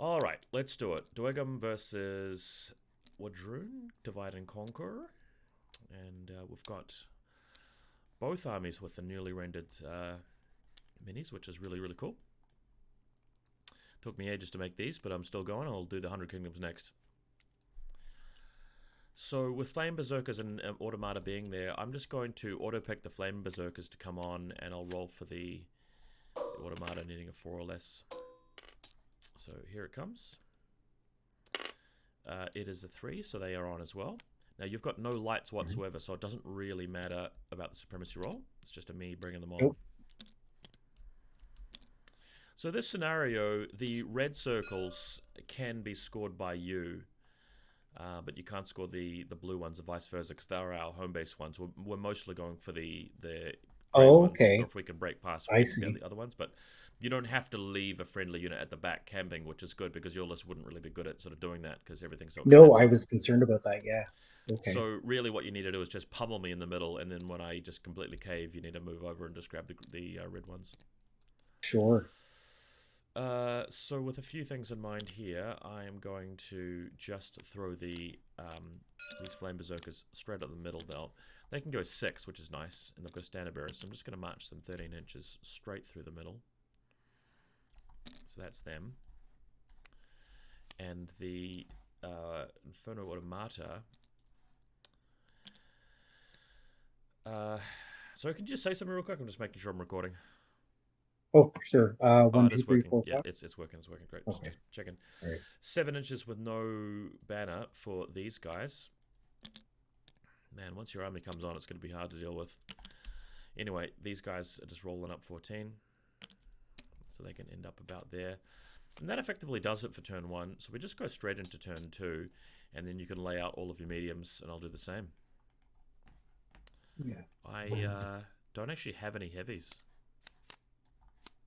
All right, let's do it. Dweghom versus Wadroon, Divide and Conquer. And we've got both armies with the newly rendered minis, which is really, really cool. Took me ages to make these, but I'm still going. I'll do the 100 Kingdoms next. So with Flame Berserkers and Automata being there, I'm just going to auto-pick the Flame Berserkers to come on, and I'll roll for the Automata needing a 4 or less. So here it comes. It is a 3, so they are on as well. Now you've got no lights whatsoever, so it doesn't really matter about the supremacy roll. It's just a me bringing them on. Nope. So this scenario, the red circles can be scored by you, but you can't score the blue ones, or vice versa, because they're our home base ones. We're mostly going for the grey ones, or if we can break past, we can down the other ones. But you don't have to leave a friendly unit at the back camping, which is good, because your list wouldn't really be good at sort of doing that, because everything's so expensive. No, I was concerned about that, yeah. Okay. So really what you need to do is just pummel me in the middle, and then when I just completely cave, you need to move over and just grab the red ones. Sure. So with a few things in mind here, I am going to just throw these Flame Berserkers straight up the middle now. They can go 6, which is nice, and they've got a standard bearer, so I'm just going to march them 13 inches straight through the middle. So that's them. And the Inferno Automata. So can you just say something real quick? I'm just making sure I'm recording. Oh, sure. 1, 2, 3, 4, 5. Yeah, it's working. It's working. Great. Okay. Just checking. All right. 7 inches with no banner for these guys. Man, once your army comes on, it's going to be hard to deal with. Anyway, these guys are just rolling up 14. So they can end up about there. And that effectively does it for turn 1. So we just go straight into turn 2. And then you can lay out all of your mediums, and I'll do the same. Yeah. I don't actually have any heavies.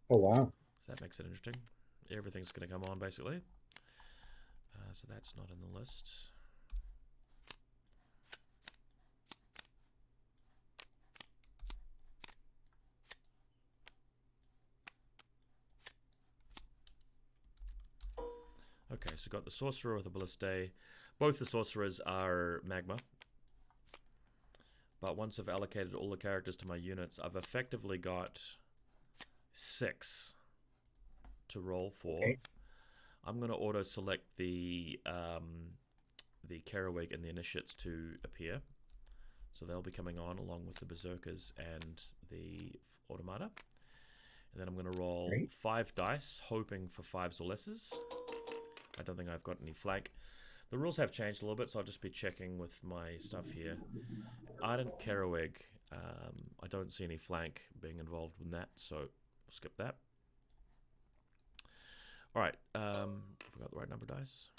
Oh, wow. So that makes it interesting. Everything's going to come on, basically. So that's not in the list. Okay, so got the Sorcerer with the Ballistae. Both the Sorcerers are Magma. But once I've allocated all the characters to my units, I've effectively got 6 to roll for. Okay. I'm going to auto-select the Kerawegh and the Initiates to appear. So they'll be coming on along with the Berserkers and the Automata. And then I'm going to roll 5 dice, hoping for 5s or lesses. I don't think I've got any flank. The rules have changed a little bit, so I'll just be checking with my stuff here. Ardent Kerawegh, I don't see any flank being involved in that, so we'll skip that. Alright, forgot the right number of dice.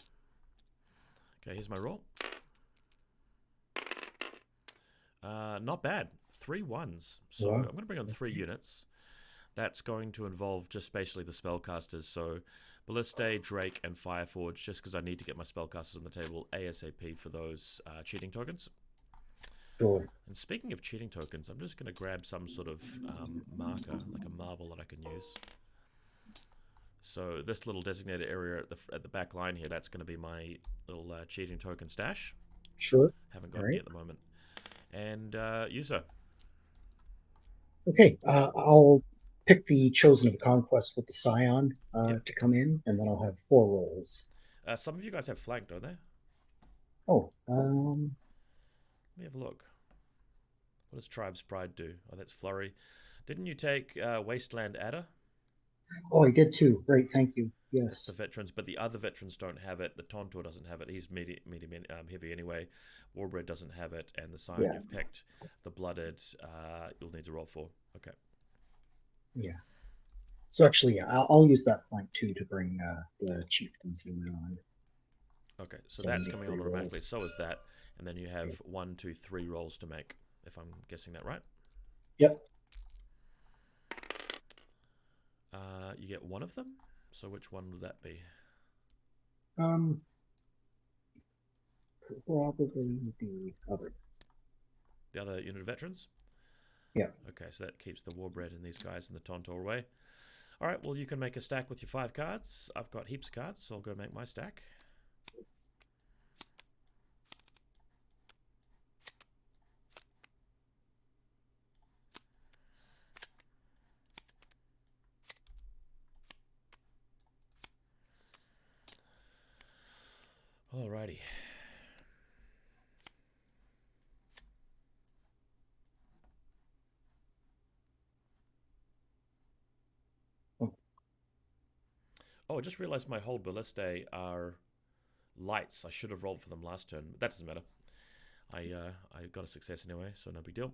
Okay, here's my roll. Not bad. 3 1s. So I'm going to bring on 3 units. That's going to involve just basically the spellcasters. So Ballistae, Drake, and Fireforged, just because I need to get my spellcasters on the table ASAP for those cheating tokens. Sure. And speaking of cheating tokens, I'm just going to grab some sort of marker, like a marble that I can use. So this little designated area at the back line here, that's going to be my little cheating token stash. Sure. Haven't got any at the moment. And user. Okay, I'll pick the Chosen of Conquest with the Scion to come in, and then I'll have 4 rolls. Some of you guys have flank, don't they? Oh, let me have a look. What does Tribe's Pride do? Oh, that's Flurry. Didn't you take Wasteland Adder? Oh, I did too. Great, thank you. Yes. The veterans, but the other veterans don't have it. The Tontorr doesn't have it. He's medium heavy anyway. Warbred doesn't have it, and the Scion you've picked, the Blooded, you'll need to roll for. Okay. Yeah. So actually, I'll use that flank too to bring the Chieftain's unit on. Okay, so that's coming on automatically. So is that, and then you have 1, 2, 3 rolls to make, if I'm guessing that right. Yep. You get 1 of them. So which one would that be? Probably the other. The other unit of veterans? Yeah. Okay, so that keeps the Warbred and these guys in the Tontorr away. All right, well, you can make a stack with your 5 cards. I've got heaps of cards, so I'll go make my stack. Alrighty. Oh, I just realized my whole Ballistae are lights. I should have rolled for them last turn, but that doesn't matter. I got a success anyway, so no big deal.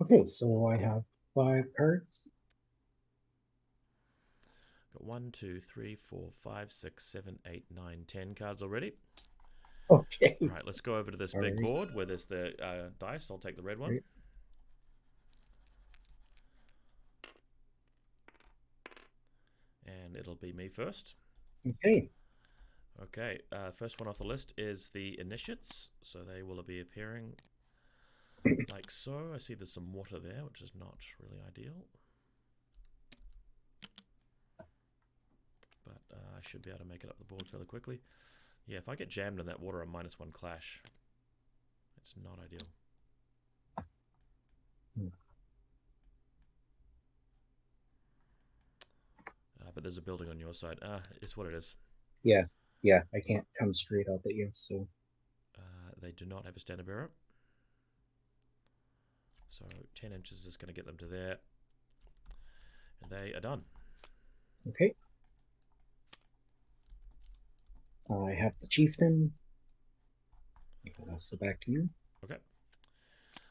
Okay, so I have 5 cards. Got 1, 2, 3, 4, 5, 6, 7, 8, 9, 10 cards already. Okay. All right, let's go over to this big board where there's the dice. I'll take the red one. Right. And it'll be me first. Okay. Okay, first one off the list is the Initiates. So they will be appearing like so. I see there's some water there, which is not really ideal. But I should be able to make it up the board fairly quickly. Yeah, if I get jammed in that water, I'm -1 clash. It's not ideal. But there's a building on your side. It's what it is. Yeah, yeah, I can't come straight up at you, so... They do not have a standard bearer. So 10 inches is going to get them to there. And they are done. Okay. I have the Chieftain. So back to you. Okay.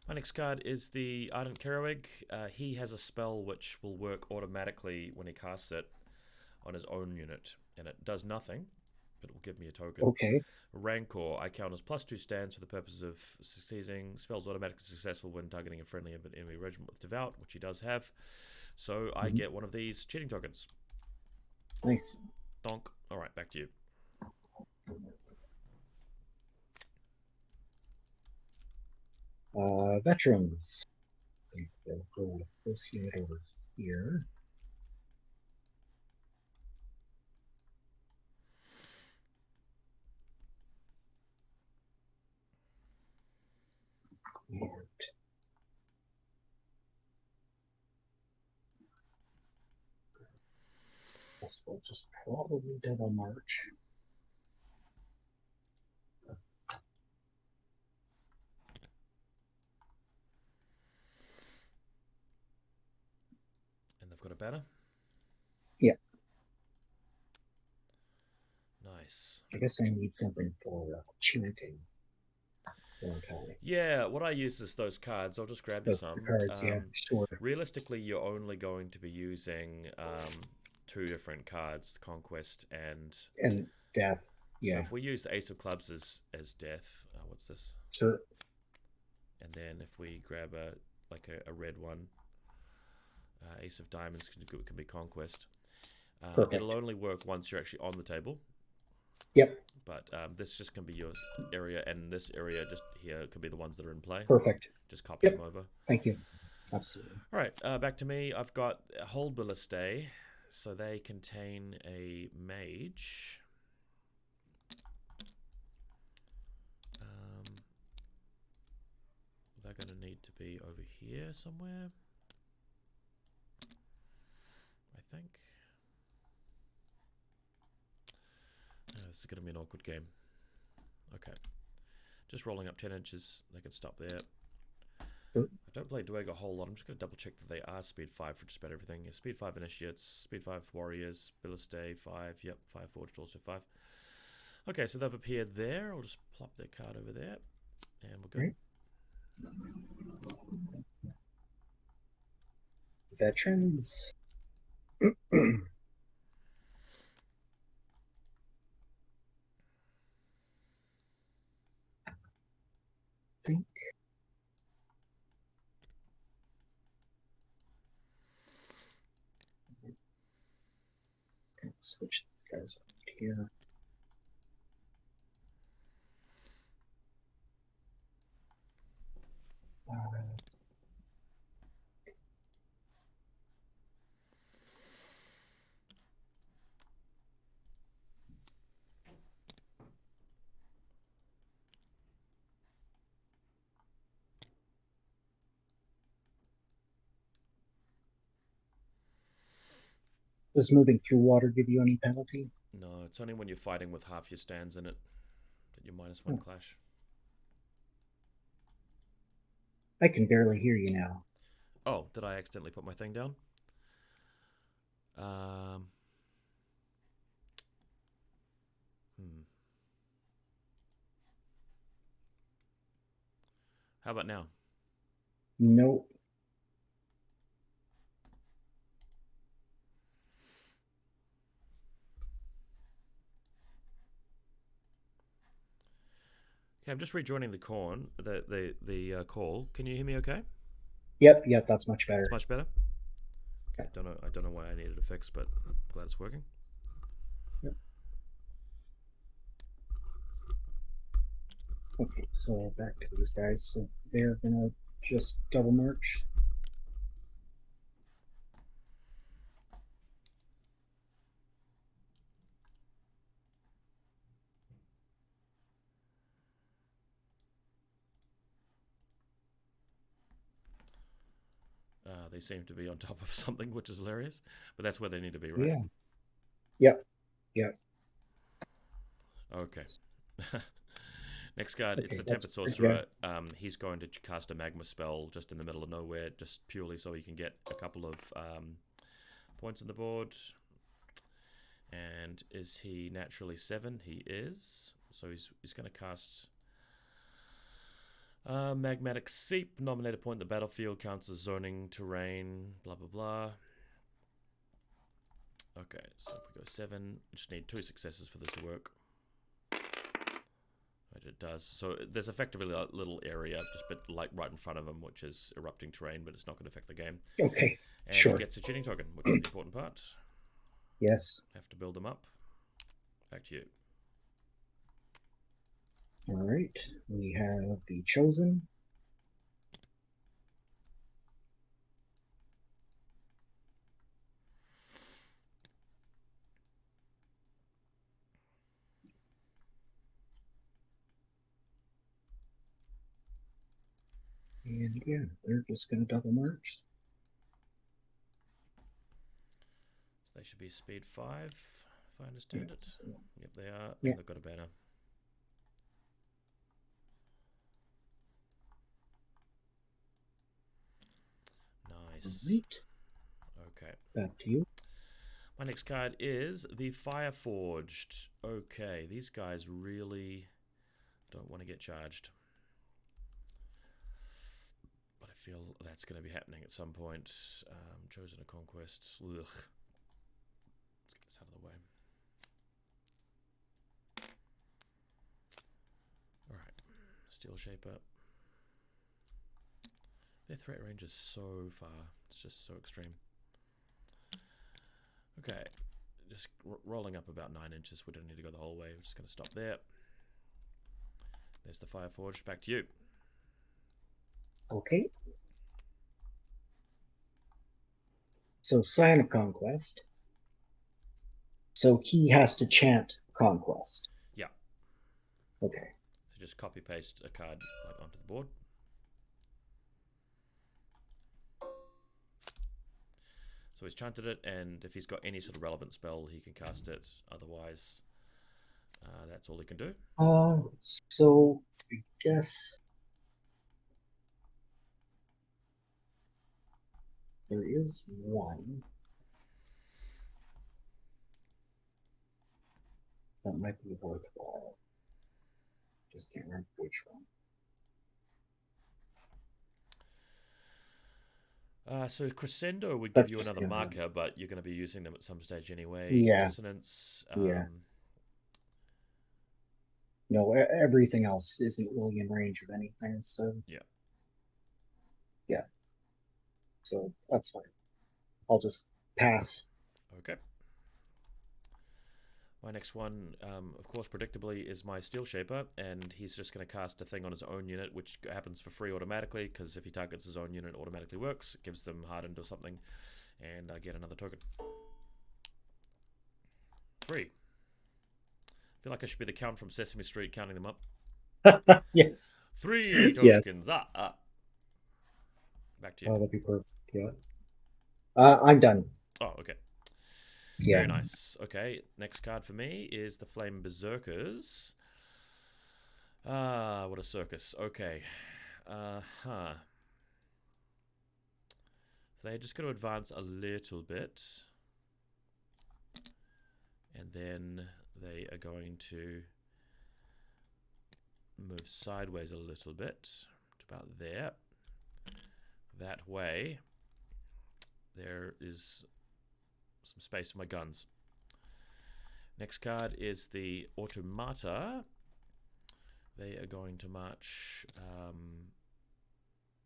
My next card is the Ardent Kerawegh. He has a spell which will work automatically when he casts it on his own unit. And it does nothing, but it will give me a token. Okay. Rancor, I count as +2 stands for the purpose of succeeding. Spells automatically successful when targeting a friendly enemy regiment with Devout, which he does have. So I get one of these cheating tokens. Nice. Donk. All right, back to you. Veterans. I think they'll go with this unit over here. And this will just probably double march. And they've got a banner? Yeah. Nice. I guess I need something for chanting. Yeah, what I use is those cards. I'll just grab you some. The cards, yeah, sure. Realistically, you're only going to be using 2 different cards, Conquest and Death. Yeah. So if we use the Ace of Clubs as Death, what's this? Sure. And then if we grab a red one, Ace of Diamonds can be Conquest. It'll only work once you're actually on the table. Yep. But this just can be your area, and this area just here could be the ones that are in play. Perfect. Just copy them over. Thank you. Absolutely. All right, back to me. I've got a whole Ballistae, so they contain a mage. They're going to need to be over here somewhere, I think. This is going to be an awkward game. Okay. Just rolling up 10 inches. They can stop there. Sure. I don't play Dweghom a whole lot. I'm just going to double check that they are speed 5 for just about everything. Yeah, speed 5 initiates, speed 5 warriors, Ballistae 5. Yep, Fireforged also 5. Okay, so they've appeared there. I'll just plop their card over there. And we're good. Right. Veterans. Think. Switch these guys up here. Does moving through water give you any penalty? No, it's only when you're fighting with half your stands in it that you -1 clash. I can barely hear you now. Oh, did I accidentally put my thing down? Hmm. How about now? Nope. Okay, I'm just rejoining the call. Can you hear me okay? Yep, that's much better. It's much better? Okay, I don't know why I needed a fix, but I'm glad it's working. Yep. Okay, so back to these guys. So they're gonna just double march. They seem to be on top of something, which is hilarious, but that's where they need to be, right? Yeah. Yep. Okay. Next card, Okay, it's the Tempered Sorcerer. He's going to cast a Magma spell just in the middle of nowhere, just purely so he can get a couple of points on the board. And is he naturally 7? He is. So he's going to cast Magmatic Seep. Nominate a point in the battlefield, counts as zoning, terrain, blah, blah, blah. Okay, so if we go 7, we just need 2 successes for this to work. It does. So there's effectively a little area just like right in front of him, which is erupting terrain, but it's not going to affect the game. Okay, and sure. He gets a cheating token, which is the important part. Yes. Have to build them up. Back to you. All right. We have the Chosen. And again, they're just going to double march. They should be speed 5, if I understand it. Yep, they are. Yeah. And they've got a banner. Nice. All right. Okay. Back to you. My next card is the Fireforged. Okay, these guys really don't want to get charged. But I feel that's going to be happening at some point. Chosen a Conquest. Ugh. Let's get this out of the way. Alright. Steelshaper. Their threat range is so far. It's just so extreme. Okay. Just rolling up about 9 inches. We don't need to go the whole way. We're just going to stop there. There's the Fireforged. Back to you. Okay. So Scion of Conquest. So he has to chant Conquest. Yeah. Okay. So just copy paste a card onto the board. So he's chanted it, and if he's got any sort of relevant spell, he can cast it. Otherwise, that's all he can do. So I guess there is one that might be worthwhile. Just can't remember which one. So Crescendo would give you another marker, but you're going to be using them at some stage anyway. Yeah. Dissonance. Yeah. No, everything else isn't really in range of anything, so... Yeah. So, that's fine. I'll just pass. Okay. My next one, of course, predictably, is my Steelshaper, and he's just going to cast a thing on his own unit, which happens for free automatically, because if he targets his own unit, it automatically works. It gives them hardened or something, and I get another token. 3. I feel like I should be the Count from Sesame Street counting them up. Yes. 3 tokens. Yeah. Back to you. Oh, that'd be perfect. Yeah. I'm done. Oh, okay. Yeah. Very nice. Okay, next card for me is the Flame Berserkers. Ah, what a circus. Okay. They're just going to advance a little bit. And then they are going to move sideways a little bit. To about there. That way, there is some space for my guns. Next card is the Automata. They are going to march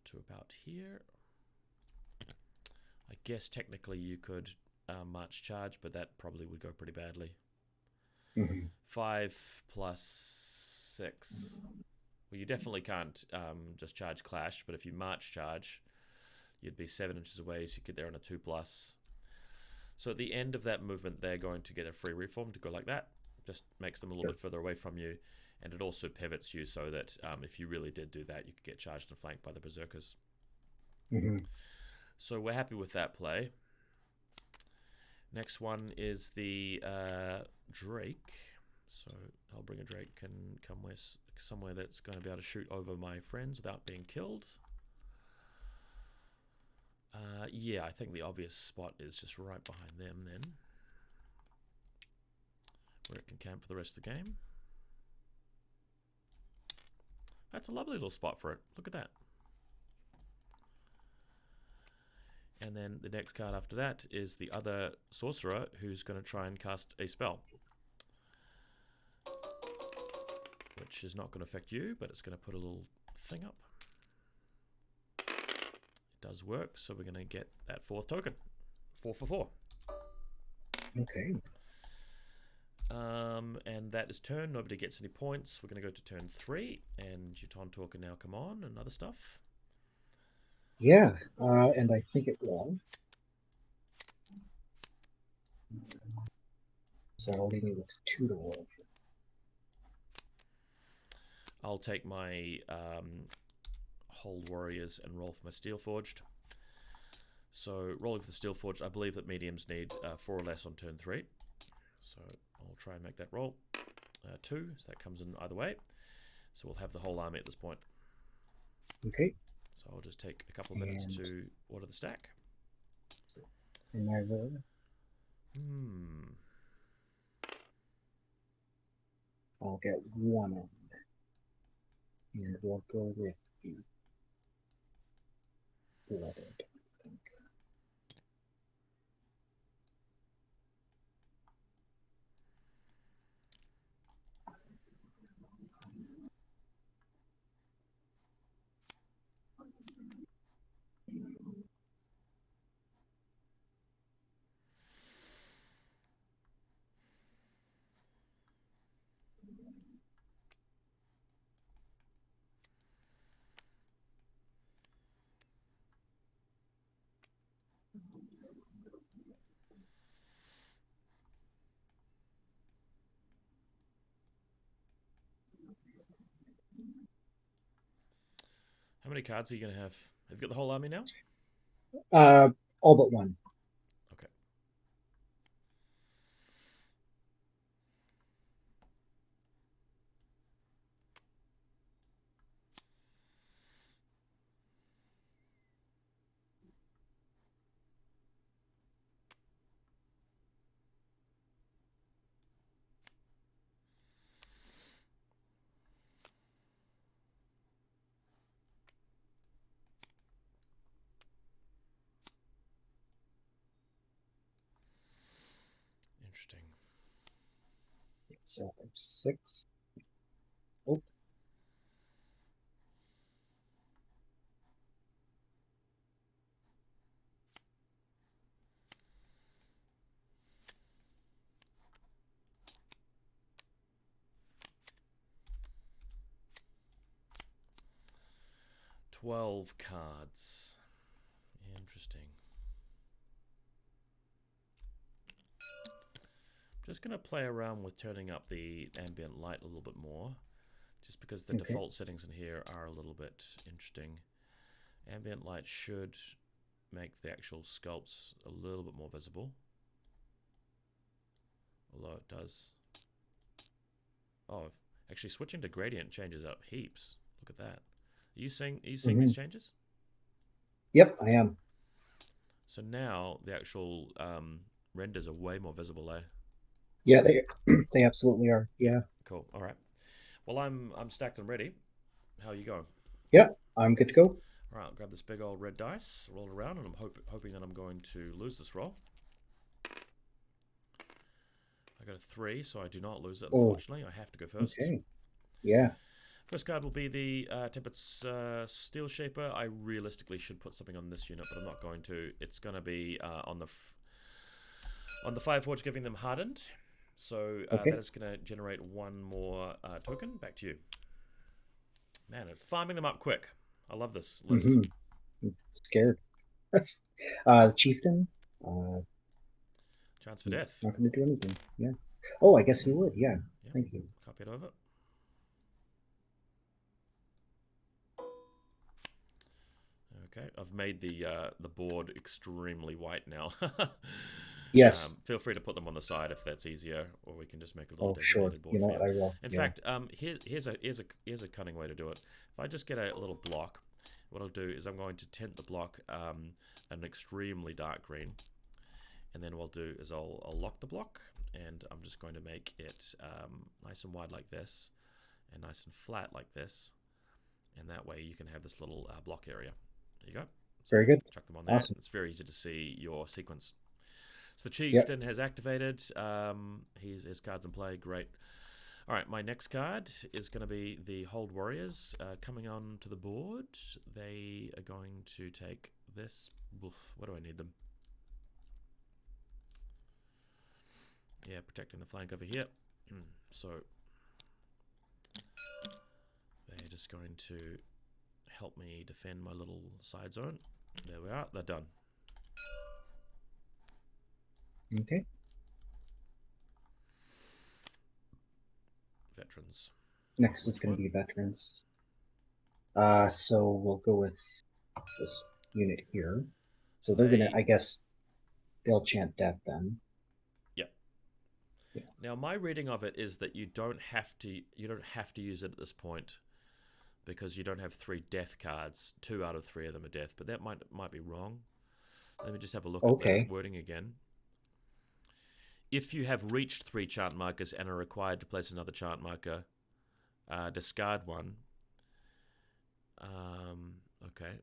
to about here. I guess technically you could march charge, but that probably would go pretty badly. 5 plus 6. Well, you definitely can't just charge clash, but if you march charge, you'd be 7 inches away, so you get there on a 2+. So at the end of that movement, they're going to get a free reform to go like that. Just makes them a little bit further away from you. And it also pivots you so that if you really did do that, you could get charged and flanked by the Berserkers. So we're happy with that play. Next one is the Drake. So Hellbringer Drake can come somewhere that's going to be able to shoot over my friends without being killed. Yeah, I think the obvious spot is just right behind them then, where it can camp for the rest of the game. That's a lovely little spot for it. Look at that. And then the next card after that is the other Sorcerer, who's going to try and cast a spell, which is not going to affect you, but it's going to put a little thing up. It does work, so we're going to get that 4th token. 4 for 4. Okay. And that is turn. Nobody gets any points. We're going to go to turn 3, and your Tontorr can now come on and other stuff. Yeah, and I think it will. So that'll leave me with 2 to roll for. I'll take my Hold Warriors and roll for my Steelforged. So rolling for the Steelforged, I believe that mediums need 4 or less on turn 3. So I'll try and make that roll. 2, so that comes in either way. So we'll have the whole army at this point. Okay. So I'll just take a couple of minutes to order the stack. And I roll. I'll get 1 on. And we'll go with the blooded, I think. How many cards are you going to have? Have you got the whole army now? All but 1. Okay. Interesting. So I have 6. Oh. $12 cards. Interesting. Just going to play around with turning up the ambient light a little bit more, just because the default settings in here are a little bit interesting. Ambient light should make the actual sculpts a little bit more visible. Although it does. Oh, actually switching to gradient changes up heaps. Look at that. Are you seeing these changes? Yep, I am. So now the actual renders are way more visible, eh? Yeah, they absolutely are. Yeah. Cool. All right. Well, I'm stacked and ready. How are you going? Yeah, I'm good to go. All right, I'll grab this big old red dice, roll it around, and I'm hoping that I'm going to lose this roll. I got a 3, so I do not lose it, unfortunately. I have to go first. Okay. Yeah. First card will be the Tempest's Steelshaper. I realistically should put something on this unit, but I'm not going to. It's going to be on the Fireforged, giving them Hardened. So that is going to generate 1 more token. Back to you. Man, it's farming them up quick. I love this list. I'm scared. The Chieftain. Chance for He's death. not going to do anything. Yeah. Oh, I guess he would. Yeah. Yep. Thank you. Copy it over. Okay, I've made the board extremely white now. Yes. Feel free to put them on the side if that's easier, or we can just make a little Sure. designated board. You know for what? I will. In fact, here's a cunning way to do it. If I just get a little block, what I'll do is I'm going to tint the block an extremely dark green, and then what I'll do is I'll lock the block, and I'm just going to make it nice and wide like this, and nice and flat like this, and that way you can have this little block area. There you go. So very good. Chuck them on there. Awesome. It's very easy to see your sequence. So the Chieftain has activated. His card's in play. Great. All right, my next card is going to be the Hold Warriors coming on to the board. They are going to take this. Oof, what do I need them? Yeah, protecting the flank over here. So they're just going to help me defend my little side zone. There we are. They're done. Okay. Veterans. Next is going to be veterans. So we'll go with this unit here. So they're going to, I guess, they'll chant death then. Yep. Yeah. Now my reading of it is that you don't have to use it at this point because you don't have 3 death cards. 2 out of 3 of them are death, but that might be wrong. Let me just have a look at the wording again. If you have reached 3 chant markers and are required to place another chant marker, discard 1. Okay.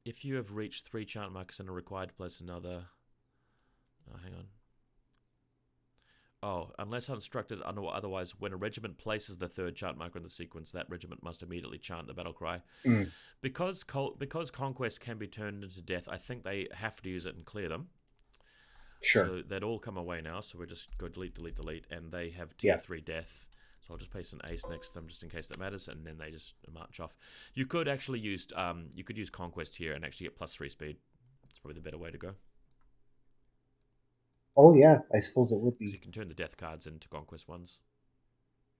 If you have reached 3 chant markers and are required to place another... Oh, hang on. Oh, unless instructed otherwise, when a regiment places the 3rd chant marker in the sequence, that regiment must immediately chant the battle cry. Because Conquest can be turned into death, I think they have to use it and clear them. Sure. So they'd all come away now, so we just go delete, delete, delete, and they have tier 3 death. So I'll just paste an ace next to them just in case that matters, and then they just march off. You could actually use Conquest here and actually get +3 speed. It's probably the better way to go. Oh yeah, I suppose it would be. So you can turn the death cards into Conquest ones.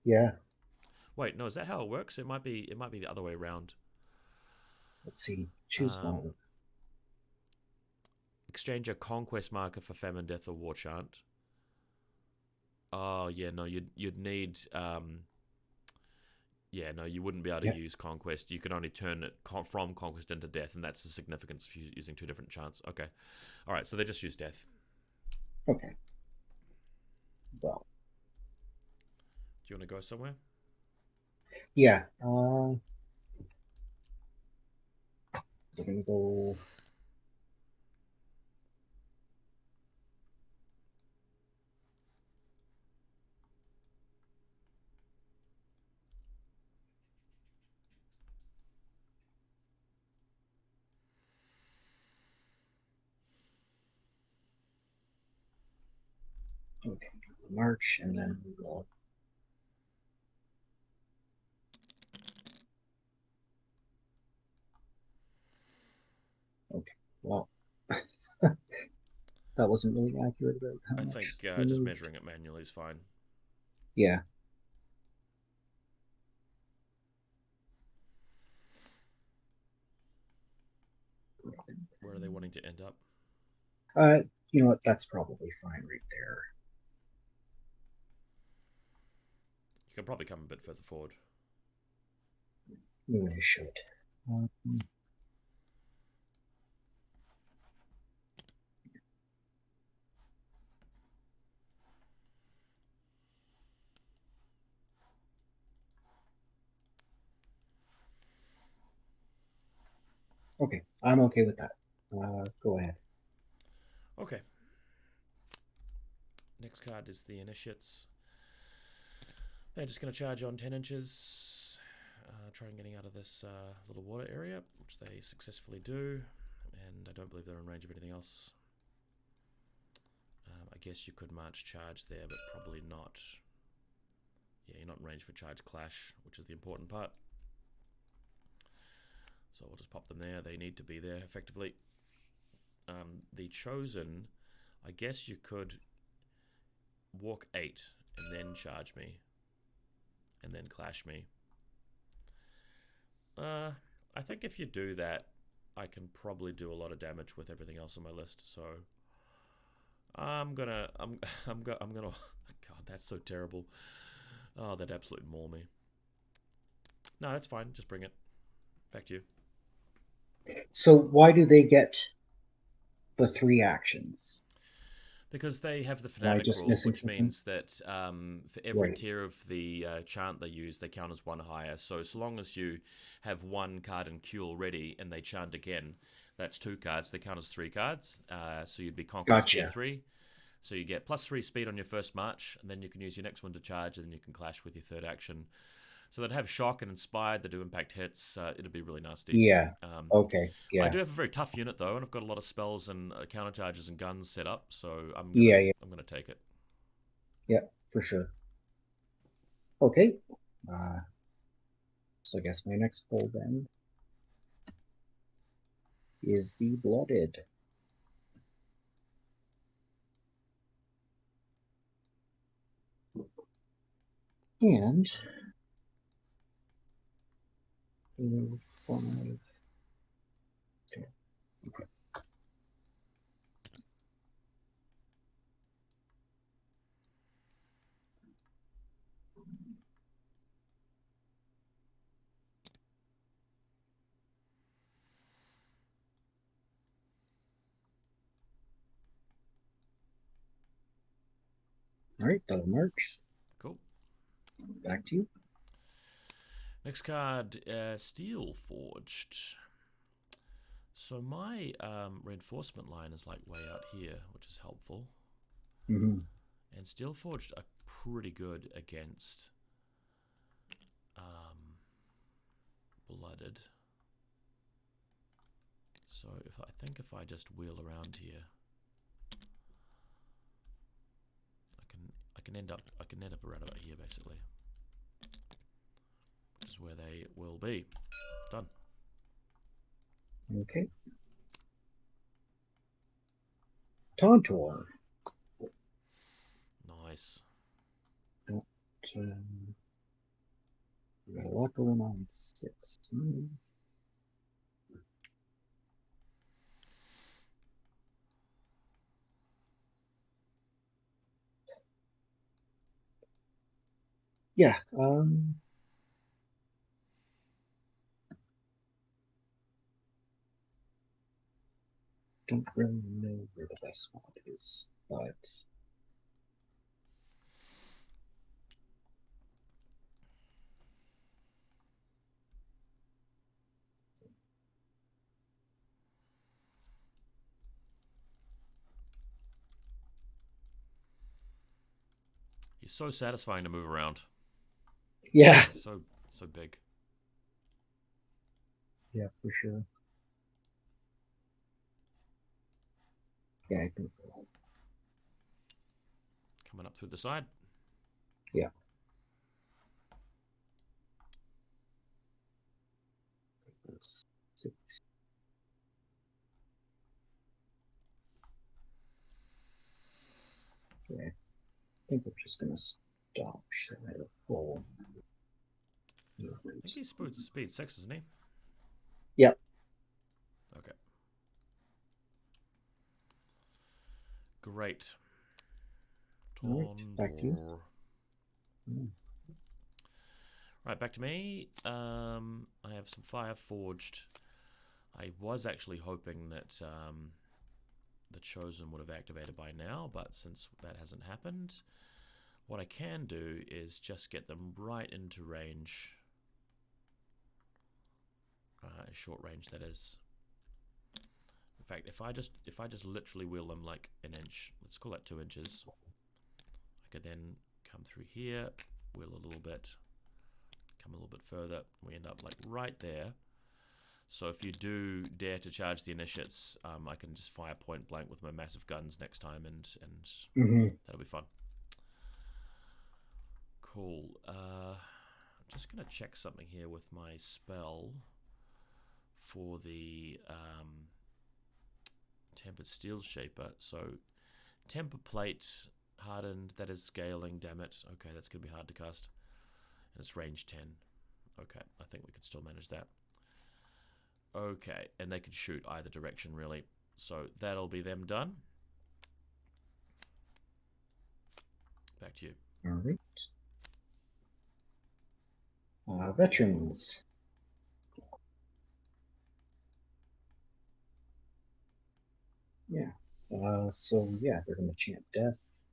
Yeah. Wait, no, is that how it works? It might be the other way around. Let's see. Choose one. Exchange a Conquest marker for Famine, Death, or War Chant. Oh yeah, no, you'd need. Yeah, no, you wouldn't be able to use Conquest. You can only turn it from Conquest into Death, and that's the significance of using 2 different chants. Okay, all right, so they just use Death. Okay. Well. Do you want to go somewhere? Yeah. We're gonna go. Okay, march, and then we will. Okay, well, that wasn't really accurate about how I much. think we just moved. measuring it manually is fine. Yeah. Where are they wanting to end up? You know what? That's probably fine right there. You can probably come a bit further forward. Maybe I should. Okay, I'm okay with that. Go ahead. Okay. Next card is the Initiates. They're just going to charge on 10 inches. Try and getting out of this little water area, which they successfully do. And I don't believe they're in range of anything else. I guess you could march charge there, but probably not. Yeah, you're not in range for charge clash, which is the important part. So we'll just pop them there. They need to be there effectively. The Chosen, I guess you could walk 8 and then charge me. And then clash me. I think if you do that, I can probably do a lot of damage with everything else on my list. So I'm gonna. God, that's so terrible. Oh, that'd absolutely maul me. No, that's fine. Just bring it. Back to you. So why do they get the 3 actions? Because they have the fanatic rule, which means that for every tier of the chant they use, they count as 1 higher. So long as you have 1 card in queue already and they chant again, that's 2 cards. They count as 3 cards. So you'd be Conquest tier 3. So you get +3 speed on your first march, and then you can use your next one to charge, and then you can clash with your 3rd action. So they'd have shock and inspired. They do impact hits. It'd be really nasty. Yeah. Okay. Yeah. I do have a very tough unit though, and I've got a lot of spells and counter charges and guns set up. So I'm gonna take it. Yeah, for sure. Okay. So I guess my next pull then is the Blooded. And 5. Okay. All right, double march. Cool. Back to you. Next card, Steelforged. So my reinforcement line is like way out here, which is helpful. Mm-hmm. And Steelforged are pretty good against Blooded. So if I just wheel around here, I can end up around about here basically, which is where they will be. Done. Okay. Tontorr. Nice. We got a lot going on. 6 move. Yeah. Don't really know where the best spot is, but He's so satisfying to move around. yeah. So big. Yeah, for sure. Yeah, I think we'll... Coming up through the side. Yeah. Six. think we're just going to stop showing the full movement. I think he's speed 6, isn't he? Yep. Okay. Great. All right, back to you. Right, back to me. I have some Fireforged. I was actually hoping that the Chosen would have activated by now, but since that hasn't happened, what I can do is just get them right into range. Short range, that is. In fact, if I just literally wheel them like an inch, let's call that 2 inches. I could then come through here, wheel a little bit, come a little bit further. We end up like right there. So if you do dare to charge the initiates, I can just fire point blank with my massive guns next time, and that'll be fun. Cool. I'm just gonna check something here with my spell for the Tempered Steelshaper. So temper plate hardened, that is scaling, damn it. Okay, that's gonna be hard to cast. And it's range 10. Okay, I think we can still manage that. Okay, and they can shoot either direction really. So that'll be them done. Back to you. All right. Veterans. Yeah. So yeah, they're going to chant death.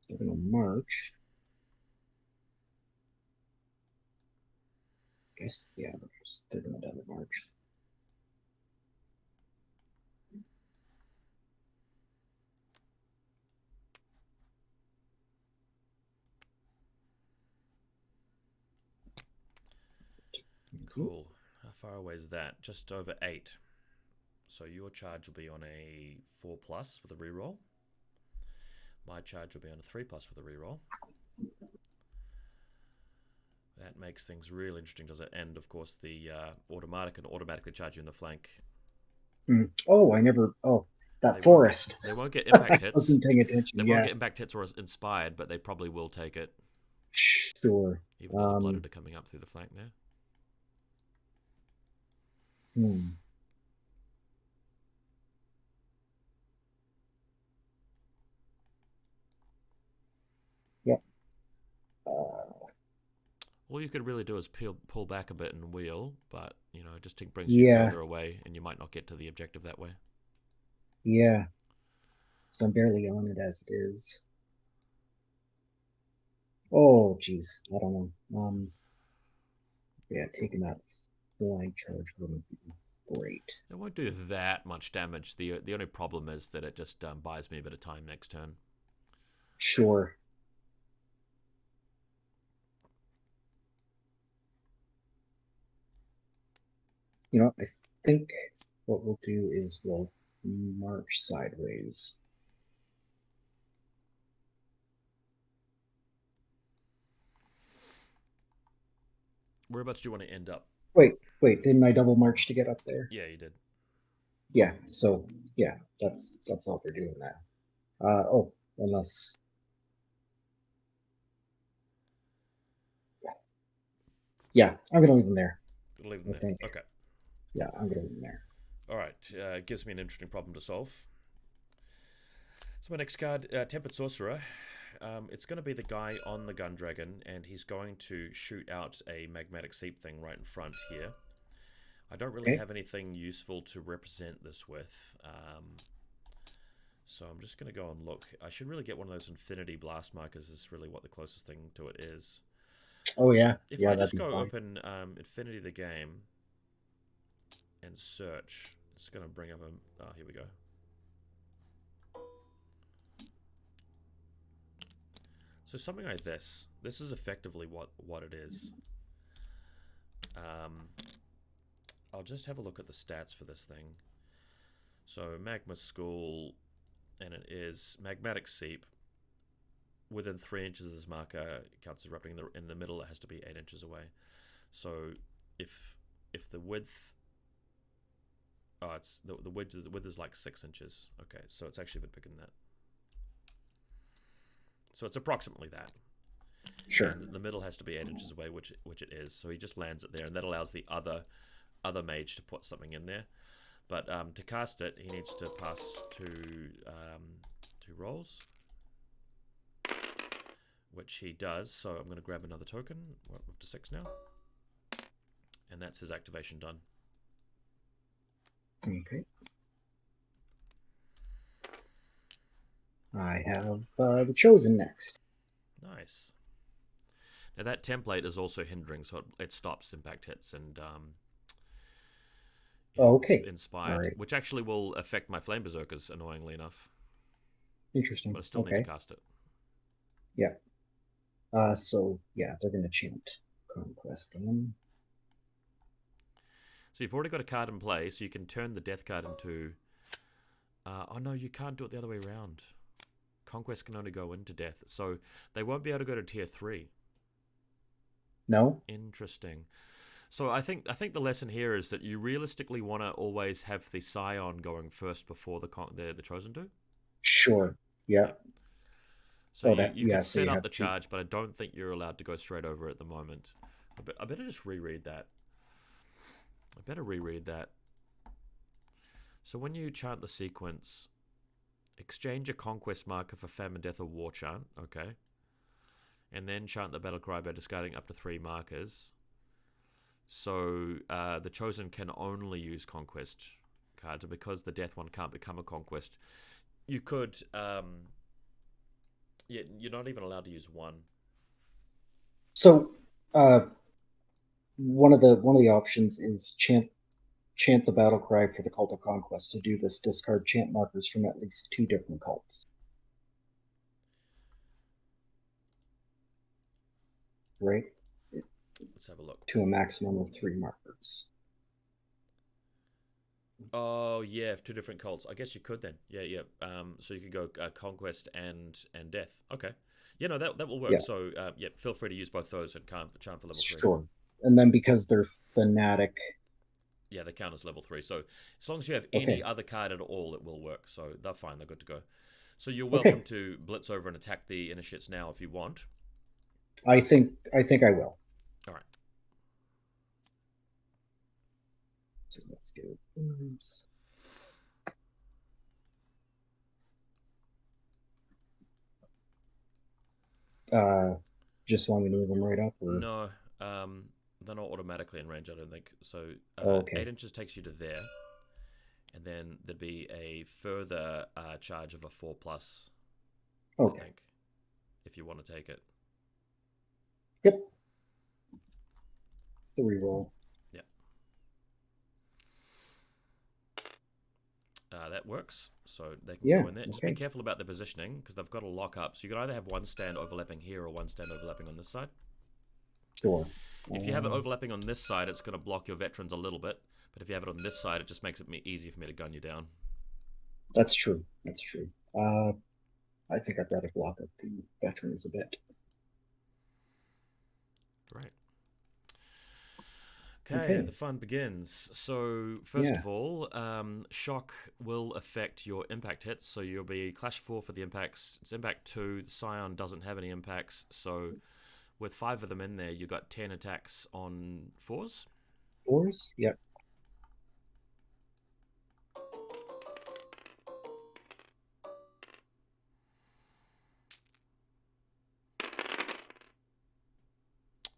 They're going to march. I guess, yeah, they're going to march. Cool. How far away is that? Just over 8. So your charge will be on a 4+ with a reroll. My charge will be on a 3+ with a reroll. That makes things real interesting, does it? And of course, the automata can automatically charge you in the flank. Oh, I never. Oh, that they forest. They won't get impact hits. I wasn't paying attention. They won't get impact hits or inspired, but they probably will take it. Sure. Even though the blooded are coming up through the flank there. Yep. All you could really do is pull back a bit and wheel, but you know, it just brings you further away, and you might not get to the objective that way. Yeah. So I'm barely on it as it is. Oh, geez, I don't know. Yeah, taking that flank charge wouldn't be great. It won't do that much damage. The only problem is that it just buys me a bit of time next turn. Sure. You know, I think what we'll do is we'll march sideways. Whereabouts do you want to end up? Wait, didn't I double march to get up there? Yeah, you did. Yeah, so yeah, that's all they're doing that. Oh, unless yeah, I'm gonna leave them there. Leave them there. Okay. Yeah, I'm gonna leave them there. All right, it gives me an interesting problem to solve. So my next card, Tempered Sorcerer. It's going to be the guy on the Gun Dragon, and he's going to shoot out a magmatic seep thing right in front here. I don't really have anything useful to represent this with, so I'm just going to go and look. I should really get one of those infinity blast markers. Is really what the closest thing to it is. Oh yeah, if I just go open Infinity the game and search, it's going to bring up a. Oh, here we go. So something like this. This is effectively what it is. I'll just have a look at the stats for this thing. So Magma School, and it is Magmatic Seep. Within 3 inches of this marker, it counts as erupting. In the middle, it has to be 8 inches away. So if the width, it's the width is like 6 inches. Okay, so it's actually a bit bigger than that. So it's approximately that. Sure. And the middle has to be 8 inches away, which it is. So he just lands it there, and that allows the other mage to put something in there. But to cast it, he needs to pass two rolls, which he does. So I'm going to grab another token. We're up to 6 now, and that's his activation done. Okay. I have the Chosen next. Nice. Now that template is also hindering, so it stops impact hits and okay. Inspired, right. which actually will affect my Flame Berserkers, annoyingly enough. Interesting. But I still need to cast it. Yeah. So yeah, they're going to chant Conquest then. So you've already got a card in play, so you can turn the death card into... oh no, you can't do it the other way around. Conquest can only go into death, so they won't be able to go to tier 3. No? Interesting. So I think the lesson here is that you realistically want to always have the Scion going first before the Chosen do. Sure. Yeah. So you can set up the charge, but I don't think you're allowed to go straight over at the moment. I better just reread that. I better reread that. So when you chant the sequence, exchange a Conquest marker for Famine, Death, or War chant, okay? And then chant the battle cry by discarding up to 3 markers. So the Chosen can only use Conquest cards, and because the Death one can't become a Conquest, you could... yeah, you're not even allowed to use 1. So one of the options is chant the battle cry for the Cult of Conquest. To do this, discard chant markers from at least 2 different cults. Right? Let's have a look. To a maximum of 3 markers. Oh yeah, 2 different cults. I guess you could then. Yeah. So you could go Conquest and Death. Okay. Yeah, no, that will work. Yeah. So yeah, feel free to use both those and charm for level 3. Sure. And then because they're Fanatic. Yeah, they count as level 3. So as long as you have any other card at all, it will work. So they're fine. They're good to go. So you're welcome to blitz over and attack the initiates now if you want. I think I will. All right. So let's go. Just want me to move them right up? Or? No, they're not automatically in range, I don't think. So 8 inches takes you to there, and then there'd be a further charge of a 4+. Okay. I think, if you want to take it. Yep. The reroll. Yeah. That works. So they can go in there. Just be careful about the positioning, because they've got to lock up. So you can either have one stand overlapping here or one stand overlapping on this side. Sure. If you have it overlapping on this side, it's going to block your veterans a little bit. But if you have it on this side, it just makes it easier for me to gun you down. That's true. That's true. I think I'd rather block up the veterans a bit. Great. Okay, the fun begins. So, first of all, shock will affect your impact hits. So you'll be Clash 4 for the impacts. It's impact 2. The Scion doesn't have any impacts. So with 5 of them in there, you got 10 attacks on 4s. 4s? Yep.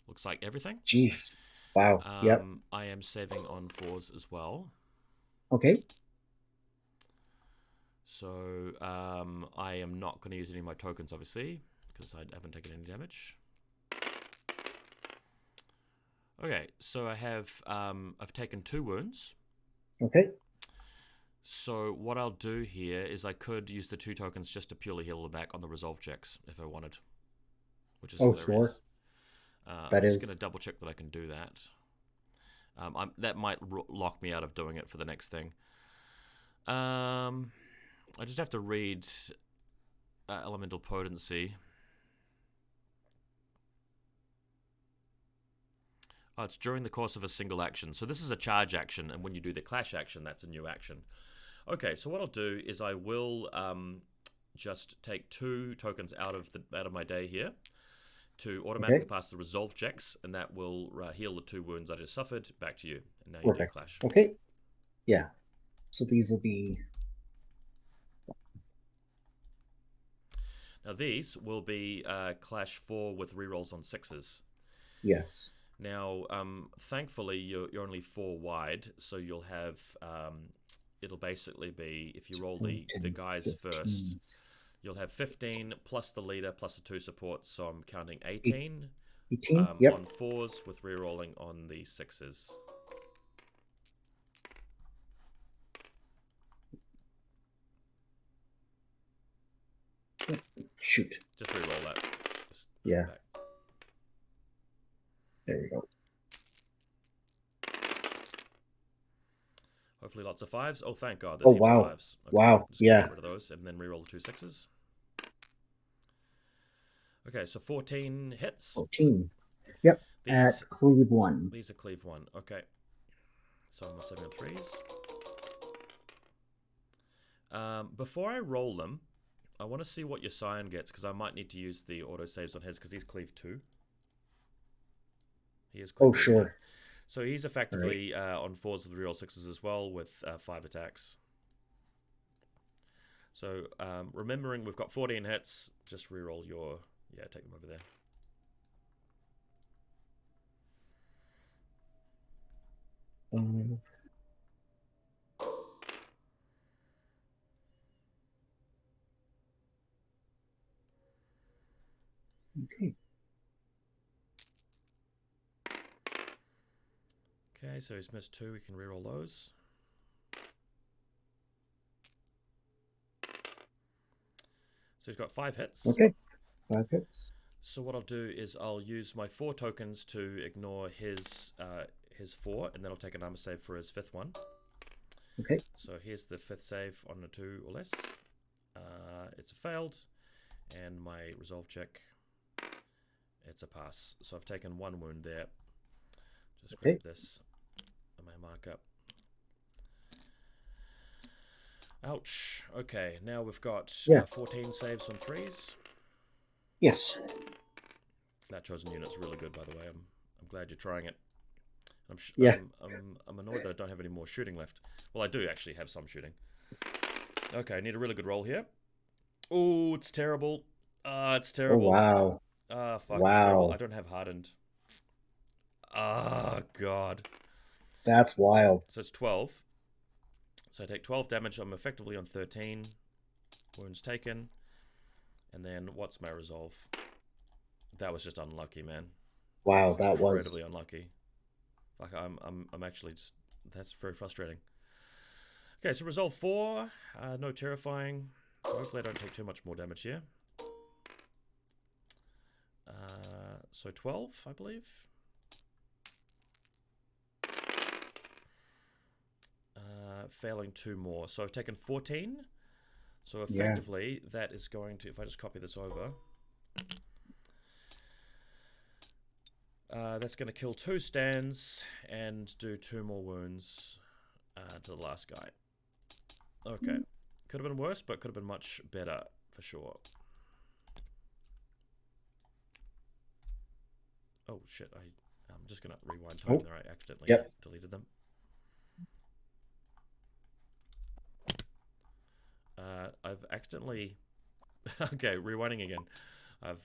Looks like everything. Jeez. Wow. Yep. I am saving on 4s as well. Okay. So I am not going to use any of my tokens, obviously, because I haven't taken any damage. Okay, so I have I've taken 2 wounds. Okay. So what I'll do here is I could use the 2 tokens just to purely heal the back on the resolve checks if I wanted, which is hilarious. I'm just going to double check that I can do that. That might lock me out of doing it for the next thing. I just have to read Elemental Potency. Oh, it's during the course of a single action. So this is a charge action, and when you do the clash action, that's a new action. Okay, so what I'll do is I will just take 2 tokens out of my day here to automatically pass the resolve checks, and that will heal the 2 wounds I just suffered. Back to you. And now you do clash. Okay. Yeah. So these will be... Now these will be clash 4 with rerolls on 6s. Yes. Now, thankfully, you're only 4 wide, so you'll have... it'll basically be, if you roll the guys 15. First, you'll have 15 plus the leader plus the 2 supports, so I'm counting 18. 18, on 4s with rerolling on the 6s. Shoot. Just reroll that. Yeah. There we go. Hopefully lots of 5s. Oh, thank God. Oh, wow. 5s. Okay, wow. Just yeah. Get rid of those and then reroll the 2 6s. Okay, so 14 hits. 14. Yep. At cleave 1. These are cleave 1. Okay. So I'm saving on 3s. Before I roll them, I want to see what your Scion gets, because I might need to use the autosaves on his, because he's cleave 2. He is cleave 2. Sure. Yeah. So he's effectively on 4s with reroll 6s as well, with 5 attacks. So remembering we've got 14 hits, just reroll your... Yeah, take them over there. Okay. Okay, so he's missed 2. We can reroll those. So he's got 5 hits. Okay, 5 hits. So what I'll do is I'll use my 4 tokens to ignore his 4, and then I'll take an armor save for his 5th one. Okay. So here's the 5th save on a 2 or less. It's a failed, and my resolve check, it's a pass. So I've taken 1 wound there. Just grab this and my marker. Ouch. Okay, now we've got 14 saves on 3s. Yes. That chosen unit's really good, by the way. I'm glad you're trying it. I'm annoyed that I don't have any more shooting left. Well, I do actually have some shooting. Okay, I need a really good roll here. Oh, it's terrible. It's terrible. Oh, wow. Fuck, it's terrible. I don't have hardened. God. That's wild. So it's 12. So I take 12 damage. I'm effectively on 13 wounds taken. And then what's my resolve? That was just unlucky, man. Wow, that was incredibly unlucky. Like I'm actually just, that's very frustrating. Okay, so resolve 4, no terrifying. Hopefully I don't take too much more damage here. So 12, I believe. Failing 2 more. So I've taken 14. So effectively, that is going to, if I just copy this over, that's going to kill 2 stands and do 2 more wounds to the last guy. Okay. Could have been worse, but could have been much better for sure. Oh shit, I'm just going to rewind time there. I accidentally deleted them. I've accidentally... okay, rewinding again. I've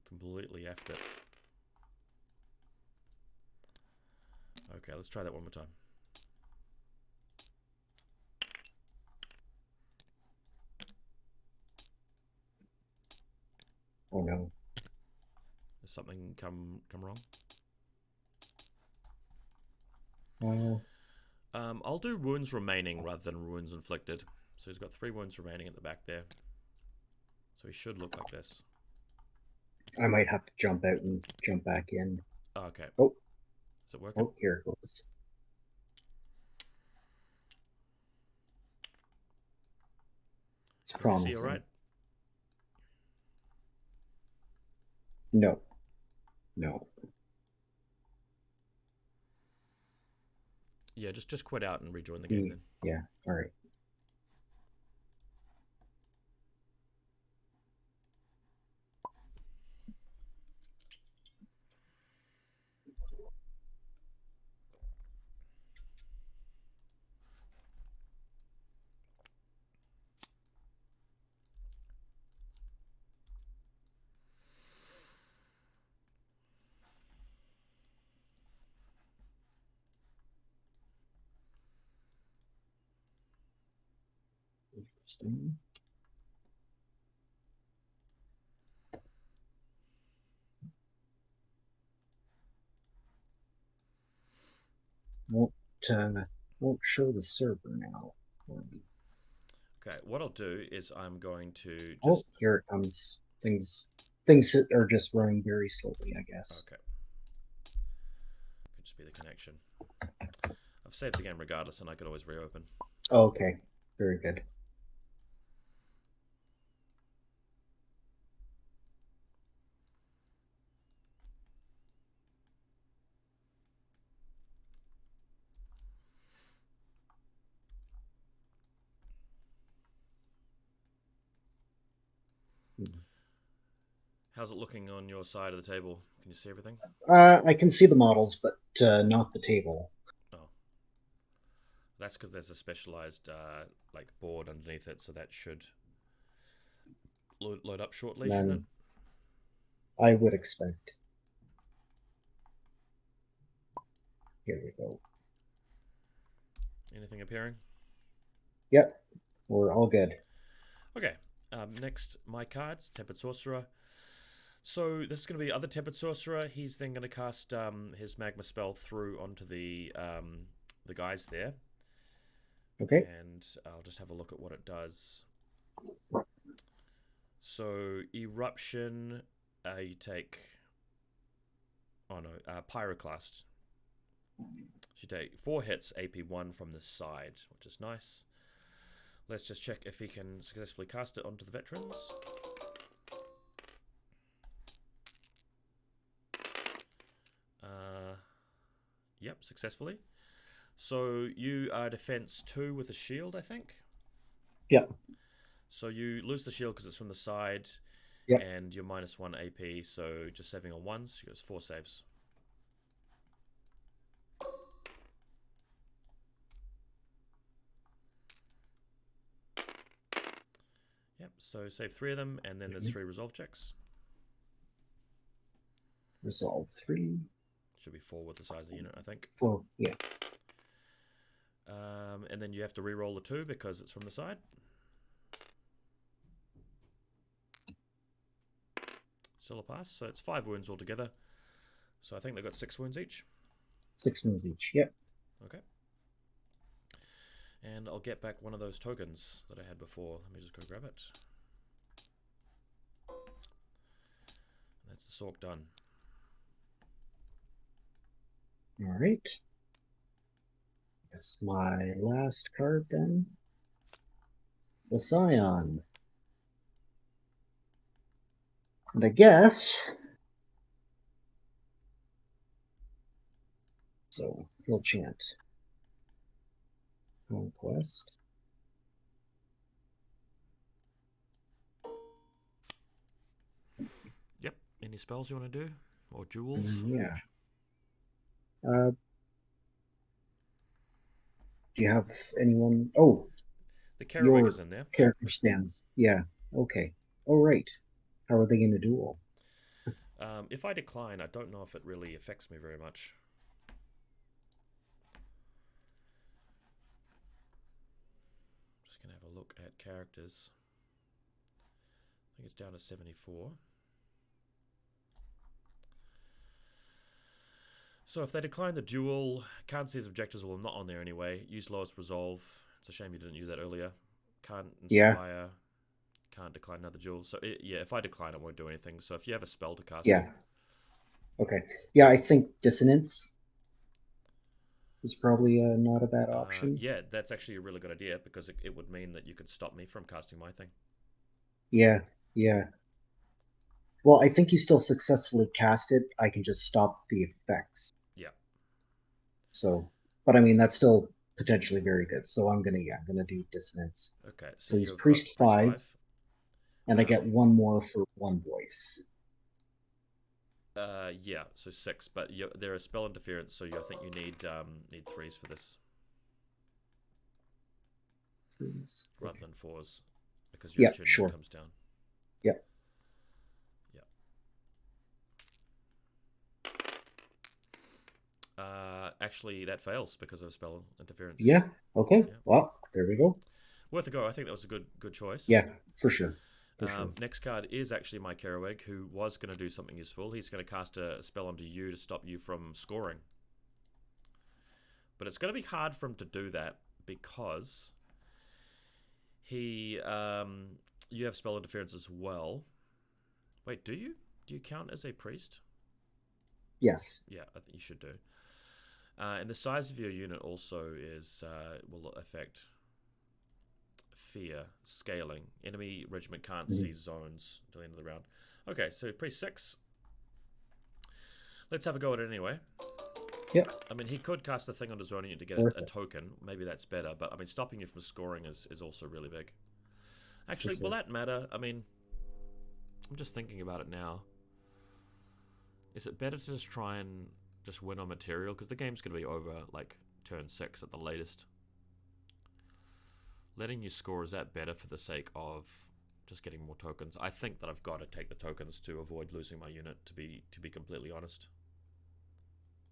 completely effed it. Okay, let's try that one more time. Oh no. Has something come wrong? I'll do wounds remaining rather than wounds inflicted. So he's got 3 wounds remaining at the back there. So he should look like this. I might have to jump out and jump back in. Oh, okay. Oh. Is it working? Oh, here it goes. It's Can promising. you see all right? No. No. Yeah, just quit out and rejoin the game then. Yeah, all right. Interesting. Won't show the server now for me. Okay, what I'll do is I'm going to just... Oh, here it comes. Things are just running very slowly, I guess. Okay. Could just be the connection. I've saved the game regardless, and I could always reopen. Okay, very good. How's it looking on your side of the table? Can you see everything? I can see the models, but not the table. Oh. That's because there's a specialized like board underneath it, so that should load up shortly, shouldn't it? I would expect. Here we go. Anything appearing? Yep, we're all good. Okay, next, my cards, Tempered Sorcerer. So this is going to be other Tempered Sorcerer. He's then going to cast his Magma spell through onto the guys there. Okay. And I'll just have a look at what it does. So Eruption, you take... Oh no, Pyroclast. So you take 4 hits, AP1 from this side, which is nice. Let's just check if he can successfully cast it onto the veterans. Yep, successfully. So you are defense 2 with a shield, I think? Yep. So you lose the shield because it's from the side, yep. And you're -1 AP, so just saving on 1s, you got 4 saves. Yep, so save 3 of them, and then there's 3 resolve checks. Resolve 3. Should be 4 with the size of the unit, I think. 4, yeah. And then you have to re-roll the 2 because it's from the side. Still a pass, so it's 5 wounds altogether. So I think they've got 6 wounds each. 6 wounds each, yep. Okay. And I'll get back one of those tokens that I had before. Let me just go grab it. That's the Sorc done. All right. That's my last card then. The Scion. And I guess... So, he'll chant. Conquest. Yep. Any spells you want to do? Or jewels? Yeah. Do you have anyone? Oh, the Kerawegh is in there. Character stands. Yeah. Okay. Oh, right. How are they going to duel? If I decline, I don't know if it really affects me very much. Just going to have a look at characters. I think it's down to 74. So if they decline the duel, can't see his objectives, well, not on there anyway. Use lowest resolve. It's a shame you didn't use that earlier. Can't inspire. Yeah. Can't decline another duel. So yeah, if I decline, it won't do anything. So if you have a spell to cast, yeah. Okay. Yeah, I think Dissonance. is probably not a bad option. Yeah, that's actually a really good idea because it would mean that you could stop me from casting my thing. Yeah, yeah. Well, I think you still successfully cast it. I can just stop the effects. Yeah. So, but I mean, that's still potentially very good. So I'm gonna do Dissonance. Okay, so So he's you've got Priest Priest 5, 5. and I get one more for one voice. Yeah, so 6, but there is spell interference, so I think you need 3s for this. 3s. Rather Okay. than 4s, because your attunement sure. comes down. Yep. Actually, that fails because of spell interference. Yeah. Okay. Yeah. Well, there we go. Worth a go. I think that was a good choice. Yeah, for sure. Sure. Next card is actually my Kerawegh, who was going to do something useful. He's going to cast a spell onto you to stop you from scoring. But it's going to be hard for him to do that because you have spell interference as well. Wait, do you? Do you count as a priest? Yes. Yeah, I think you should do. And the size of your unit also will affect fear, scaling. Enemy regiment can't see zones until the end of the round. Okay, so priest 6. Let's have a go at it anyway. Yep. I mean, he could cast a thing on his own unit to get a token. Maybe that's better, but I mean, stopping you from scoring is also really big. Actually, will that matter? I mean, I'm just thinking about it now. Is it better to just try and just win on material? Because the game's going to be over, like, turn 6 at the latest. Letting you score, is that better for the sake of just getting more tokens? I think that I've got to take the tokens to avoid losing my unit, to be completely honest.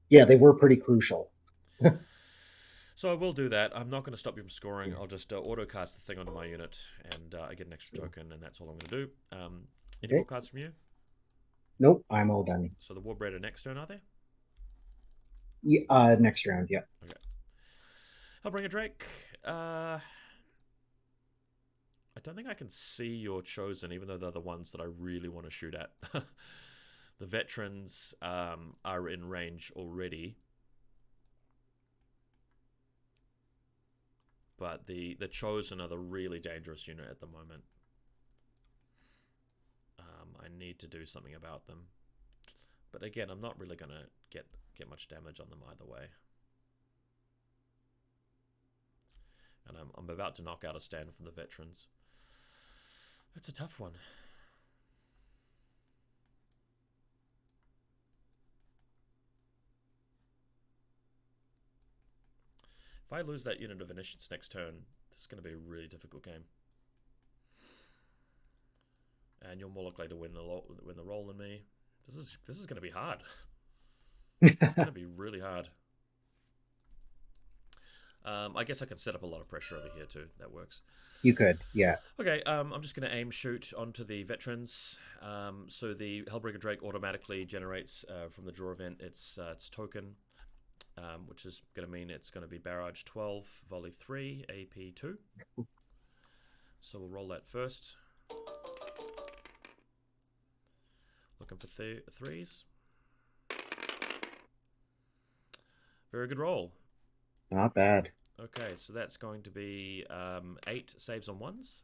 Yeah, they were pretty crucial. So I will do that. I'm not going to stop you from scoring. I'll just auto-cast the thing onto my unit, and I get an extra token, and that's all I'm going to do. Any more cards from you? Nope, I'm all done. So the Warbred are next turn, are they? Yeah, next round, yeah. Okay. Hellbringer Drake. I don't think I can see your chosen, even though they're the ones that I really want to shoot at. The veterans are in range already. But the chosen are the really dangerous unit at the moment. I need to do something about them. But again, I'm not really going to get much damage on them either way. And I'm about to knock out a stand from the veterans. That's a tough one. If I lose that unit of initiates next turn, this is going to be a really difficult game. And you're more likely to win the roll than me. This is going to be hard. It's going to be really hard. I guess I can set up a lot of pressure over here too. That works. You could, yeah. Okay, I'm just going to aim shoot onto the veterans. So the Hellbringer Drake automatically generates from the draw event its token, which is going to mean it's going to be barrage 12, volley 3, AP 2. So we'll roll that first. Looking for 3s. Very good roll. Not bad. Okay, so that's going to be 8 saves on 1s.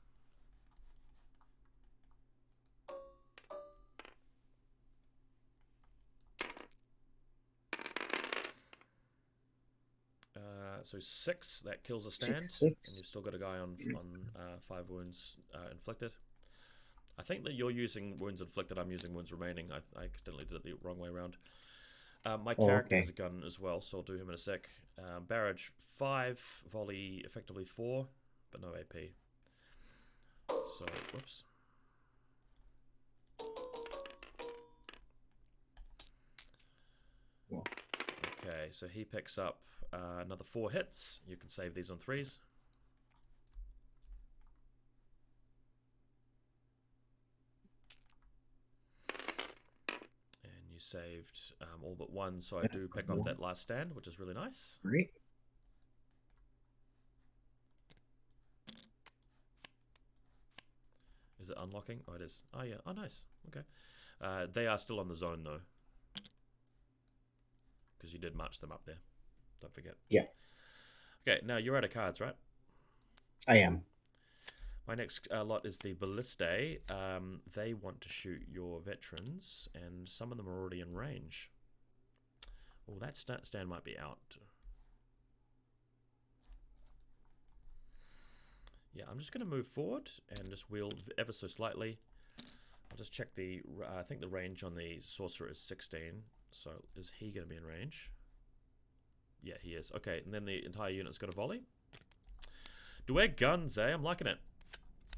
So 6, that kills a stand. 6. And you've still got a guy on 5 wounds inflicted. I think that you're using wounds inflicted, I'm using wounds remaining. I accidentally did it the wrong way around. My character has a gun as well, so I'll do him in a sec. Barrage 5, volley effectively 4, but no AP. So, whoops. Okay, so he picks up another 4 hits. You can save these on 3s. And you saved all but 1, so I do pick off that last stand, which is really nice. Great. Is it unlocking? Oh, it is. Oh, yeah. Oh, nice. Okay. They are still on the zone, though. Because you did march them up there. Don't forget. Yeah. Okay, now you're out of cards, right? I am. My next lot is the Ballistae. They want to shoot your veterans, and some of them are already in range. Oh, that stand might be out. Yeah, I'm just going to move forward and just wield ever so slightly. I'll just check the... I think the range on the Sorcerer is 16. So is he going to be in range? Yeah, he is. Okay, and then the entire unit's got a volley. Dweghom guns, eh? I'm liking it.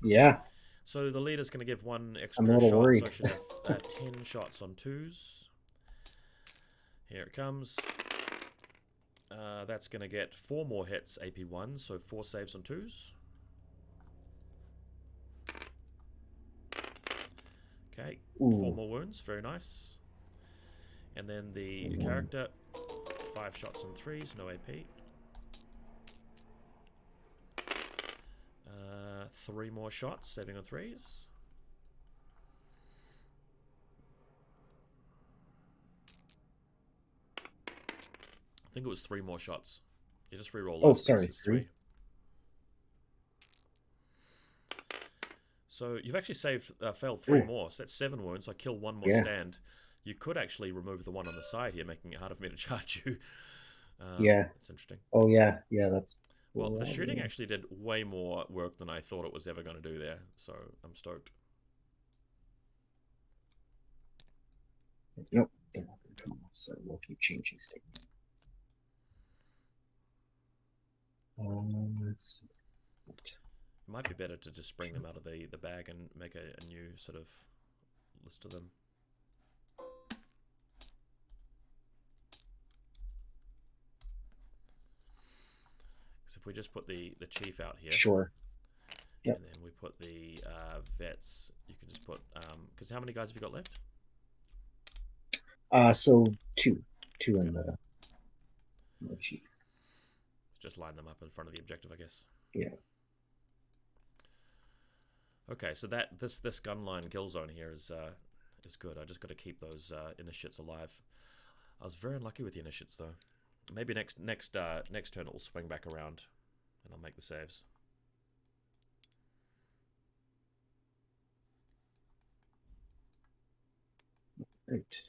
Yeah. So the leader's going to give one extra I'm a little shot. worried. So I should have 10 shots on 2s. Here it comes. That's going to get 4 more hits, AP1, so 4 saves on 2s. Okay, Ooh. 4 more wounds, very nice. And then the character, 5 shots on 3s, no AP. 3 more shots, saving on 3s. I think it was 3 more shots. You just reroll those. Oh, sorry, it's 3. So you've actually failed 3 more. So that's 7 wounds. I kill 1 more stand. You could actually remove the one on the side here, making it harder for me to charge you. Yeah. That's interesting. Oh, yeah. Yeah, that's... Well, the shooting actually did way more work than I thought it was ever going to do there. So I'm stoked. Nope, they're not going to come off, so we'll keep changing states. Let's see. It might be better to just bring them out of the bag and make a new sort of list of them. Because if we just put the chief out here. Sure. Yep. And then we put the vets. You can just put... Because how many guys have you got left? So 2. 2 in the chief. Just line them up in front of the objective, I guess. Yeah. Okay, so this gun line kill zone here is good. I just got to keep those initiates alive. I was very unlucky with the initiates though. Maybe next turn it will swing back around, and I'll make the saves. Right.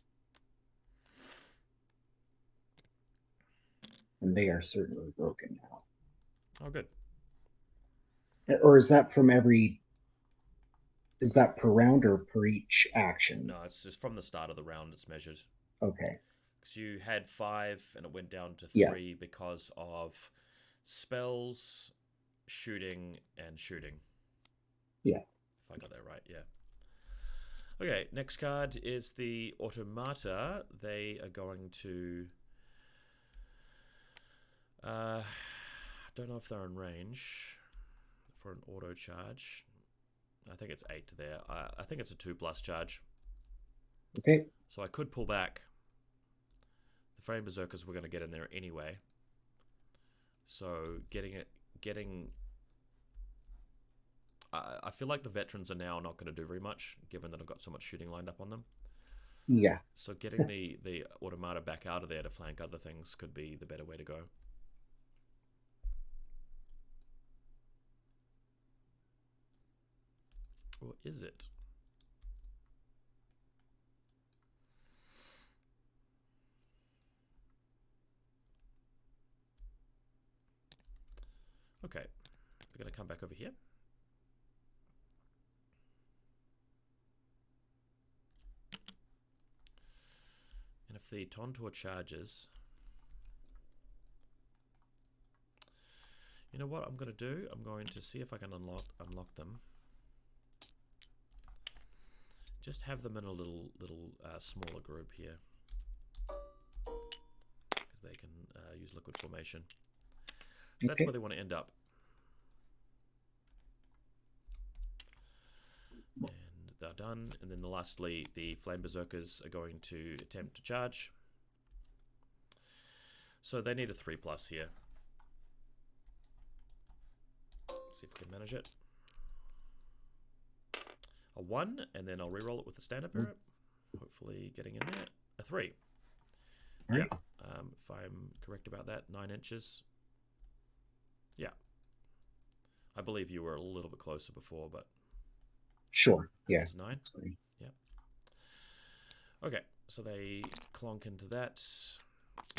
And they are certainly broken now. Oh, good. Or is that from every... Is that per round or per each action? No, it's just from the start of the round it's measured. Okay. Because you had 5 and it went down to 3 because of spells, shooting, and shooting. Yeah. If I got that right, yeah. Okay, next card is the Automata. They are going to... don't know if they're in range for an auto charge. I think it's 8 there. I think it's a 2+ charge. Okay. So I could pull back. The Frame Berserkers were going to get in there anyway. So getting... I feel like the veterans are now not going to do very much, given that I've got so much shooting lined up on them. Yeah. So getting the Automata back out of there to flank other things could be the better way to go. Or is it? Okay, we're going to come back over here. And if the Tontorr charges... You know what I'm going to do? I'm going to see if I can unlock them. Just have them in a little smaller group here. Because they can use liquid formation. So that's where they want to end up. And they're done. And then lastly, the Flame Berserkers are going to attempt to charge. So they need a 3+ here. Let's see if we can manage it. A 1, and then I'll reroll it with the standard parrot. Hopefully getting in there. A 3. Right. Yep. if I'm correct about that. 9 inches. Yeah. I believe you were a little bit closer before, but... Sure, yeah. It's 9. Yeah. Okay, so they clonk into that.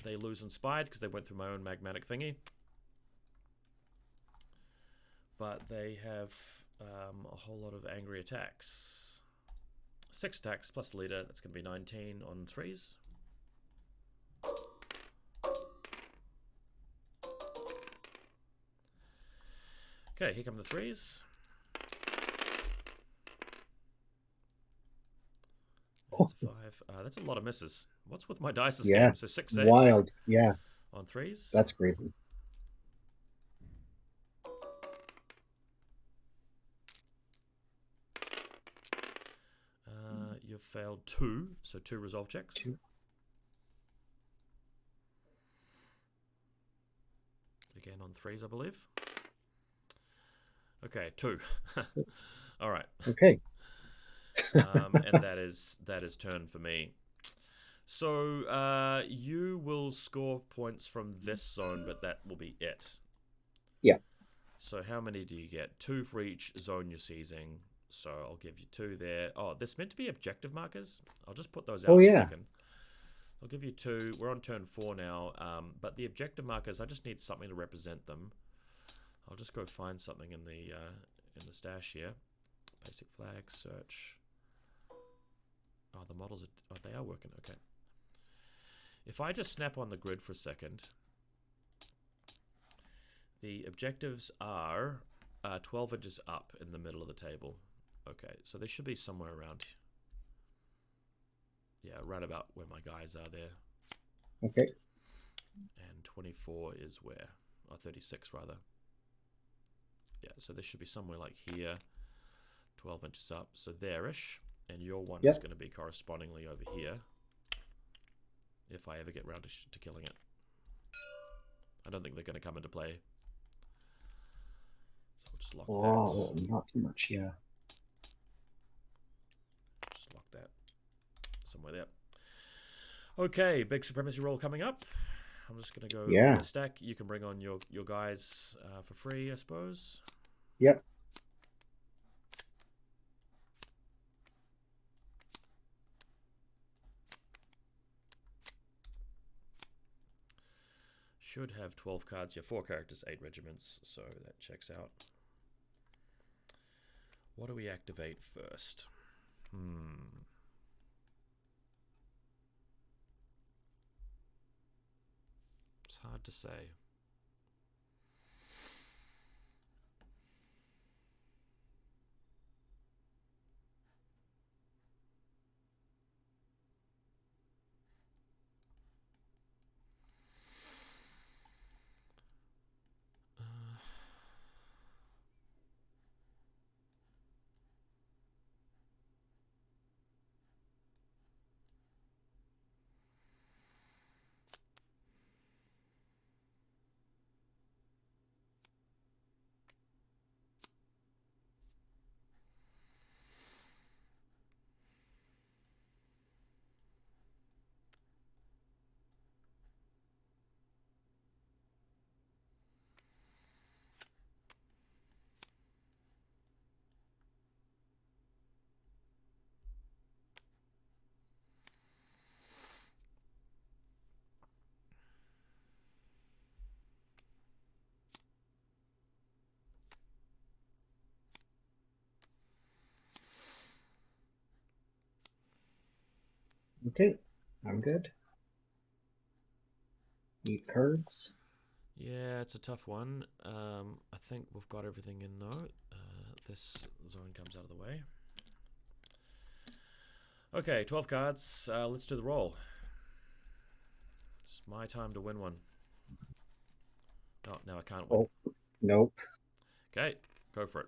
They lose Inspired because they went through my own magmatic thingy. But they have a whole lot of angry attacks. 6 attacks plus leader. That's going to be 19 on 3s. Okay, here come the 3s. That's a 5. That's a lot of misses. What's with my dice this game? So 6 saves. Wild. Yeah. On 3s. That's crazy. You've failed 2, so 2 resolve checks. 2. Again on 3s, I believe. Okay, 2. All right. Okay. And that is turn for me. So you will score points from this zone, but that will be it. Yeah. So how many do you get? 2 for each zone you're seizing. So I'll give you 2 there. Oh, this meant to be objective markers. I'll just put those out in a second. I'll give you 2. We're on turn 4 now. But the objective markers, I just need something to represent them. I'll just go find something in the stash here. Basic flag search. Oh, the models are they are working. Okay. If I just snap on the grid for a second, the objectives are 12 inches up in the middle of the table. Okay, so they should be somewhere around. Yeah, right about where my guys are there. Okay. And 24 is where? Oh, 36 rather. Yeah, so this should be somewhere like here. 12 inches up, so there-ish. And your one is going to be correspondingly over here. If I ever get round to killing it. I don't think they're going to come into play. So we'll just lock that. Not too much, yeah. Just lock that somewhere there. Okay, big supremacy roll coming up. I'm just going to go stack. You can bring on your guys for free, I suppose. Yep. Should have 12 cards. Yeah, 4 characters, 8 regiments, so that checks out. What do we activate first? It's hard to say. Okay, I'm good. Need cards? Yeah, it's a tough one. I think we've got everything in though. This zone comes out of the way. Okay, 12 cards. Let's do the roll. It's my time to win one. Oh, now I can't win. Oh, nope. Okay, go for it.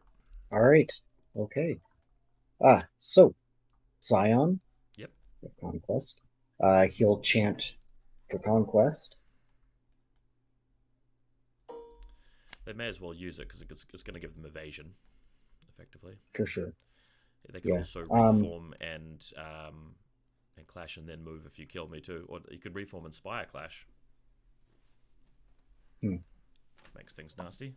All right. Okay. So Scion. Yep. Of Conquest. He'll chant for Conquest. They may as well use it because it's going to give them evasion, effectively. For sure. They can also reform and clash and then move if you kill me too. Or you could reform and spire clash. Makes things nasty.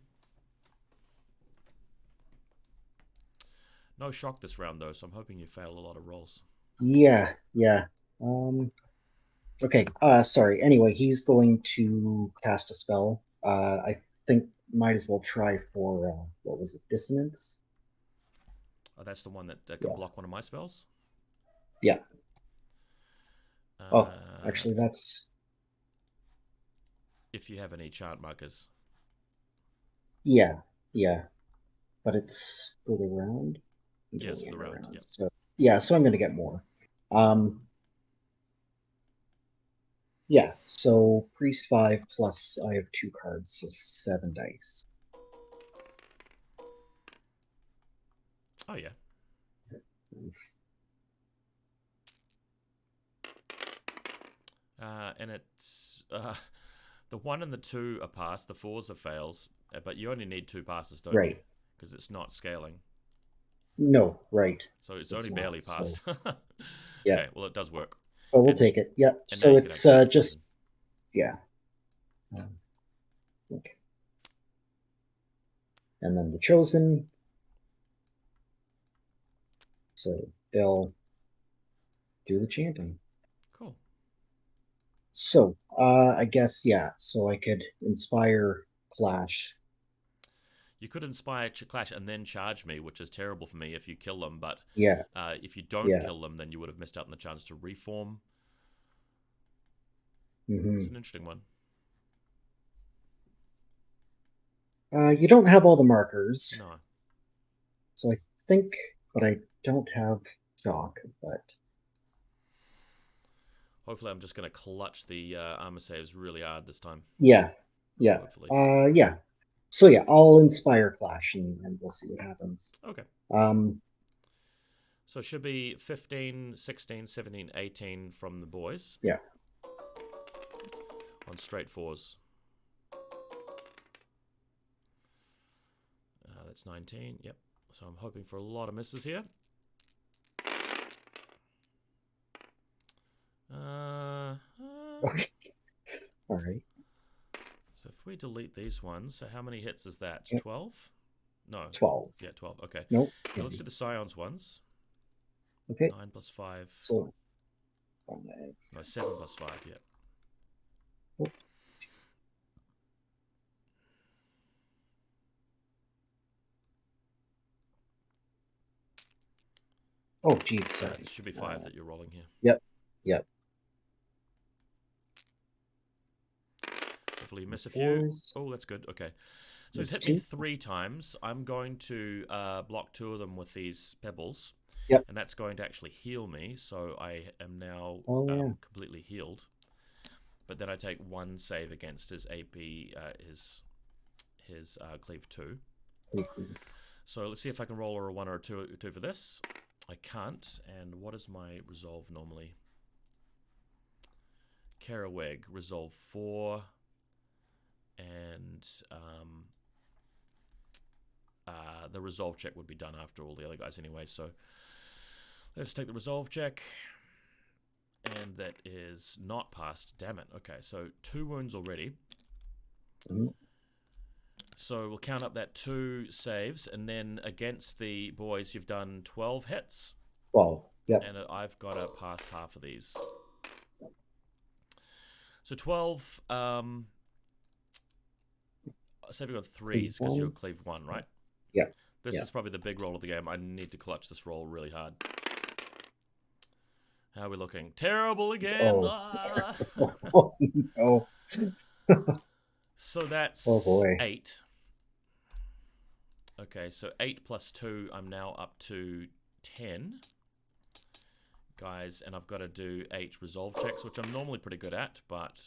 No shock this round, though, so I'm hoping you fail a lot of rolls. Yeah. Okay, sorry. Anyway, he's going to cast a spell. I think might as well try for, what was it, Dissonance? Oh, that's the one that can block one of my spells? Yeah. Actually, that's... If you have any chart markers. Yeah. But it's for the round? Yes, for the round, yeah. So, so I'm going to get more. Yeah, so Priest 5 plus I have 2 cards, so 7 dice. Oh, yeah. And it's... the 1 and the 2 are passed, the 4s are fails, but you only need 2 passes, don't you? Because it's not scaling. No, right. So it's only barely passed. So, yeah. Okay, well, it does work. But we'll take it. Yeah, so it's just... Yeah. Okay. And then the Chosen. So they'll do the chanting. Cool. So, I guess, yeah, so I could inspire Clash. You could inspire Clash and then charge me, which is terrible for me if you kill them, but if you don't kill them, then you would have missed out on the chance to reform. It's an interesting one. You don't have all the markers. No. So I think, but I don't have shock, but... Hopefully I'm just going to clutch the armor saves really hard this time. Yeah. Hopefully. Yeah. So yeah, I'll inspire Clash and we'll see what happens. Okay. So it should be 15, 16, 17, 18 from the boys. Yeah. On straight 4s. That's 19, yep. So I'm hoping for a lot of misses here. Okay. All right. So if we delete these ones, so how many hits is that? 12? No. 12. Yeah, 12. Okay. Nope. So let's do the Scions ones. Okay. 9 plus 5. So 5. No, 7 plus 5, yeah. Oh. Oh, geez, sorry. It should be 5 that you're rolling here. Yep. Hopefully you miss a few. Oh, that's good. Okay. So he's hit me 3 times. I'm going to block 2 of them with these pebbles. Yep. And that's going to actually heal me, so I am now completely healed. But then I take 1 save against his AP, his cleave 2. So let's see if I can roll a 1 or a 2 for this. I can't. And what is my resolve normally? Kerawegh, resolve 4. And the resolve check would be done after all the other guys anyway. So let's take the resolve check. And that is not passed. Damn it. Okay, so 2 wounds already. So we'll count up that 2 saves. And then against the boys, you've done 12 hits. 12, yep. And I've got to pass half of these. So 12... saving on 3s because you'll cleave 1, right? Yeah. This is probably the big roll of the game. I need to clutch this roll really hard. How are we looking? Terrible again! Oh no. So that's 8. Okay, so 8 plus 2, I'm now up to 10. Guys, and I've got to do 8 resolve checks, which I'm normally pretty good at, but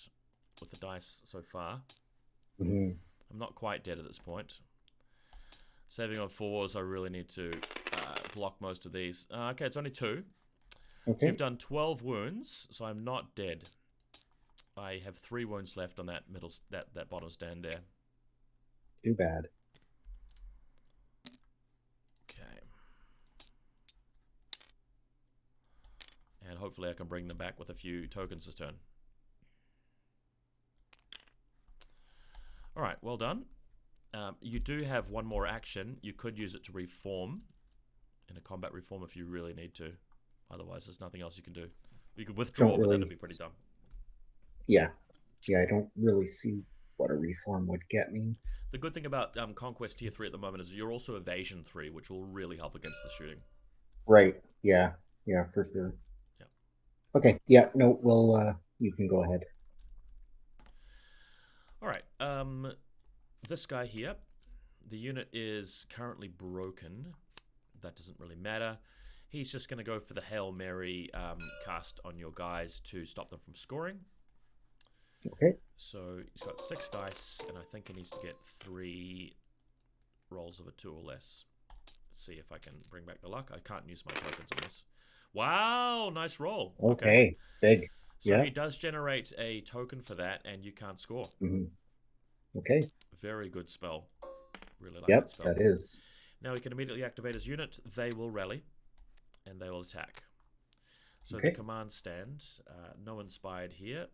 with the dice so far... I'm not quite dead at this point. Saving on 4s, I really need to block most of these. Okay, it's only 2. Okay. So you've done 12 wounds, so I'm not dead. I have 3 wounds left on that middle, that bottom stand there. Too bad. Okay. And hopefully I can bring them back with a few tokens this turn. All right, well done. You do have one more action. You could use it to reform in a combat reform if you really need to. Otherwise, there's nothing else you can do. You could withdraw, but that'd be pretty dumb. Yeah. Yeah, I don't really see what a reform would get me. The good thing about Conquest Tier 3 at the moment is you're also Evasion 3, which will really help against the shooting. Right. Yeah. Yeah, for sure. Yeah. Okay. Yeah, no, we'll, you can go ahead. All right. This guy here, the unit is currently broken. That doesn't really matter. He's just going to go for the Hail Mary cast on your guys to stop them from scoring. Okay. So he's got 6 dice, and I think he needs to get 3 rolls of a 2 or less. Let's see if I can bring back the luck. I can't use my tokens on this. Wow, nice roll. Okay. Big. So he does generate a token for that, and you can't score. Okay. Very good spell. Really like that spell. That is. Now he can immediately activate his unit. They will rally, and they will attack. So Okay. the command stand, no inspired here.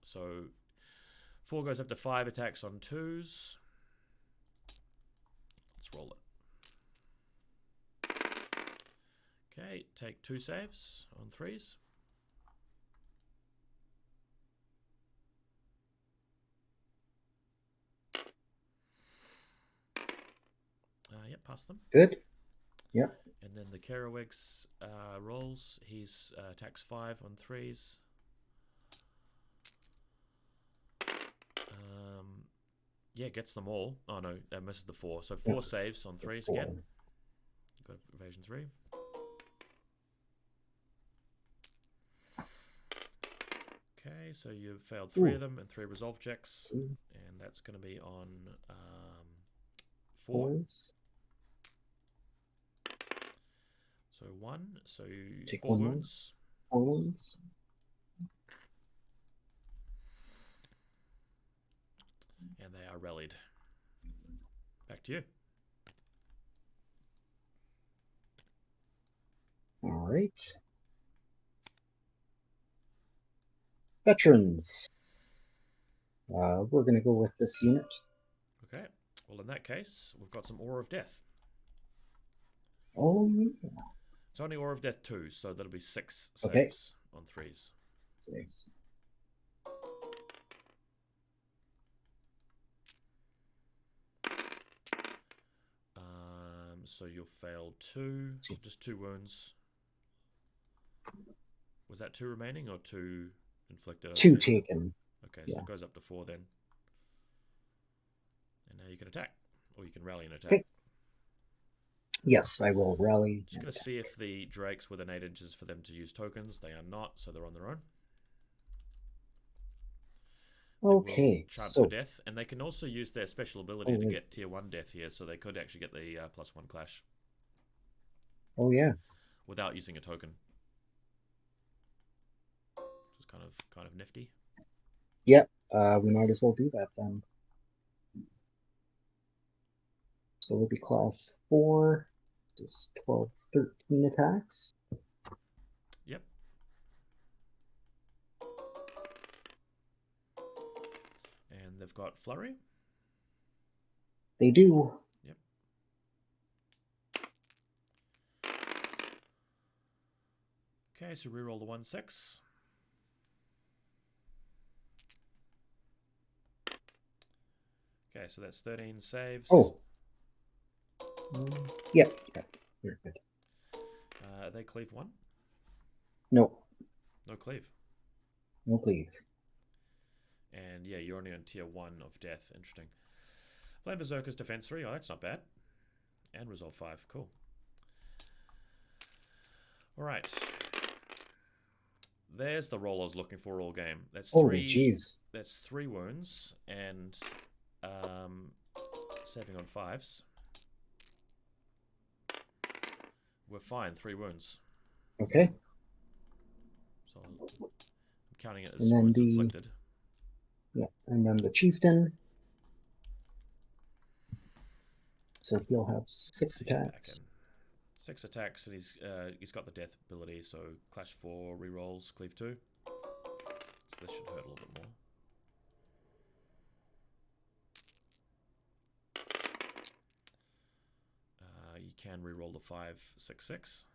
So 4 goes up to 5 attacks on 2s. Let's roll it. Okay, take 2 saves on 3s. Yep, pass them. Good. Yep. And then the Kerawegh's rolls. He's attacks 5 on 3s. Yeah, gets them all. Oh no, that misses the 4. So 4 saves on 3s again. Got evasion 3. Okay, so you've failed 3 of them and 3 resolve checks. And that's going to be on 4. Fours. So 1. So Take 4 wounds. 4 wounds. And they are rallied. Back to you. All right. Veterans. We're going to go with this unit. Okay. Well, in that case, we've got some Aura of Death. Oh, yeah. It's only Aura of Death 2, so that'll be 6 saves on 3s. Saves. So you'll fail 2, just 2 wounds. Was that 2 remaining or 2 inflicted? 2 taken. Okay, so it goes up to 4 then. And now you can attack, or you can rally and attack. Okay. Yes, I will rally. Just going to see if the Drakes within 8 inches for them to use tokens. They are not, so they're on their own. Okay, chant for death, and they can also use their special ability to get tier 1 death here, so they could actually get the +1 clash. Oh yeah. Without using a token. Just kind of nifty. Yep. We might as well do that then. So it'll be class 4, just 12, 13 attacks. Yep. And they've got flurry. They do. Yep. Okay, so reroll the 1/6. Okay, so that's 13 saves. Oh. Yep. Very good. They cleave 1? No. No cleave. No cleave. And yeah, you're only on tier 1 of death. Interesting. Flame Berserkers defense 3. Oh, that's not bad. And resolve 5. Cool. Alright. There's the roll I was looking for all game. That's 3. Oh, jeez. That's 3 wounds and saving on 5s. We're fine. 3 wounds. Okay. So I'm counting it as wounds inflicted. Yeah, and then the Chieftain. So he'll have 6 attacks. 6 attacks, and he's got the death ability. So clash 4 rerolls, cleave 2. So this should hurt a little bit more. can re-roll the 5, 6, 6.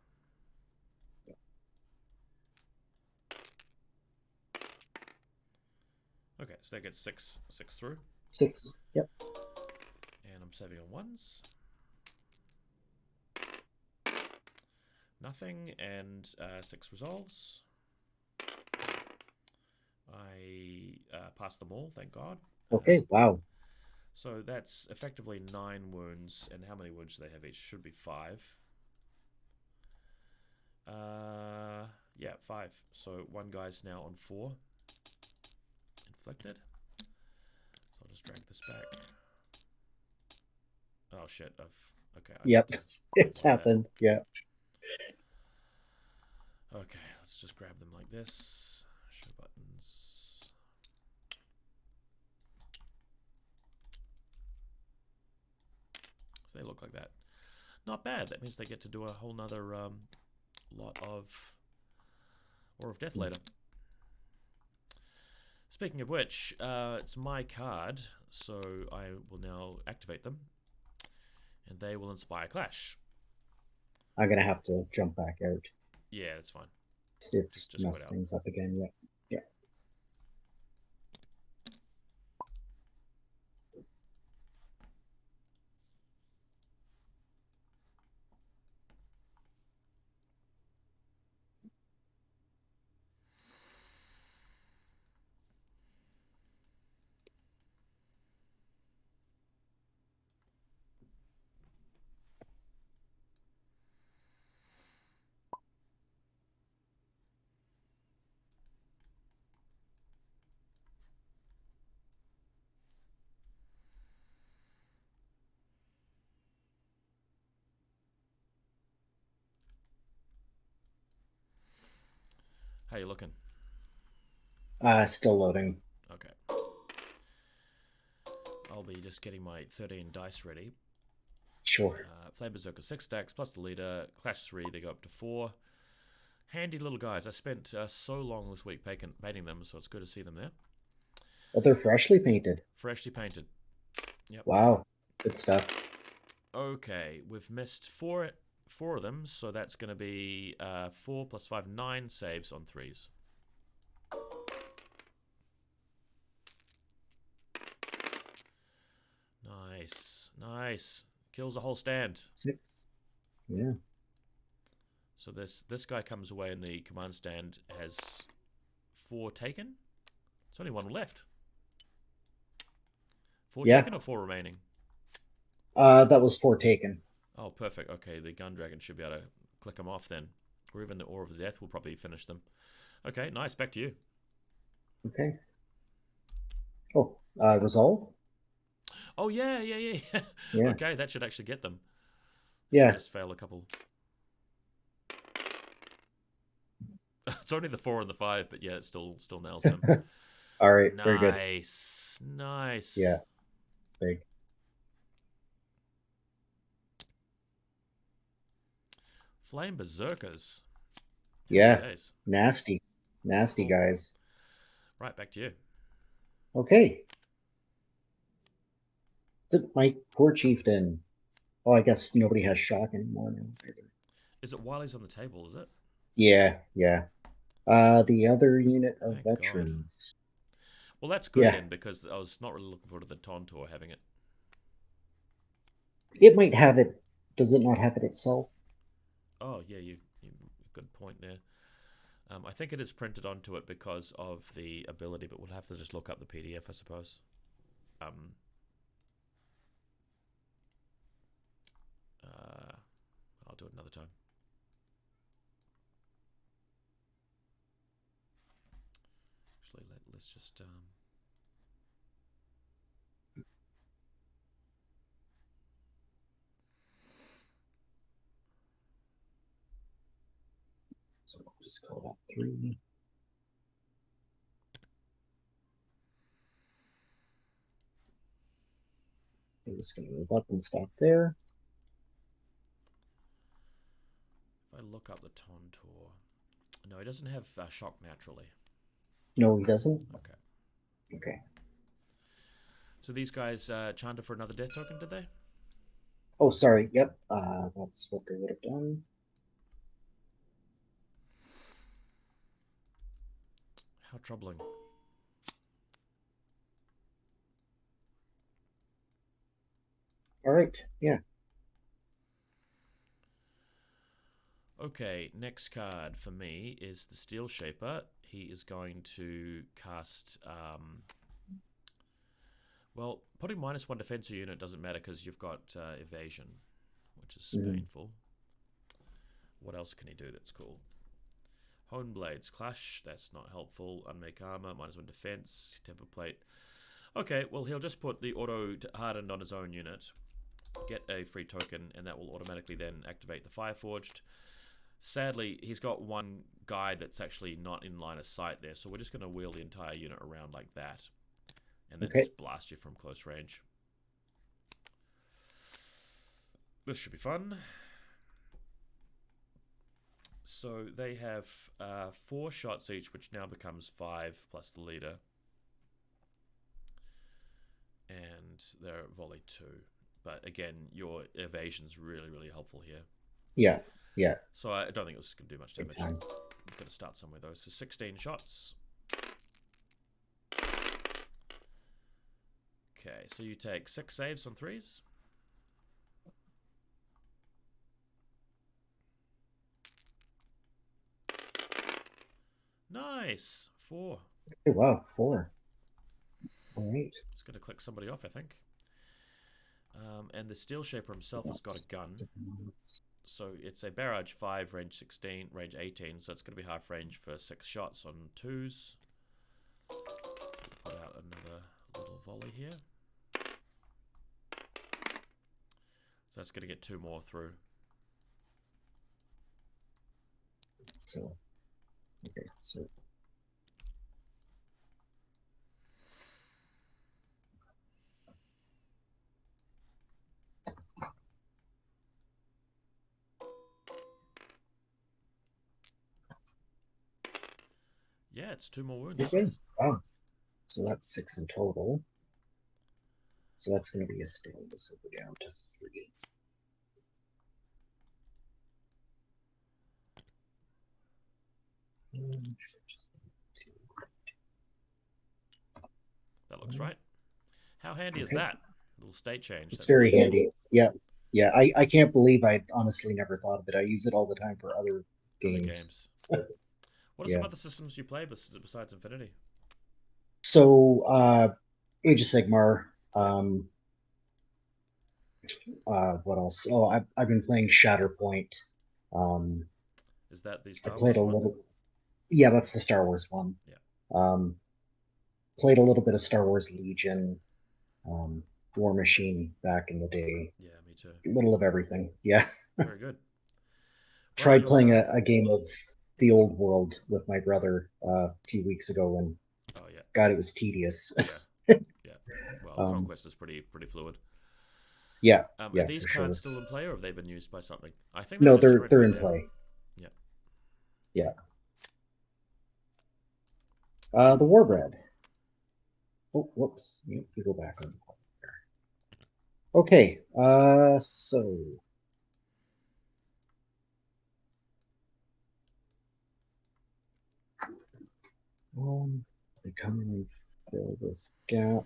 Okay, so that gets 6 through. 6. Yep. And I'm saving on 1s. Nothing, and 6 resolves. I passed them all, thank God. Okay, wow. So that's effectively 9 wounds, and how many wounds do they have each? Should be 5. Yeah, 5. So one guy's now on 4. Inflicted. So I'll just drag this back. Oh shit, okay. Yep, it's happened, yeah. Okay, let's just grab them like this. Show buttons. So they look like that. Not bad. That means they get to do a whole nother lot of War of Death later. Speaking of which, it's my card, so I will now activate them, and they will inspire Clash. I'm gonna have to jump back out. Yeah, that's fine. It's messed things up again, yeah. Yeah. How you looking? Still loading. Okay. I'll be just getting my 13 dice ready. Sure. Flame Berserker 6 stacks plus the leader. Clash 3, they go up to 4. Handy little guys. I spent so long this week painting them, so it's good to see them there. Oh, they're freshly painted. Freshly painted. Yep. Wow. Good stuff. Okay, we've missed four of them, so that's going to be 4 plus 5, 9 saves on 3s. Nice. Kills a whole stand. 6. Yeah. So this guy comes away in the command stand, has 4 taken. There's only 1 left. 4 taken or 4 remaining? That was 4 taken. Oh, perfect. Okay, the Gun Dragon should be able to click them off then. Or even the Ore of the Death will probably finish them. Okay, nice. Back to you. Okay. Oh, resolve? Oh, yeah. Yeah. Okay, that should actually get them. Yeah. Just fail a couple. It's only the 4 and the 5, but yeah, it still nails them. All right, very good. Nice. Yeah, big. Flame Berserkers. Yeah, nasty cool. Guys. Right, back to you. Okay. My poor Chieftain. Oh, I guess nobody has shock anymore now either. Is it while he's on the table, is it? Yeah. The other unit of veterans. God. Well, that's good then, because I was not really looking forward to the Tontorr having it. It might have it. Does it not have it itself? Oh, yeah, you good point there. I think it is printed onto it because of the ability, but we'll have to just look up the PDF, I suppose. I'll do it another time. Actually, let's just... So we'll just call that 3. I'm just going to move up and stop there. If I look up the Tontorr... No, he doesn't have shock naturally. No, he doesn't? Okay. So these guys chanted for another death token, did they? Oh, sorry. Yep. That's what they would have done. How troubling. All right. Yeah. Okay, next card for me is the Steelshaper. He is going to cast... well, putting -1 defense to unit doesn't matter because you've got evasion, which is painful. What else can he do that's cool? Hone Blades, Clash, that's not helpful. Unmake Armor, -1 defense, Temper Plate. Okay, well, he'll just put the auto hardened on his own unit, get a free token, and that will automatically then activate the Fireforged. Sadly, he's got one guy that's actually not in line of sight there, so we're just going to wheel the entire unit around like that. And then just blast you from close range. This should be fun. So they have 4 shots each, which now becomes 5 plus the leader. And they're volley 2. But again, your evasion's really, really helpful here. Yeah, yeah. So I don't think it was going to do much damage. We've got to start somewhere though. So 16 shots. Okay, so you take 6 saves on 3s. Nice! 4. Oh, wow, 4. All right. It's going to click somebody off, I think. And the Steelshaper himself has got a gun. So it's a barrage 5, range 16, range 18. So it's going to be half range for 6 shots on 2s. So we'll put out another little volley here. So it's going to get 2 more through. So, okay, so. Yeah, it's 2 more wounds. Okay. Wow. So that's 6 in total. So that's going to be a steal. This will go down to 3. That looks right. How handy is that? Little state change. It's very handy. Yeah. Yeah. I can't believe I honestly never thought of it. I use it all the time for other games. What are some other systems you play besides Infinity? So, Age of Sigmar. What else? Oh, I've been playing Shatterpoint. Is that the Star I played Wars a little. Yeah, that's the Star Wars one. Yeah. Played a little bit of Star Wars Legion, War Machine back in the day. Yeah, me too. A little of everything. Yeah. Very good. Tried playing a game of the Old World with my brother a few weeks ago, and God, it was tedious. Yeah. Well, Conquest is pretty fluid. Yeah. Are these cards still in play, or have they been used by something? I think no, they're in play. Yeah. Yeah. The Warbred. Oh, whoops. You go back on the corner there. Okay. So. They come in and fill this gap.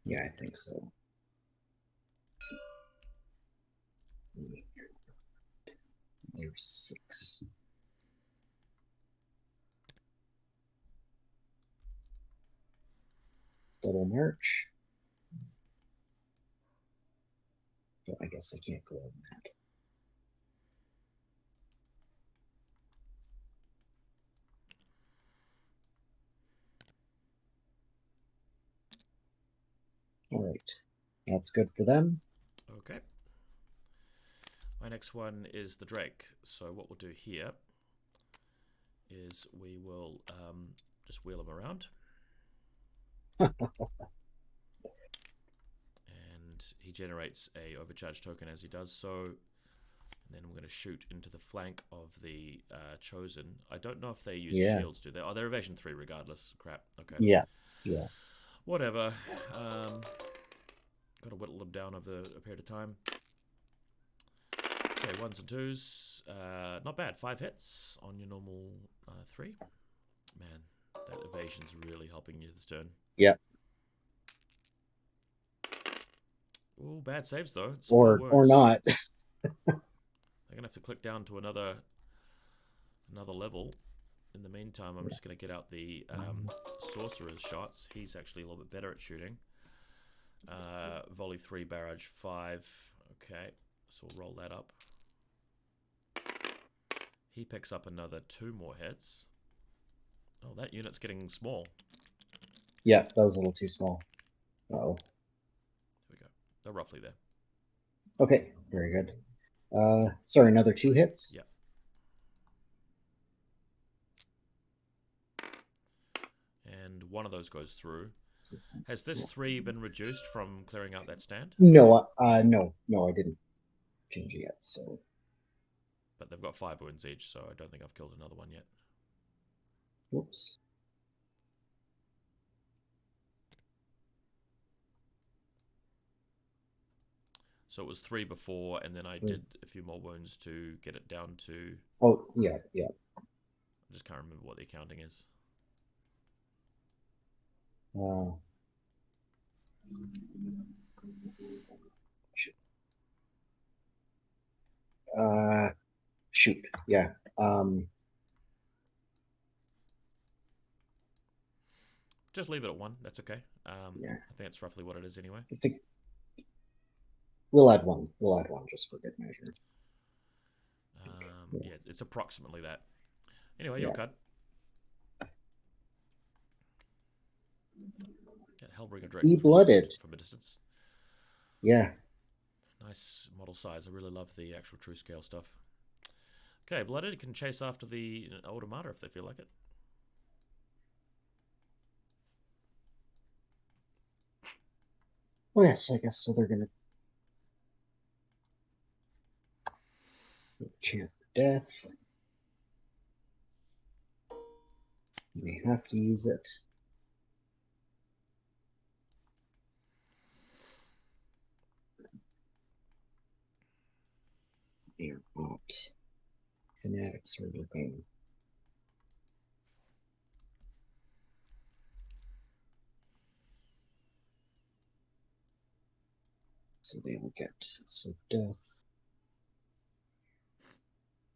Yeah, I think so. There's 6. Double march. But I guess I can't go on that. All right. That's good for them. Okay. My next one is the Drake. So what we'll do here is we will just wheel him around. And he generates a overcharge token as he does so. And then I'm going to shoot into the flank of the Chosen. I don't know if they use shields, do they? Oh, they're evasion 3 regardless. Crap. Okay. Yeah. Whatever. Got to whittle them down over a period of time. Okay, 1s and 2s. Not bad. 5 hits on your normal 3. Man, that evasion's really helping you this turn. Yeah. Ooh, bad saves though. It's or not. They're gonna have to click down to another level. In the meantime, I'm just gonna get out the Sorcerer's shots. He's actually a little bit better at shooting. Volley 3, barrage 5. Okay, so we'll roll that up. He picks up another 2 more hits. Oh, that unit's getting small. Yeah, that was a little too small. Uh-oh. There we go. They're roughly there. Okay, very good. Sorry, another 2 hits? Yeah. And one of those goes through. Has this 3 been reduced from clearing out that stand? No, no, I didn't change it yet, so... But they've got 5 wounds each, so I don't think I've killed another one yet. Whoops. So it was 3 before, and then I did a few more wounds to get it down to... Oh, yeah. I just can't remember what the accounting is. Shoot, yeah. Just leave it at 1. That's okay. Yeah. I think that's roughly what it is anyway. I think we'll add 1. We'll add 1 just for good measure. Yeah, it's approximately that. Anyway, your cut. Yeah, Hellbringer Drake. E-blooded. From a distance. Yeah. Nice model size. I really love the actual true scale stuff. Okay, Blooded can chase after the Automata if they feel like it. Oh yes, I guess so. They're gonna chance for death. They have to use it. They're not. Fanatics are looking. So they will get some death.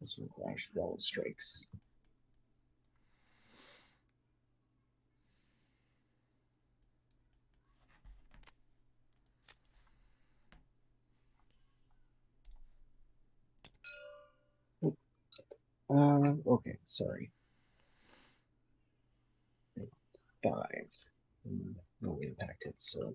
This will flash fall strikes. Okay, sorry. 5. No impacted, so.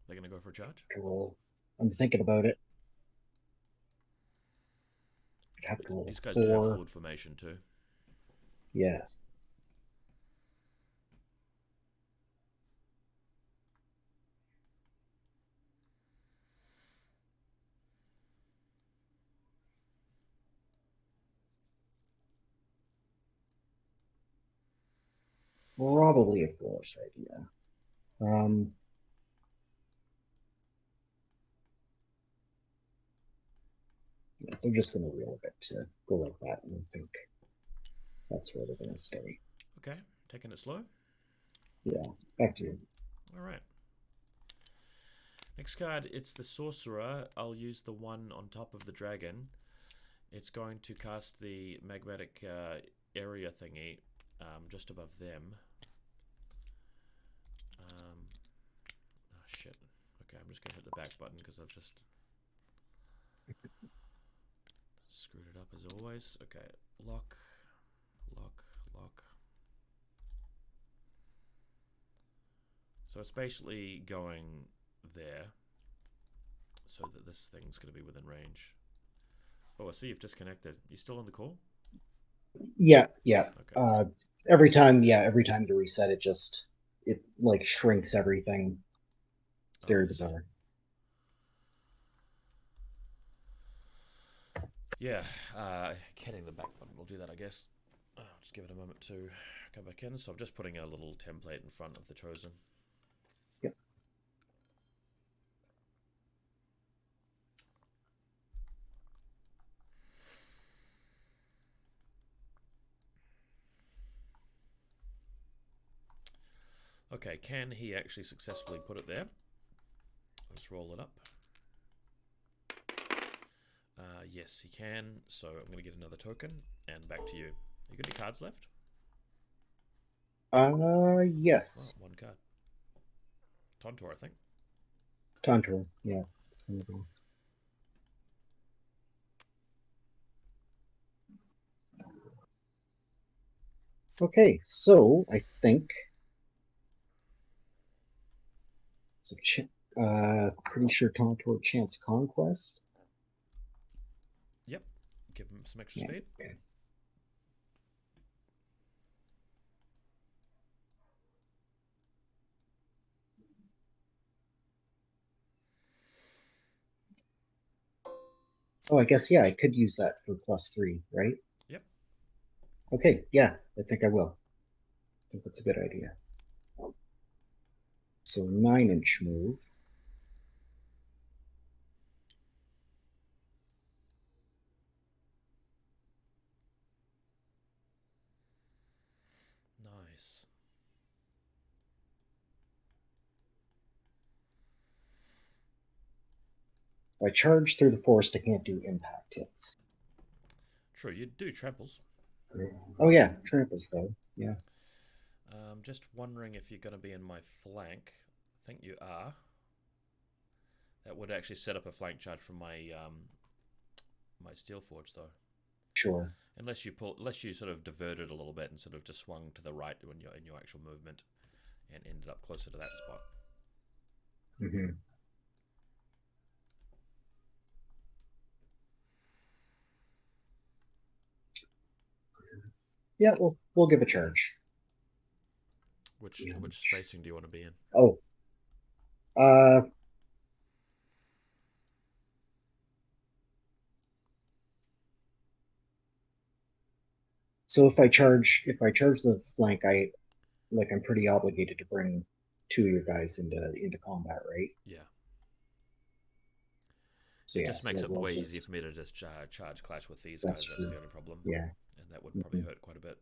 They're going to go for a charge? Roll. I'm thinking about it. I'd have to roll These guys 4. do have forward formation too. Yeah. Probably a foolish idea. Yeah, they're just going to wheel a bit to go like that, and I think that's where they're going to stay. Okay, taking it slow. Yeah, back to you. All right. Next card, it's the Sorcerer. I'll use the one on top of the dragon. It's going to cast the magmatic area thingy just above them. Oh, shit. Okay, I'm just going to hit the back button because I've just screwed it up as always. Okay, lock. So it's basically going there so that this thing's going to be within range. Oh, I see you've disconnected. You still on the call? Yeah. Okay. Every time to reset it like shrinks everything. It's Oh, very I see. bizarre. Yeah, hitting the back button will do that, I guess. Just give it a moment to come back in. So I'm just putting a little template in front of the chosen. Yep. Okay, can he actually successfully put it there? Let's roll it up. Yes, he can. So I'm going to get another token, and back to you. You got any cards left? Yes. Oh, one card. Tontorr, I think. Tontorr, yeah. Okay, so I think so. Pretty sure Tontorr chants Conquest. Yep. Give him some extra Yeah. speed. Okay. Oh, I guess, yeah, I could use that for +3, right? Yep. Okay, yeah, I think I will. I think that's a good idea. So 9-inch move. Nice. If I charge through the forest, I can't do impact hits. True, you do tramples. Oh yeah, tramples though. Yeah. Just wondering if you're going to be in my flank. I think you are. That would actually set up a flank charge from my my Steelforged though. Sure. Unless you sort of diverted a little bit and sort of just swung to the right when you're in your actual movement, and ended up closer to that spot. Mm-hmm. Yeah, we'll give a charge. Which spacing do you want to be in? Oh. Uh. So if I charge the flank, I'm pretty obligated to bring 2 of your guys into combat, right? Yeah. So It yeah, just so makes that it will way easier just for me to just charge clash with these that's guys. That's true. the only problem. Yeah. And that would probably hurt quite a bit.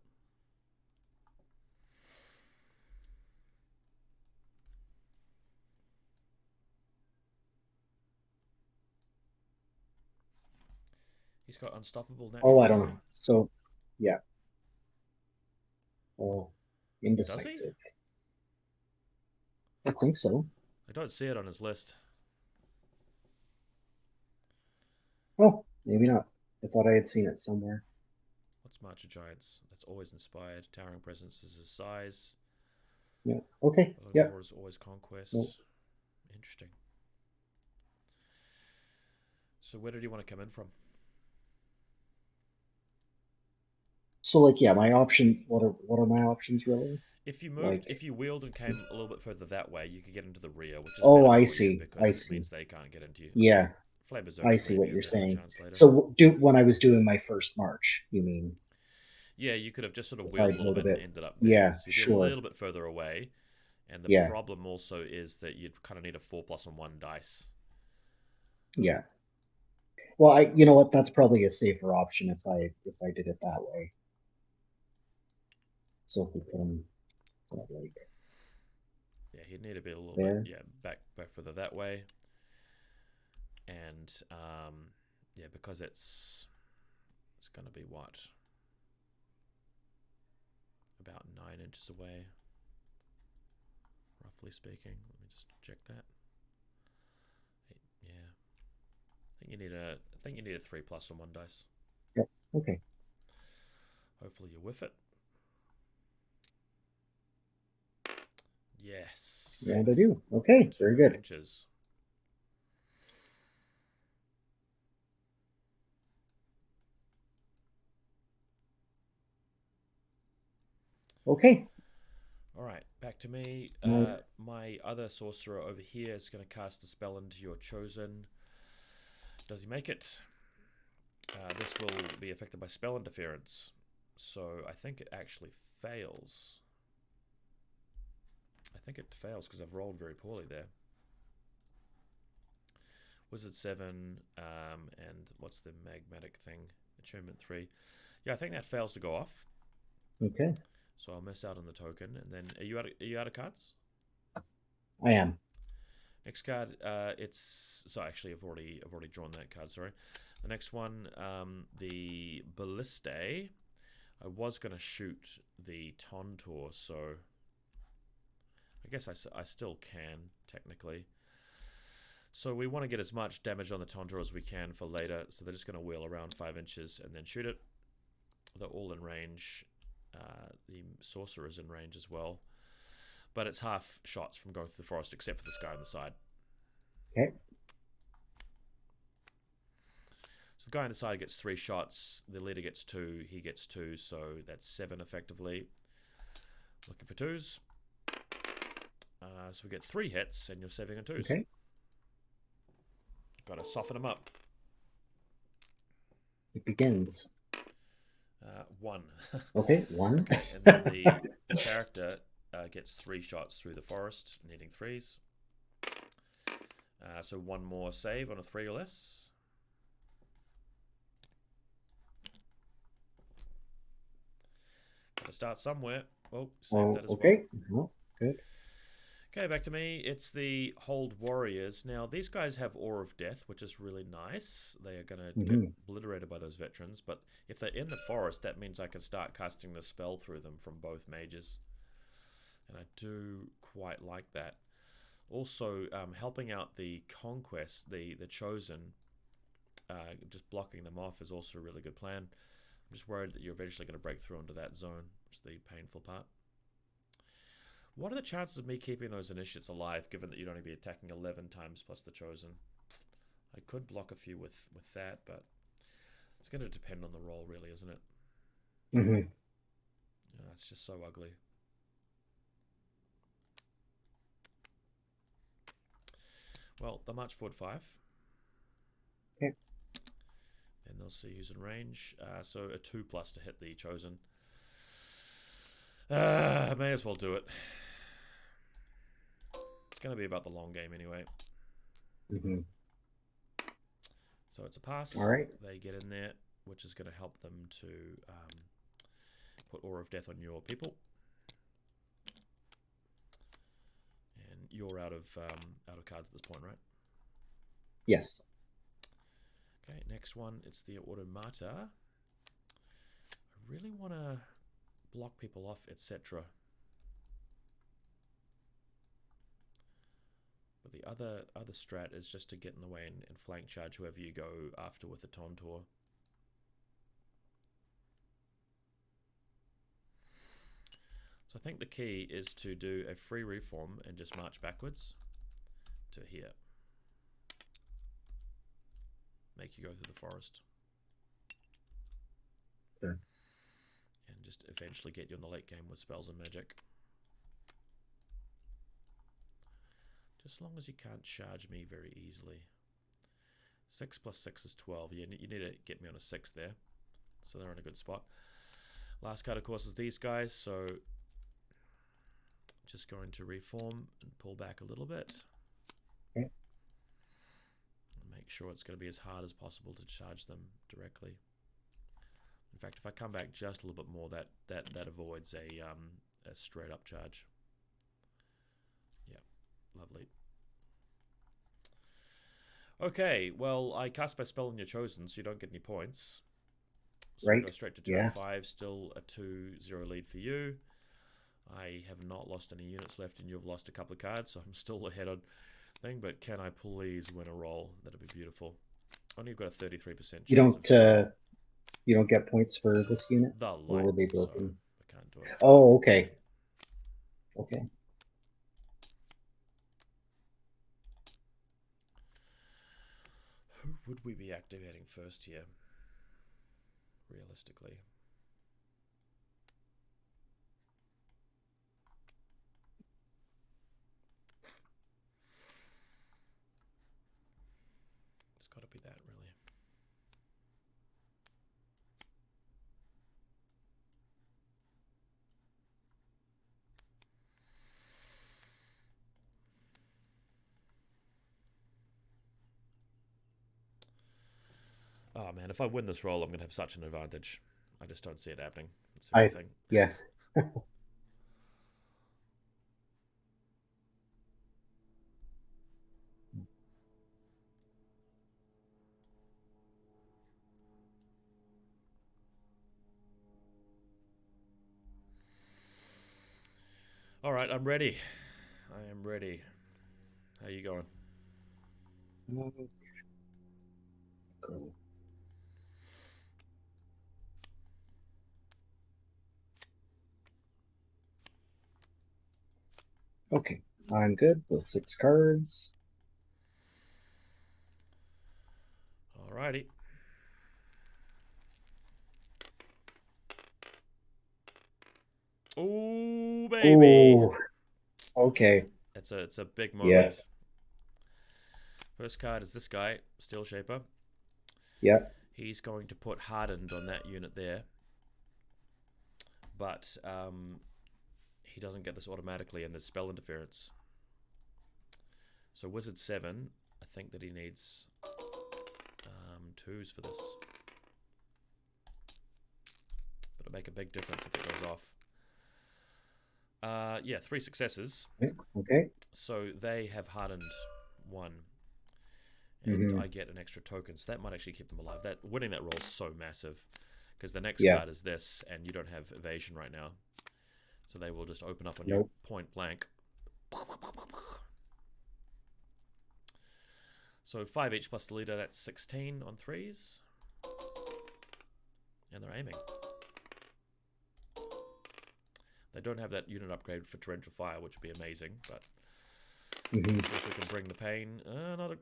He's got unstoppable Oh, natural, I don't does he? know. So yeah. Oh, Does he? indecisive. I think so. I don't see it on his list. Oh, maybe not. I thought I had seen it somewhere. What's March of Giants? That's always inspired. Towering Presence is his size. Yeah. Okay. Yeah. War is always Conquest. Nope. Interesting. So where did he want to come in from? So like, yeah, my option. What are my options really? If you moved, Like, if you wheeled and came a little bit further that way, you could get into the rear, which is oh, better I for you see. because I it see. means they can't get into you. Yeah, Flame I Berserkers see maybe what if you're they have a saying. chance later. So when I was doing my first march, you mean? Yeah, you could have just sort of If wheeled I a little moved a bit and bit. ended up there. Yeah, So you'd be a sure. little bit further away. And the Yeah. problem also is that you'd kind of need a 4+1 dice. Yeah. Well, you know what? That's probably a safer option if I did it that way. So if we put them like, Yeah, he'd need to be a little there. bit back further that way. And yeah, because it's going to be what, about 9 inches away, roughly speaking. Let me just check that. Yeah, I think you need a 3+1 dice. Yep. Okay. Hopefully you whiff it. Yes. And I do. Okay. Very 2 good. inches. Okay. All right, back to me. No. My other sorcerer over here is going to cast the spell into your chosen. Does he make it? This will be affected by spell interference. So I think it actually fails. I think it fails because I've rolled very poorly there. Wizard 7, and what's the magmatic thing? Attunement 3. Yeah, I think that fails to go off. Okay. So I'll miss out on the token. And then, are you out of cards? I am. Next card, it's so actually I've already drawn that card. Sorry. The next one, the Ballistae. I was going to shoot the Tontorr, so I guess I still can technically. So we want to get as much damage on the Tontorr as we can for later. So they're just going to wheel around 5 inches and then shoot it. They're all in range. The Sorcerer is in range as well. But it's half shots from going through the forest, except for this guy on the side. Okay. So the guy on the side gets 3 shots. The leader gets 2. He gets 2. So that's 7 effectively. Looking for 2s. So we get 3 hits, and you're saving on 2s. Okay. Got to soften them up. It begins. 1. Okay, 1. Okay, and then the character gets 3 shots through the forest, needing 3s. So 1 more save on a 3 or less. Got to start somewhere. Oh, save that as okay. well. Good. Okay, back to me. It's the Hold Warriors. Now, these guys have Awe of Death, which is really nice. They are going to get obliterated by those veterans. But if they're in the forest, that means I can start casting the spell through them from both mages. And I do quite like that. Also, helping out the Conquest, the Chosen, just blocking them off is also a really good plan. I'm just worried that you're eventually going to break through into that zone, which is the painful part. What are the chances of me keeping those initiates alive, given that you'd only be attacking 11 times plus the Chosen? I could block a few with that, but it's going to depend on the roll, really, isn't it? Mm-hmm. Yeah, it's just so ugly. Well, they'll march forward 5. Okay. And they'll see who's in range. So a 2+ to hit the Chosen. May as well do it. It's going to be about the long game anyway. Mm-hmm. So it's a pass. All right. They get in there, which is going to help them to put Awe of Death on your people. And you're out of cards at this point, right? Yes. Okay, next one. It's the Automata. I really want to block people off, etc. But the other strat is just to get in the way and flank charge whoever you go after with the Tontorr. So I think the key is to do a free reform and just march backwards to here. Make you go through the forest. Sure. And just eventually get you in the late game with spells and magic. Just as long as you can't charge me very easily. 6 + 6 is 12. You need to get me on a 6 there. So they're in a good spot. Last card, of course, is these guys. So just going to reform and pull back a little bit. Okay. Make sure it's going to be as hard as possible to charge them directly. In fact, if I come back just a little bit more, that avoids a straight up charge. Yeah, lovely. Okay, well, I cast my spell on your Chosen, so you don't get any points. So Right. I go straight to turn 5, still a 2-0 lead for you. I have not lost any units left, and you've lost a couple of cards, so I'm still ahead on thing. But can I please win a roll? That'd be beautiful. Only you've got a 33% chance. You don't get points for this unit? The Or light, were they broken? So I can't do it. Oh, okay. Okay. Who would we be activating first here? Realistically. that, really. Oh man, if I win this roll, I'm going to have such an advantage. I just don't see it happening. That's the thing. Yeah. All right, I'm ready. I am ready. How you going? Cool. Okay, I'm good with 6 cards. Alrighty. Ooh, baby. Ooh, okay. It's a big moment. Yeah. First card is this guy, Steelshaper. Yeah. He's going to put Hardened on that unit there. But he doesn't get this automatically, and there's spell interference. So Wizard 7, I think that he needs 2s for this. But it'll make a big difference if it goes off. Yeah, 3 successes. Okay. So they have Hardened 1. And I get an extra token. So that might actually keep them alive. Winning that roll is so massive. Because the next card is this, and you don't have evasion right now. So they will just open up on you point blank. So 5 each plus the leader, that's 16 on 3s. And they're aiming. They don't have that unit upgrade for Torrential Fire, which would be amazing, but see if we can bring the pain.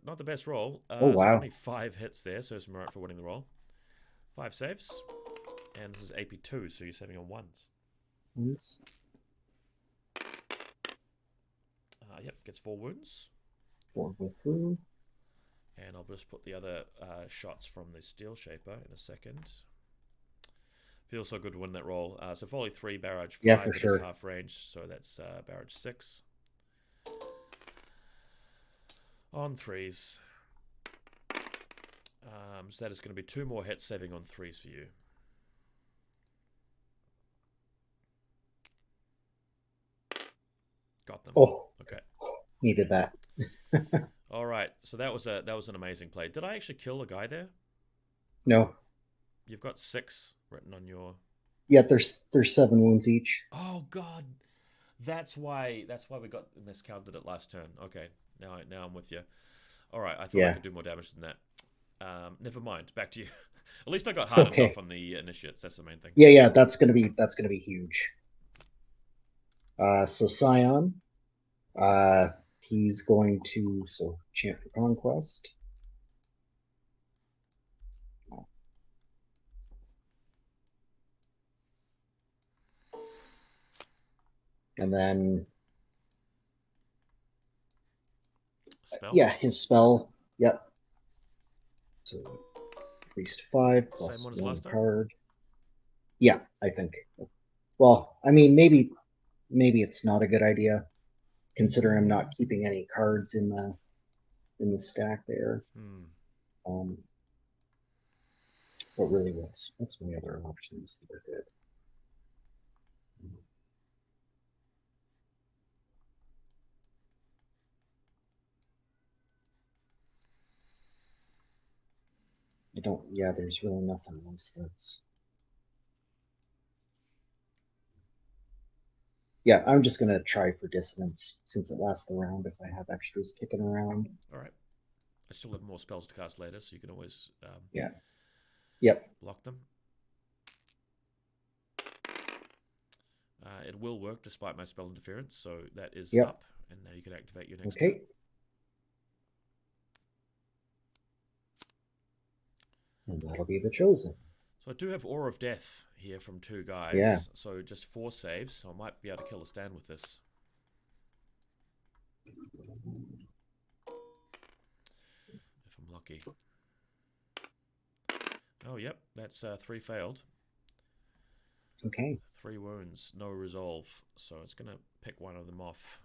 Not the best roll. Oh, wow. So only 5 hits there, so it's merit for winning the roll. 5 saves. And this is AP 2, so you're saving on 1s. Yes. Yep, gets 4 wounds. 4 go through. And I'll just put the other shots from the Steelshaper in a second. Feels so good to win that roll. So volley 3, barrage 5, Yeah, for sure. half range, so that's barrage 6. On 3s. So that is going to be 2 more hits saving on 3s for you. Got them. Oh, okay. Needed that. All right. So that was an amazing play. Did I actually kill a guy there? No. You've got 6 written on your. Yeah, there's 7 wounds each. Oh God, that's why we got miscounted it last turn. Okay, now I'm with you. All right, I thought I could do more damage than that. Never mind. Back to you. At least I got hardened off on the initiates. That's the main thing. Yeah, that's gonna be huge. So Scion, he's going to chant for Conquest. And then spell? Yeah, his spell. Yep. So increased 5 plus Same one as 1 last time? card. Yeah, I think. Well, I mean, maybe it's not a good idea, considering I'm not keeping any cards in the stack there. But really, what's my other options that are good? There's really nothing else that's. Yeah, I'm just going to try for Dissonance since it lasts the round if I have extras kicking around. All right. I still have more spells to cast later, so you can always block them. It will work despite my spell interference, so that is up, and now you can activate your next turn. And that'll be the Chosen. So I do have Aura of Death here from 2 guys. So just 4 saves, so I might be able to kill a stand with this. If I'm lucky. Oh, yep. That's 3 failed. Okay. 3 wounds, no resolve. So it's going to pick one of them off.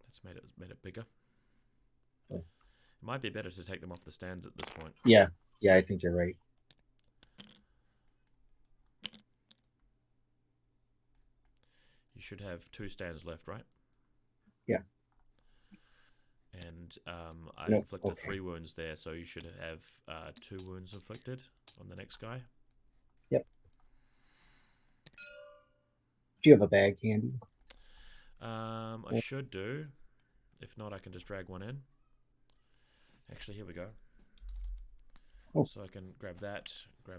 That's made it bigger. Oh. It might be better to take them off the stand at this point. Yeah, I think you're right. You should have 2 stands left, right? Yeah. And I Nope. inflicted 3 wounds there, so you should have 2 wounds inflicted on the next guy. Yep. Do you have a bag handy? I should do. If not, I can just drag one in. Actually, here we go. Oh. So I can grab that, and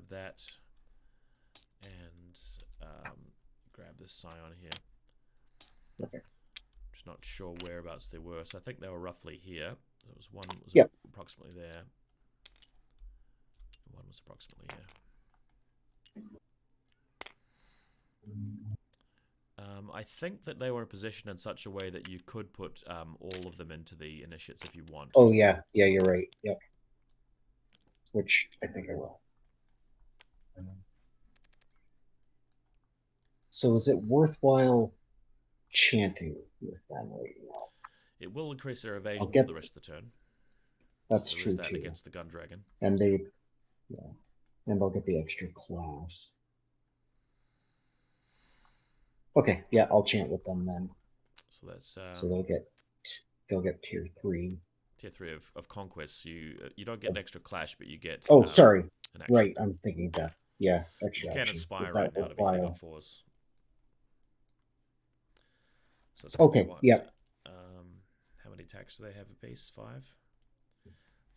grab this Scion here. Okay. Just not sure whereabouts they were, so I think they were roughly here. There was one was approximately there. One was approximately here. I think that they were in a position in such a way that you could put all of them into the initiates if you want. Oh, yeah. Yeah, you're right. Yep. Which I think I will. So is it worthwhile chanting with them right now? It will increase their evasion for the rest of the turn. That's so true, that too. Against the Gun Dragon. And and they'll get the extra class. Okay, yeah, I'll chant with them then. So that's so they'll get tier 3. Tier 3 of Conquest. You don't get an extra clash, but you get sorry. An action. Right, I'm thinking death. Yeah, extra You can action. inspire right now to be hitting on 4s. So it's okay, yeah. How many attacks do they have apiece? 5?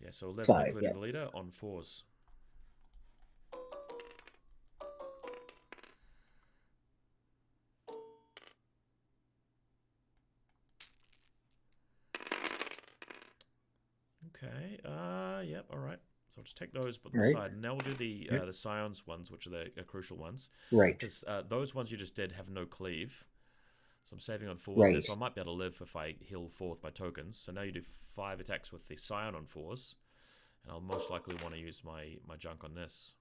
Yeah, so 11 5, including the leader on 4s. Okay, yep, alright. So I'll just take those but the side. And now we'll do the Scions ones, which are the crucial ones. Right. Because those ones you just did have no cleave. So I'm saving on 4s right. there, so I might be able to live if I heal 4 with my tokens. So now you do 5 attacks with the Scion on 4s. And I'll most likely want to use my junk on this.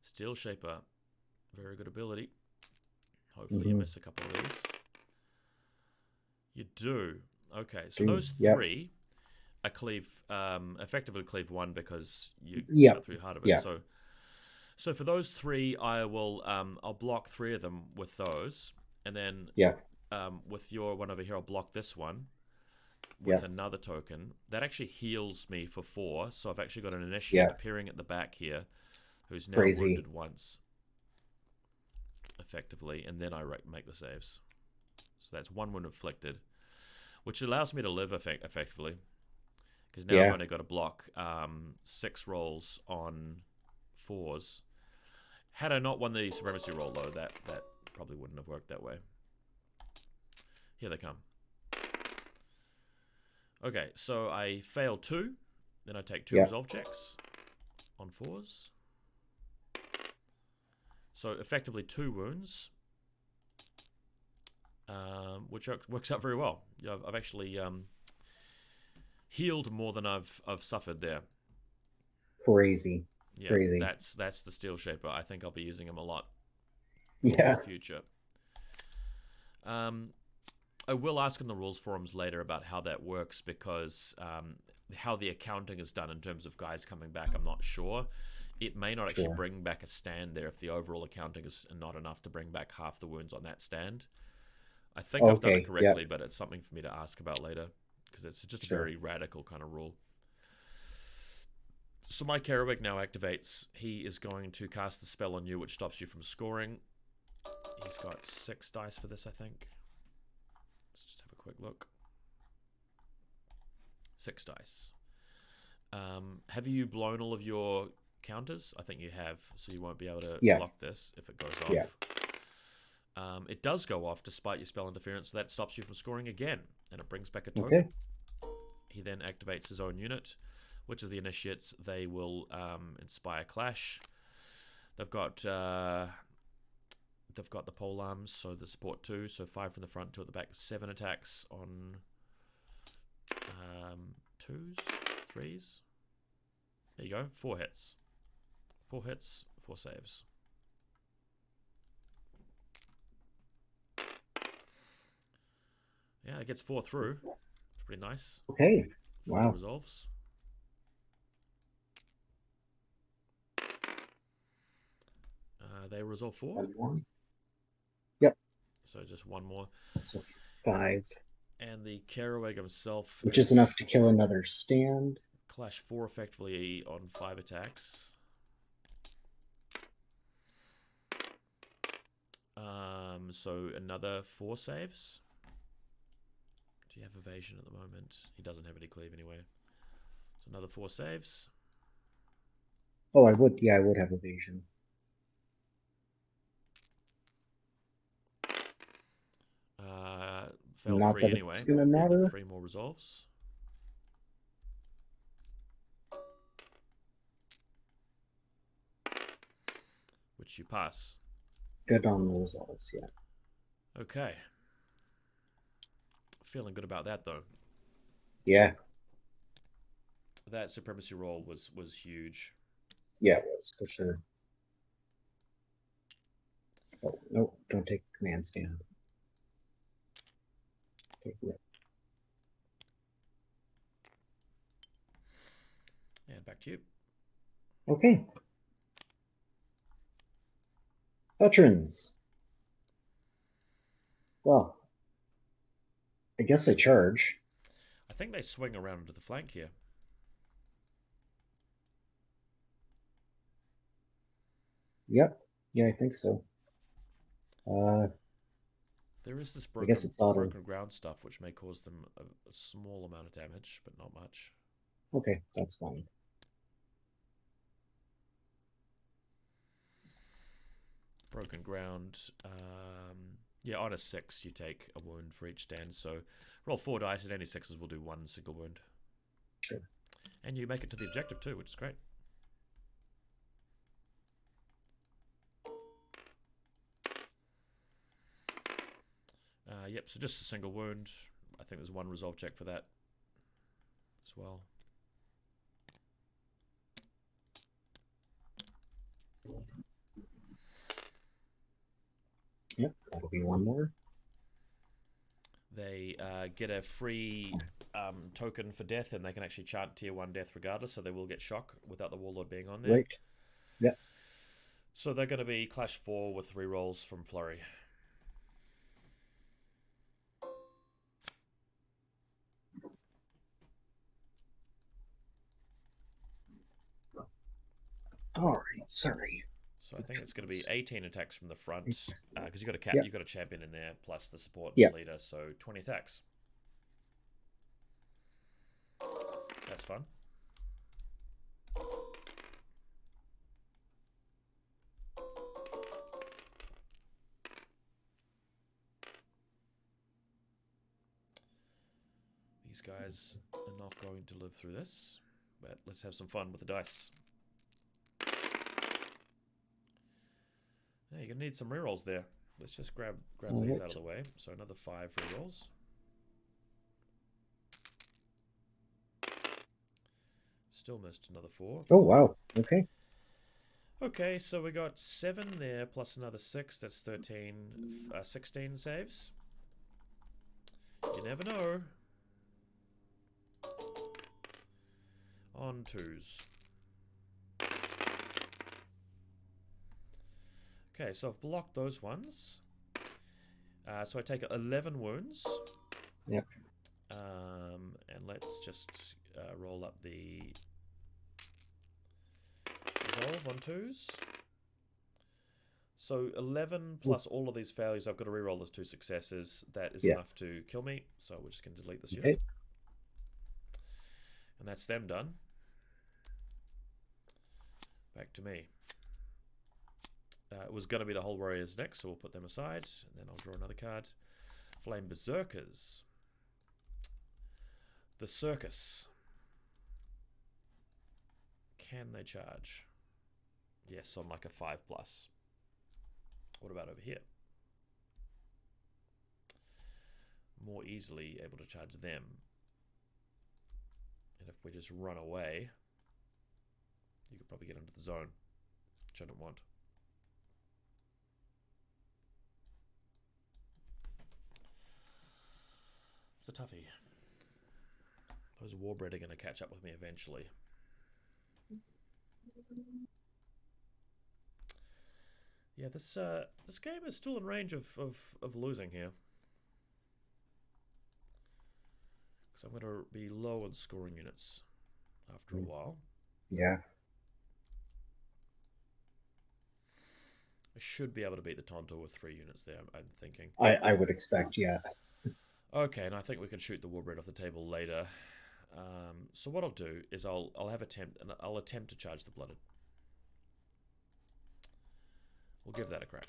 Steelshaper. Very good ability. Hopefully you miss a couple of these. You do. Okay, so those 3 are cleave, effectively cleave 1 because you got through heart of it. So for those 3, I will I'll block 3 of them with those, and then with your one over here, I'll block this one with another token that actually heals me for 4. So I've actually got an initiate appearing at the back here, who's now wounded once, effectively, and then I make the saves. So that's 1 wound inflicted, which allows me to live effectively, because now I've only got to block 6 rolls on 4s. Had I not won the supremacy roll, though, that probably wouldn't have worked that way. Here they come. Okay, so I fail 2. Then I take 2 resolve checks on 4s. So effectively 2 wounds, which works out very well. I've actually healed more than I've suffered there. Crazy. Yeah, Crazy. That's the Steelshaper. I think I'll be using him a lot in the future. I will ask in the rules forums later about how that works, because how the accounting is done in terms of guys coming back, I'm not sure. It may not actually bring back a stand there if the overall accounting is not enough to bring back half the wounds on that stand. I think I've done it correctly, but it's something for me to ask about later, because it's just a very radical kind of rule. So my Kerawegh now activates. He is going to cast the spell on you, which stops you from scoring. He's got 6 dice for this, I think. Let's just have a quick look. 6 dice. Have you blown all of your counters? I think you have, so you won't be able to block this if it goes off. It does go off despite your spell interference, so that stops you from scoring again, and it brings back a token. Okay. He then activates his own unit, which is the initiates. They will inspire clash. They've got the pole arms, so the support 2, so 5 from the front, 2 at the back, 7 attacks on 2s, 3s. There you go, 4 hits. 4 hits, 4 saves. Yeah, it gets 4 through. It's pretty nice. Okay. Wow. The resolves. They resolve 4. 1. Yep. So just 1 more. So 5. And the Kerawegh himself, which is enough to kill another stand. Clash 4 effectively on 5 attacks. So another 4 saves. Do you have evasion at the moment? He doesn't have any cleave anyway. So another 4 saves. Oh, I would. Yeah, I would have evasion. Failed Not 3 that anyway. it's gonna matter. 3 more resolves. Which you pass. Good on the resolves, yeah. Okay. Feeling good about that though. Yeah. That supremacy roll was huge. Yeah, it was for sure. Oh, no, don't take the command stand. Take it. And back to you. Okay. Veterans. Well, I guess I charge. I think they swing around to the flank here. Yep. Yeah, I think so. There is this I guess it's auto. broken ground stuff, which may cause them a small amount of damage, but not much. Okay, that's fine. Broken ground. Yeah, on a 6, you take a wound for each stand. So roll 4 dice, and any 6s will do 1 single wound. Sure. And you make it to the objective too, which is great. Yep, so just a single wound. I think there's 1 resolve check for that as well. Yep, that'll be 1 more. They get a free token for death, and they can actually chant tier 1 death regardless, so they will get shock without the Warlord being on there. Right. Yep. So they're going to be Clash 4 with rerolls from Flurry. Alright, sorry. So I think it's going to be 18 attacks from the front, because you've got a champion in there, plus the support leader, so 20 attacks. That's fun. These guys are not going to live through this, but let's have some fun with the dice. Yeah, you're going to need some rerolls there. Let's just grab these out of the way. So another 5 rerolls. Still missed another 4. Oh, wow. Okay. Okay, so we got 7 there, plus another 6. That's 13, 16 saves. You never know. On 2s. Okay, so I've blocked those ones. So I take 11 wounds. Yep. And let's just roll up the resolve on 2s. So 11 plus all of these failures, I've got to reroll those 2 successes. That is enough to kill me. So we're just going to delete this unit. And that's them done. Back to me. It was going to be the Whole Warriors next, so we'll put them aside. And then I'll draw another card. Flame Berserkers. The Circus. Can they charge? Yes, on like a 5+. What about over here? More easily able to charge them. And if we just run away, you could probably get into the zone, which I don't want. It's a toughie. Those Warbred are going to catch up with me eventually. Yeah, this game is still in range of losing here. Because I'm going to be low on scoring units after a while. Yeah. I should be able to beat the Tontorr with 3 units there, I'm thinking. I would expect, yeah. Okay, and I think we can shoot the Warbred off the table later. So what I'll do is I'll attempt to charge the Blooded. We'll give that a crack.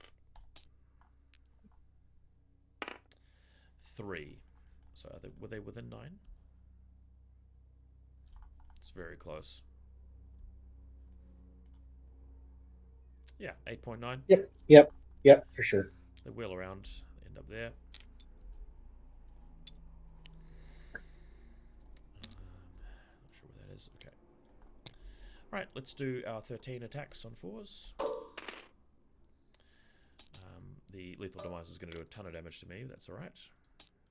3. So were they within 9? It's very close. Yeah, 8.9. Yep, for sure. They wheel around, end up there. Not sure where that is. Okay. Right, let's do our 13 attacks on 4s. The Lethal Demise is going to do a ton of damage to me. That's all right.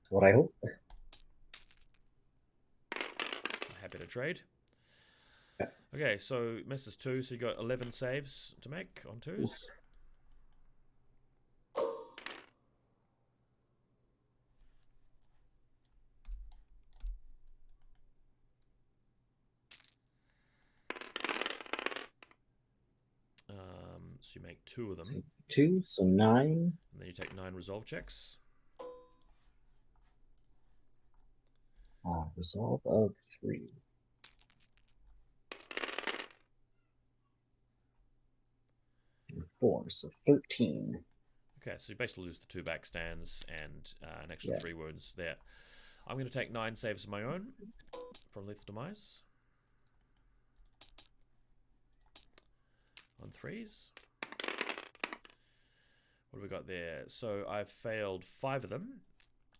What I hope. Happy to trade. Yeah. Okay, so misses 2, so you got 11 saves to make on 2s. Oof. So you make 2 of them. 2, so 9. And then you take 9 resolve checks. Resolve of 3. And 4, so 13. Okay, so you basically lose the 2 backstands and an extra 3 wounds there. I'm going to take 9 saves of my own from Lethal Demise. On 3s. What do we got there? So I've failed 5 of them.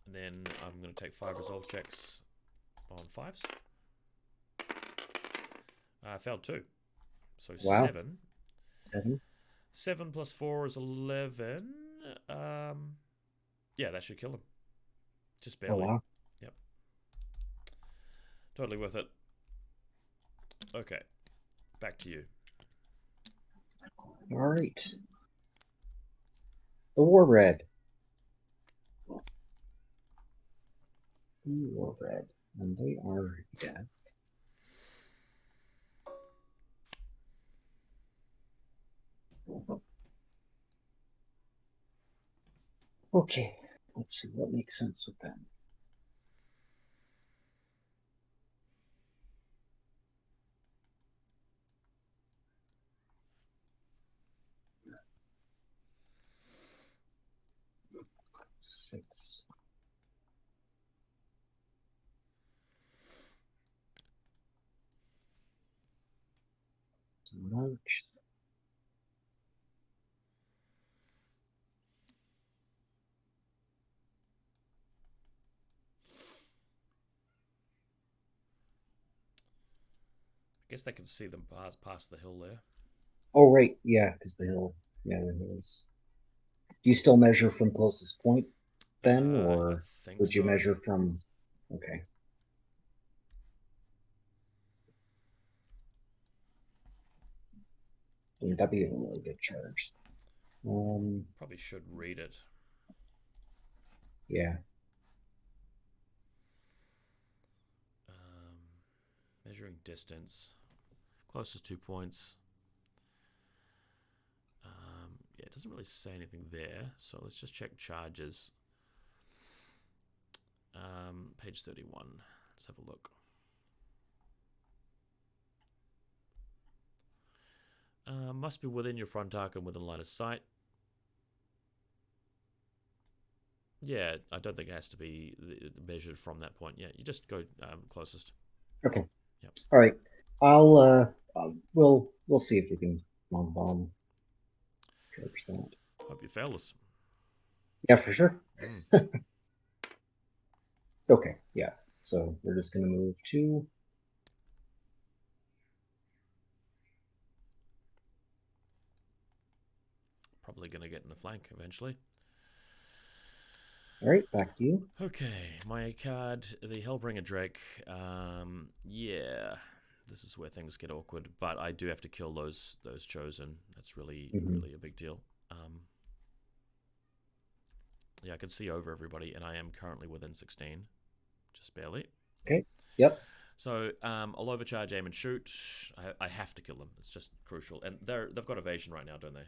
And then I'm going to take 5 resolve checks on 5s. I failed 2. So wow. 7. 7. 7 plus 4 is 11. Yeah, that should kill him. Just barely. Oh, wow. Yep. Totally worth it. Okay. Back to you. All right. The Warbred. The Warbred. And they are death. Okay. Let's see what makes sense with them. Six. March. I guess they can see them past the hill there. Oh, right. Yeah, because the hill. Yeah, the hills. Do you still measure from closest point then? Or would you measure from... Okay. Yeah, that'd be a really good charge. Probably should read it. Yeah. Measuring distance. Closest 2 points. Yeah, it doesn't really say anything there. So let's just check charges. Page 31. Let's have a look. Must be within your front arc and within line of sight. Yeah, I don't think it has to be measured from that point. Yeah, you just go closest. Okay. Yep. All right. I'll we'll see if we can long bomb charge that. Hope you fail this. Yeah, for sure. Mm. Okay. Yeah. So we're just gonna move to. Probably going to get in the flank eventually. All right, back to you. Okay, my card, the Hellbringer Drake. Yeah, this is where things get awkward. But I do have to kill those chosen. That's really really a big deal. Yeah, I can see over everybody, and I am currently within 16, just barely. Okay. Yep. So I'll overcharge, aim, and shoot. I have to kill them. It's just crucial, and they've got evasion right now, don't they?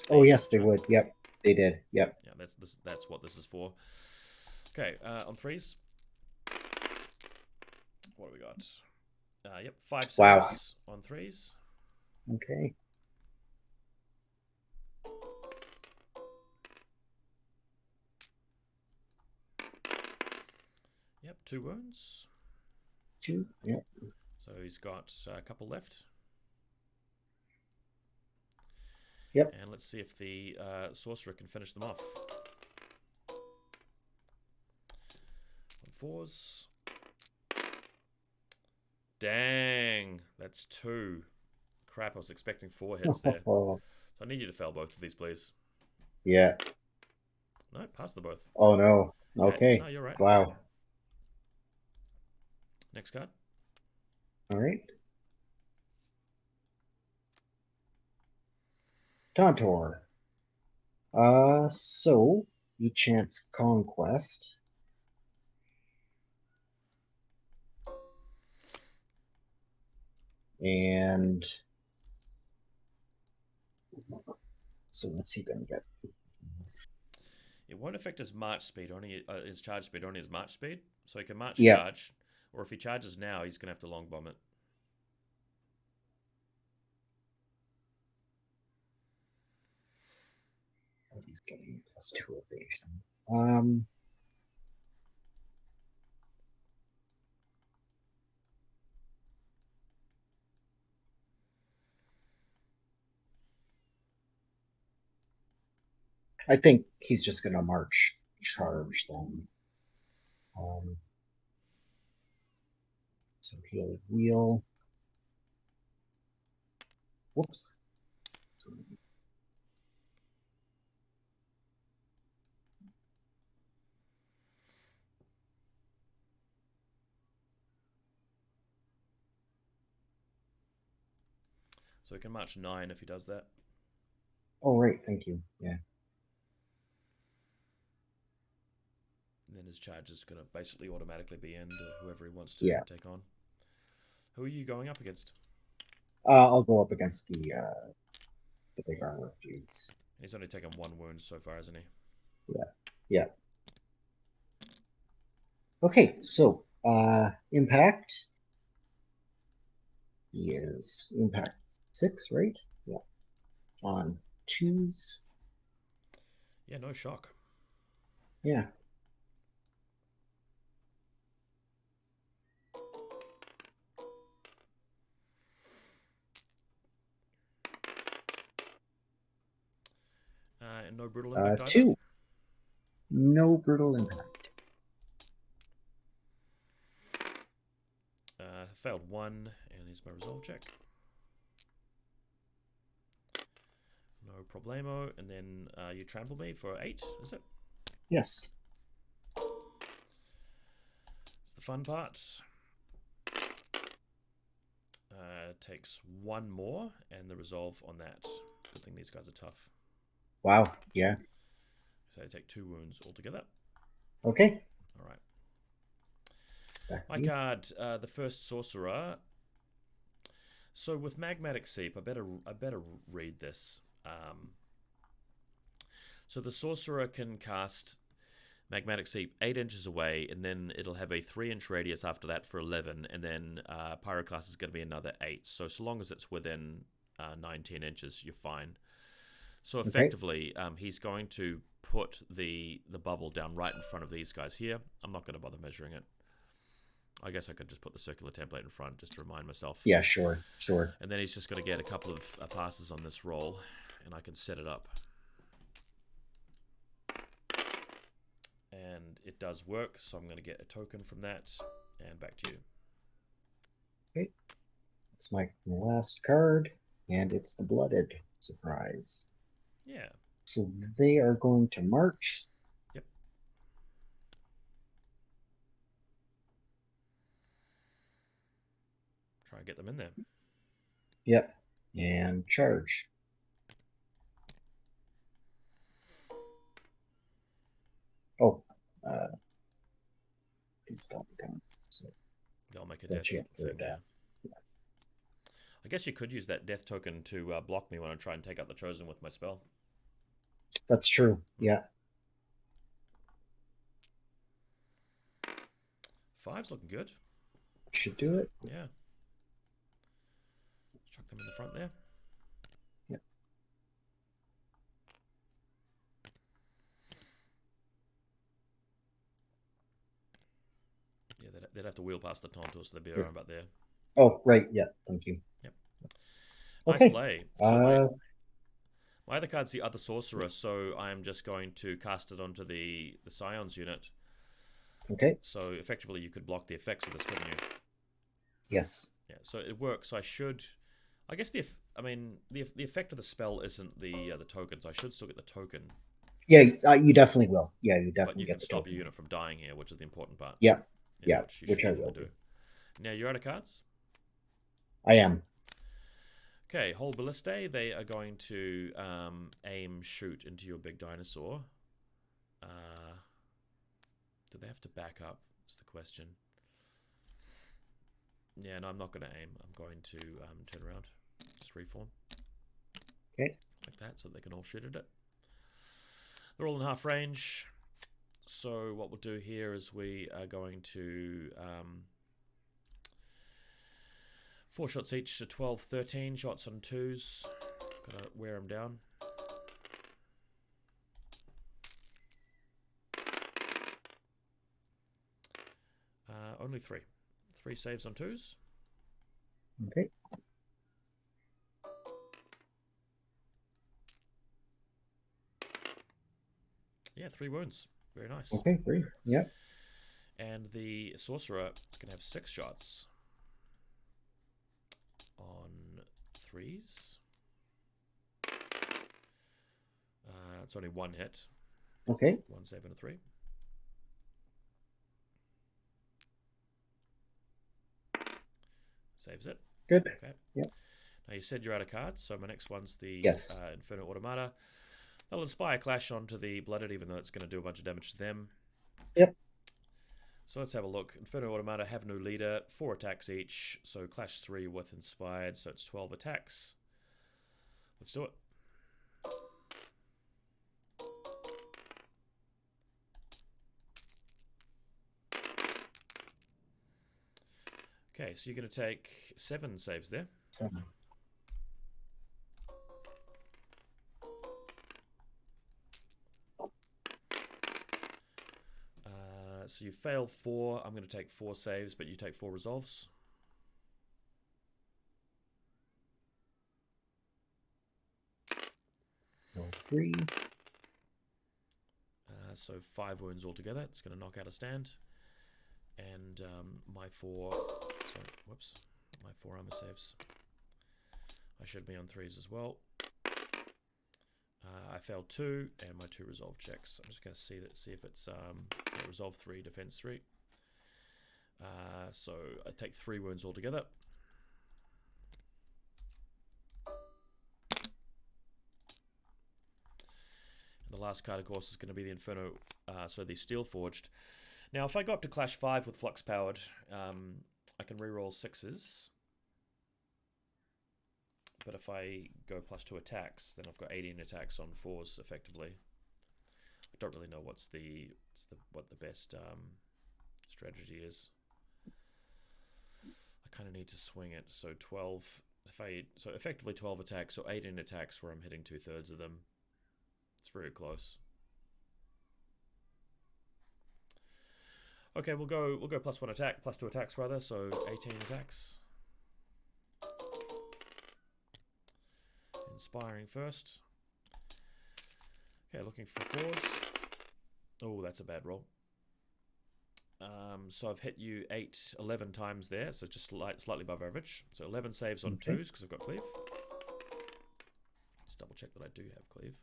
Oh yes, they would. Yep, they did. Yep. Yeah, that's what this is for. Okay, on threes. What do we got? Yep, 5 saves on threes. Okay. Yep, 2 wounds. 2. Yep. So he's got a couple left. Yep. And let's see if the Sorcerer can finish them off. 4s. Dang, that's 2. Crap, I was expecting 4 hits there. So I need you to fail both of these, please. Yeah. No, pass them both. Oh no. Okay. No, you're right. Wow. Next card. All right. Tontorr. So you chance Conquest. And so what's he gonna get? It won't affect his march speed, only his charge speed, only his march speed. So he can march charge, or if he charges now, he's gonna have to long bomb it. Oh, he's getting +2 evasion. I think he's just gonna march charge then. So he'll wheel. Whoops. So he can march 9 if he does that. Oh, right. Thank you. Yeah. And then his charge is going to basically automatically be end whoever he wants to take on. Who are you going up against? I'll go up against the big armor dudes. He's only taken 1 wound so far, hasn't he? Yeah. Yeah. Okay, so impact. He is impact 6, right? Yeah. On 2s. Yeah, no shock. Yeah. And no brutal impact 2. either? No brutal impact. Failed 1, and here's my resolve check. No problemo, and then you trample me for 8, is it? Yes. It's the fun part. Takes 1 more, and the resolve on that. Good thing these guys are tough. Wow, yeah. So I take 2 wounds altogether. Okay. All right. My card, the first Sorcerer. So with Magmatic Seep, I better read this. So the Sorcerer can cast Magmatic Seep 8 inches away, and then it'll have a 3-inch radius after that for 11, and then Pyroclast is going to be another 8. So long as it's within 9-10 inches, you're fine. So effectively, he's going to put the bubble down right in front of these guys here. I'm not going to bother measuring it. I guess I could just put the circular template in front just to remind myself. Yeah, sure. And then he's just going to get a couple of passes on this roll, and I can set it up. And it does work, so I'm going to get a token from that, and back to you. Okay. It's my last card, and it's the Blooded. Surprise. Yeah. So they are going to march. Yep. Try and get them in there. Yep. And charge. Oh, these don't come. So they'll make a they'll death chant for a thing. death. Yeah. I guess you could use that death token to block me when I try and take out the Chosen with my spell. That's true. Yeah. 5's looking good. Should do it. Yeah. Chuck them in the front there. Yeah. Yeah, they'd have to wheel past the Tontorr, so they'd be around about there. Oh, right. Yeah. Thank you. Yep. Okay. Nice play. So my other card's the other Sorcerer, so I'm just going to cast it onto the Scion's unit. Okay. So effectively, you could block the effects of this, couldn't you? Yes. Yeah. So it works. So I should. I guess the effect of the spell isn't the tokens. I should still get the token. Yeah, you definitely will. Yeah, you definitely but you get can the stop token. your unit from dying here, which is the important part. Yeah. Which I will do. Now you're out of cards. I am. Okay, hold Ballistae. They are going to aim, shoot into your big dinosaur. Do they have to back up? Is the question. Yeah, no, I'm not going to aim. I'm going to turn around. Just reform. Okay. Like that, so they can all shoot at it. They're all in half range. So what we'll do here is we are going to 4 shots each, so 12, 13 shots on 2s. Gotta wear them down. Only 3. 3 saves on 2s. Okay. Yeah, 3 wounds. Very nice. Okay, 3. Yeah. And the Sorcerer is going to have 6 shots on 3s. It's only 1 hit. Okay. 1 save and a 3. Saves it. Good. Okay. Yeah. Now you said you're out of cards, so my next one's the Yes. Inferno Automata. They'll inspire Clash onto the Blooded, even though it's going to do a bunch of damage to them. Yep. So let's have a look. Inferno Automata have no leader, 4 attacks each, so Clash 3 with Inspired, so it's 12 attacks. Let's do it. Okay, so you're going to take 7 saves there. 7. So you fail 4. I'm going to take 4 saves, but you take 4 resolves. Roll 3. So 5 wounds altogether. It's going to knock out a stand. And my 4 armor saves. I should be on 3s as well. I failed 2 and my 2 resolve checks. I'm just going to see if it's resolve 3, defense 3. So I take 3 wounds altogether. And the last card, of course, is going to be the Inferno, so the Steelforged. Now, if I go up to Clash 5 with Flux Powered, I can reroll 6s. But if I go +2 attacks, then I've got 18 attacks on 4s, effectively. I don't really know what the best strategy is. I kind of need to swing it. So 12. So effectively 12 attacks. So 18 attacks where I'm hitting 2/3 of them. It's very close. Okay, we'll go +1 attack, +2 attacks rather. So 18 attacks. Inspiring first. Okay, looking for 4s. Oh, that's a bad roll. So I've hit you 11 times there, so just slightly above average. So 11 saves on 2s because I've got cleave. Just double check that I do have cleave.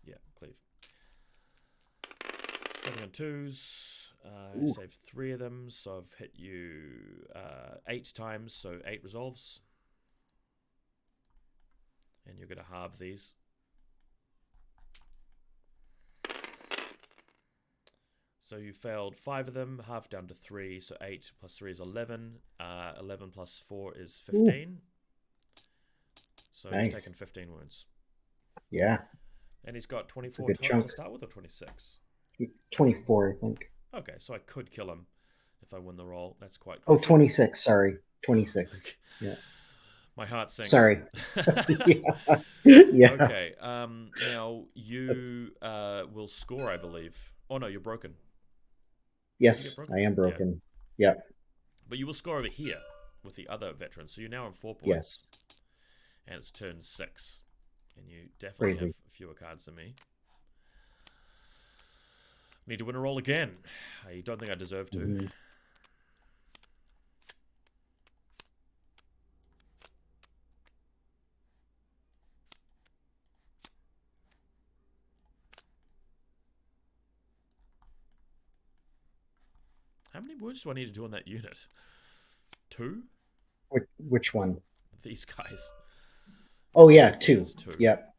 Yeah, cleave. Saving on 2s. I saved 3 of them, so I've hit you 8 times, so 8 resolves. And you're going to halve these. So you failed 5 of them, half down to 3, so 8 plus 3 is 11. 11 plus 4 is 15. So nice. he's taken 15 wounds. Yeah. And he's got 24 to start with, or 26? 24, I think. Okay, so I could kill him if I win the roll. That's quite crucial. Oh, 26, sorry. 26. Yeah. My heart sinks. Sorry. Yeah. Okay. Now you will score, I believe. Oh no, you're broken. Yes, I am broken. Yeah. But you will score over here with the other veterans. So you're now on 4 points. Yes. And it's turn 6. And you definitely have fewer cards than me. Need to win a roll again. I don't think I deserve to. Mm-hmm. How many wounds do I need to do on that unit? 2? Which one? These guys. Oh yeah, 2. Yep.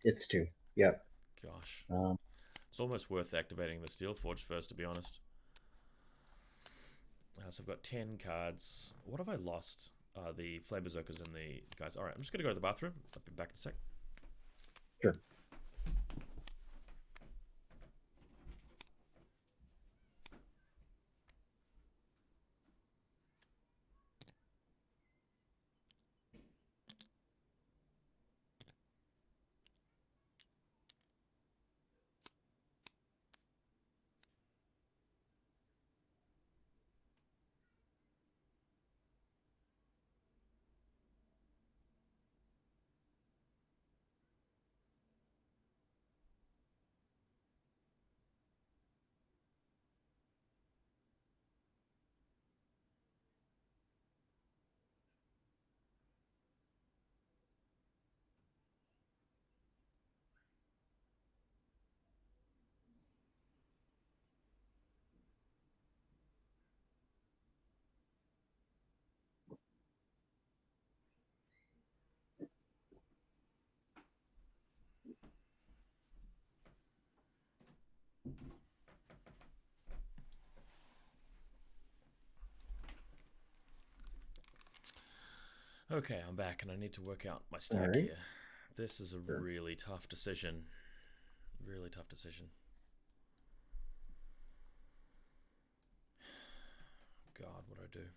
It's 2. Yep. Gosh. It's almost worth activating the Steelforged first, to be honest. So I've got 10 cards. What have I lost? The Flame Berserkers and the guys. Alright, I'm just going to go to the bathroom. I'll be back in a sec. Sure. Okay, I'm back and I need to work out my stack here. This is a really tough decision. Really tough decision. God, what do I do?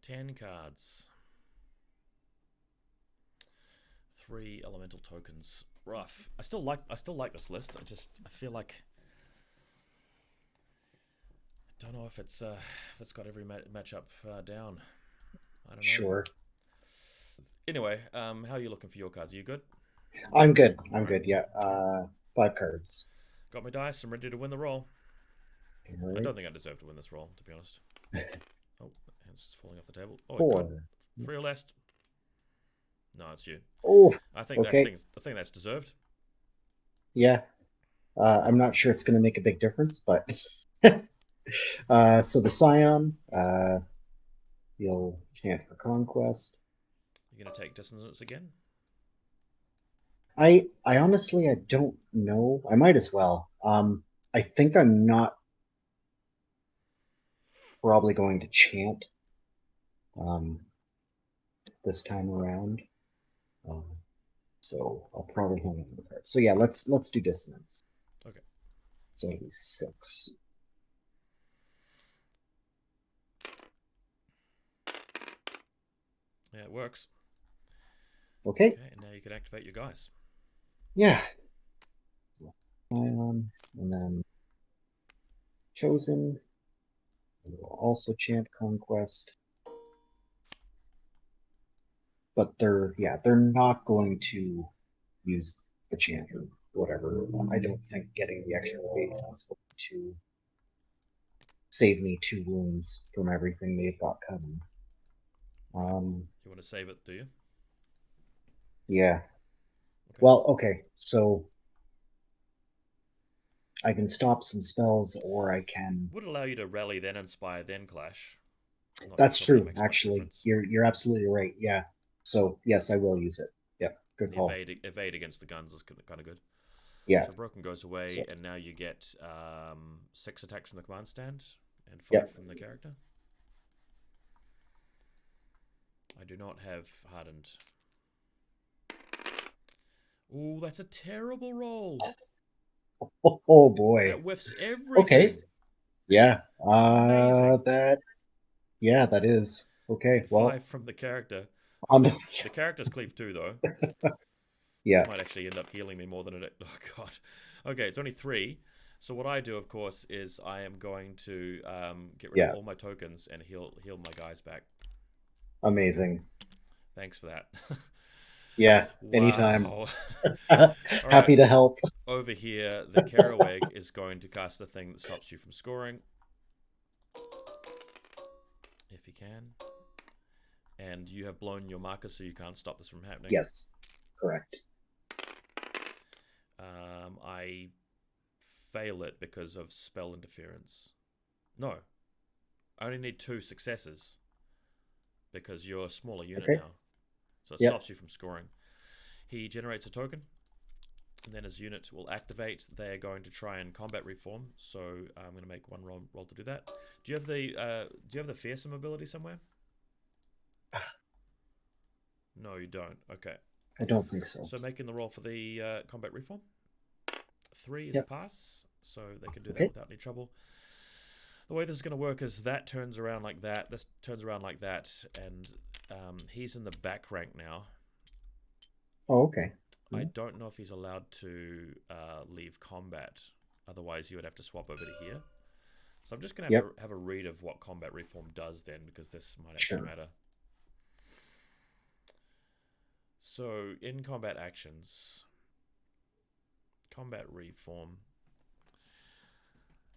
Ten cards. 3 elemental tokens. Rough. I still like this list. I feel like don't know if it's got every matchup down. I don't know. Sure. Anyway, how are you looking for your cards? Are you good? I'm good. I'm good. Yeah. 5 cards. Got my dice. I'm ready to win the roll. Right. I don't think I deserve to win this roll, to be honest. Oh, it's just falling off the table. Oh, 4. it could. 3 or less. No, it's you. Oh, I think okay. I think that's deserved. Yeah. I'm not sure it's going to make a big difference, but so the Scion, you'll chant for Conquest. You're gonna take dissonance again? I honestly I don't know. I might as well. I think I'm not probably going to chant this time around. So I'll probably hang on the card. So yeah, let's do dissonance. Okay. So 6. Yeah, it works. Okay. Okay, and now you can activate your guys. Yeah. Scion, and then Chosen. We will also chant Conquest. But they're not going to use the chant or whatever. I don't think getting the extra weight is going to save me 2 wounds from everything they've got coming. You want to save it, do you? Yeah. Okay. Well, okay. So I can stop some spells, or I can. Would allow you to rally, then inspire, then clash. That's true. Actually, you're absolutely right. Yeah. So yes, I will use it. Yep. Good call. Evade against the guns is kind of good. Yeah. So broken goes away, So, and now you get 6 attacks from the command stand and 5 yep. from the character. I do not have hardened. Ooh, that's a terrible roll. Oh boy. That whiffs everything. Okay. Yeah. Amazing. That is. Okay. And well, 5 from the character. on The character's cleave 2 though. Yeah. This might actually end up healing me more than it. Oh god. Okay, it's only 3. So what I do, of course, is I am going to get rid of all my tokens and heal my guys back. Amazing. Thanks for that. Yeah. Wow. Anytime. Happy right. To help. Over here, the Kerawegh is going to cast the thing that stops you from scoring, if you can. And you have blown your marker, so you can't stop this from happening. Yes. Correct. I fail it because of spell interference. No. I only need 2 successes because you're a smaller unit now. So it stops you from scoring. He generates a token, and then his unit will activate. They're going to try and combat reform, so I'm going to make 1 roll to do that. Do you have the fearsome ability somewhere? No, you don't. Okay. I don't think so. So making the roll for the combat reform. 3 is a pass, so they can do that without any trouble. The way this is going to work is that turns around like that, this turns around like that, and he's in the back rank now. Oh, okay. I don't know if he's allowed to leave combat. Otherwise, you would have to swap over to here. So I'm just going to have a read of what combat reform does then, because this might actually matter. So in combat actions, combat reform,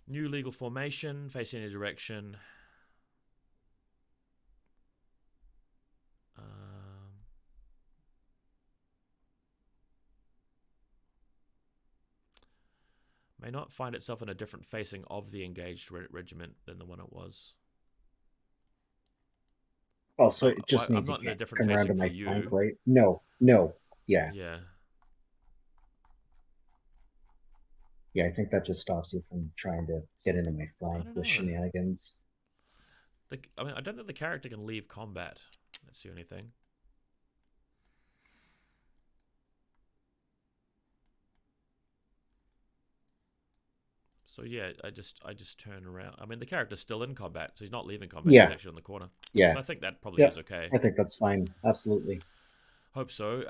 new legal formation, face any direction. May not find itself in a different facing of the engaged regiment than the one it was. Oh, so it just means I'm not you in a can't different come around to facing my for flank, you. right? No. Yeah. Yeah, I think that just stops you from trying to get into my flank with shenanigans. I mean, I don't think the character can leave combat. That's the only thing. So yeah, I just turn around. I mean, the character's still in combat, so he's not leaving combat. He's actually on the corner. Yeah. So I think that probably is okay. I think that's fine. Absolutely. Hope so.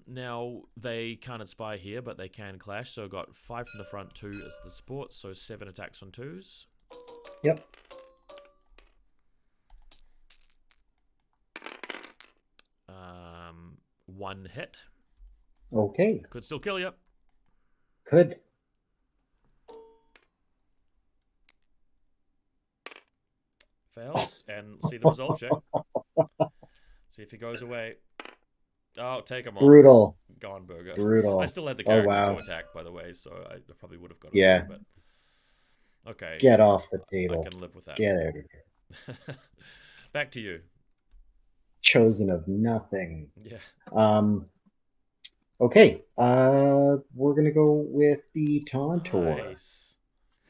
Now they can't inspire here, but they can clash. So got 5 from the front, 2 as the support. So 7 attacks on 2s. Yep. 1 hit. Okay. Could still kill you. Could. Fails, and see the resolve check. See if he goes away. Oh, take him off. Brutal. Gone burger. Brutal. I still had the character wow. to attack, by the way, so I probably would have got it. Yeah. But okay. Get off the table. I can live with that. Get out of here. Back to you. Chosen of nothing. Yeah. Okay. We're gonna go with the Tontorr. Nice.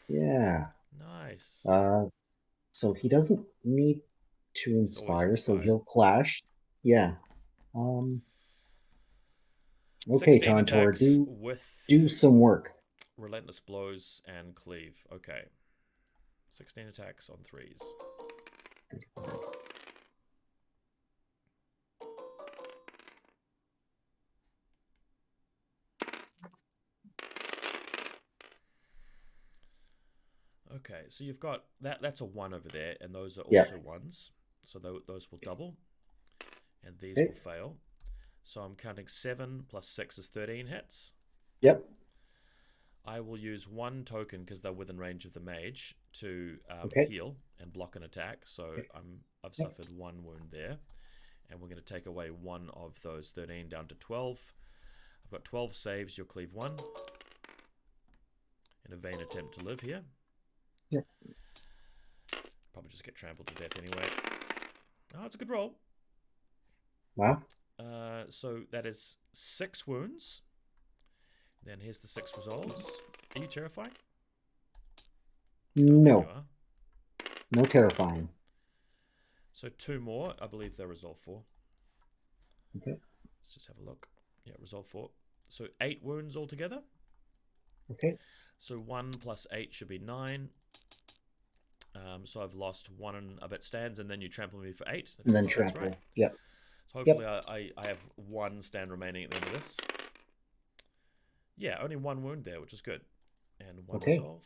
Yeah. Nice. So he doesn't need to inspire, so he'll clash. Yeah. Okay, Tontorr, do some work. Relentless blows and cleave. Okay. 16 attacks on 3s. Okay, so you've got that's a 1 over there, and those are also 1s. So those will double, and these will fail. So I'm counting 7 plus 6 is 13 hits. Yep. I will use 1 token because they're within range of the mage to heal and block an attack. So I've suffered 1 wound there, and we're going to take away 1 of those 13 down to 12. I've got 12 saves. You'll cleave 1 in a vain attempt to live here. Yep. Probably just get trampled to death anyway. Oh, it's a good roll. Wow. So that is 6 wounds. Then here's the 6 resolves. Are you terrifying? No. No terrifying. So 2 more. I believe they're resolve 4. Okay. Let's just have a look. Yeah, resolve 4. So 8 wounds altogether. Okay. So 1 plus 8 should be 9. So I've lost 1 and a bit stands, and then you trample me for 8. And then trample. Right. Yeah. So hopefully I have 1 stand remaining at the end of this. Yeah, only 1 wound there, which is good. And 1 resolve.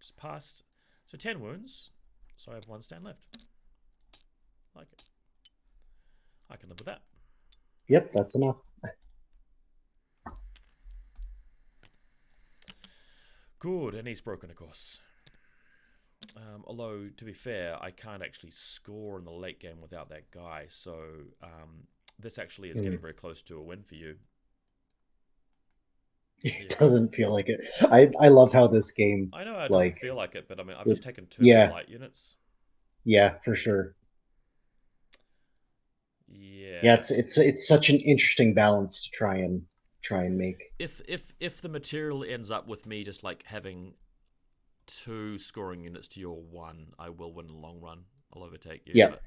Just passed. So 10 wounds. So I have 1 stand left. Like it. I can live with that. Yep, that's enough. Good, and he's broken, of course. Although, to be fair, I can't actually score in the late game without that guy, so this actually is getting very close to a win for you. It doesn't feel like it. I love how this game... I know it doesn't feel like it, but I mean, I've just taken 2 more light units. Yeah, for sure. Yeah. Yeah, it's such an interesting balance to try and make. If the material ends up with me just like having 2 scoring units to your 1, I will win in the long run. I'll overtake you. Yeah. But,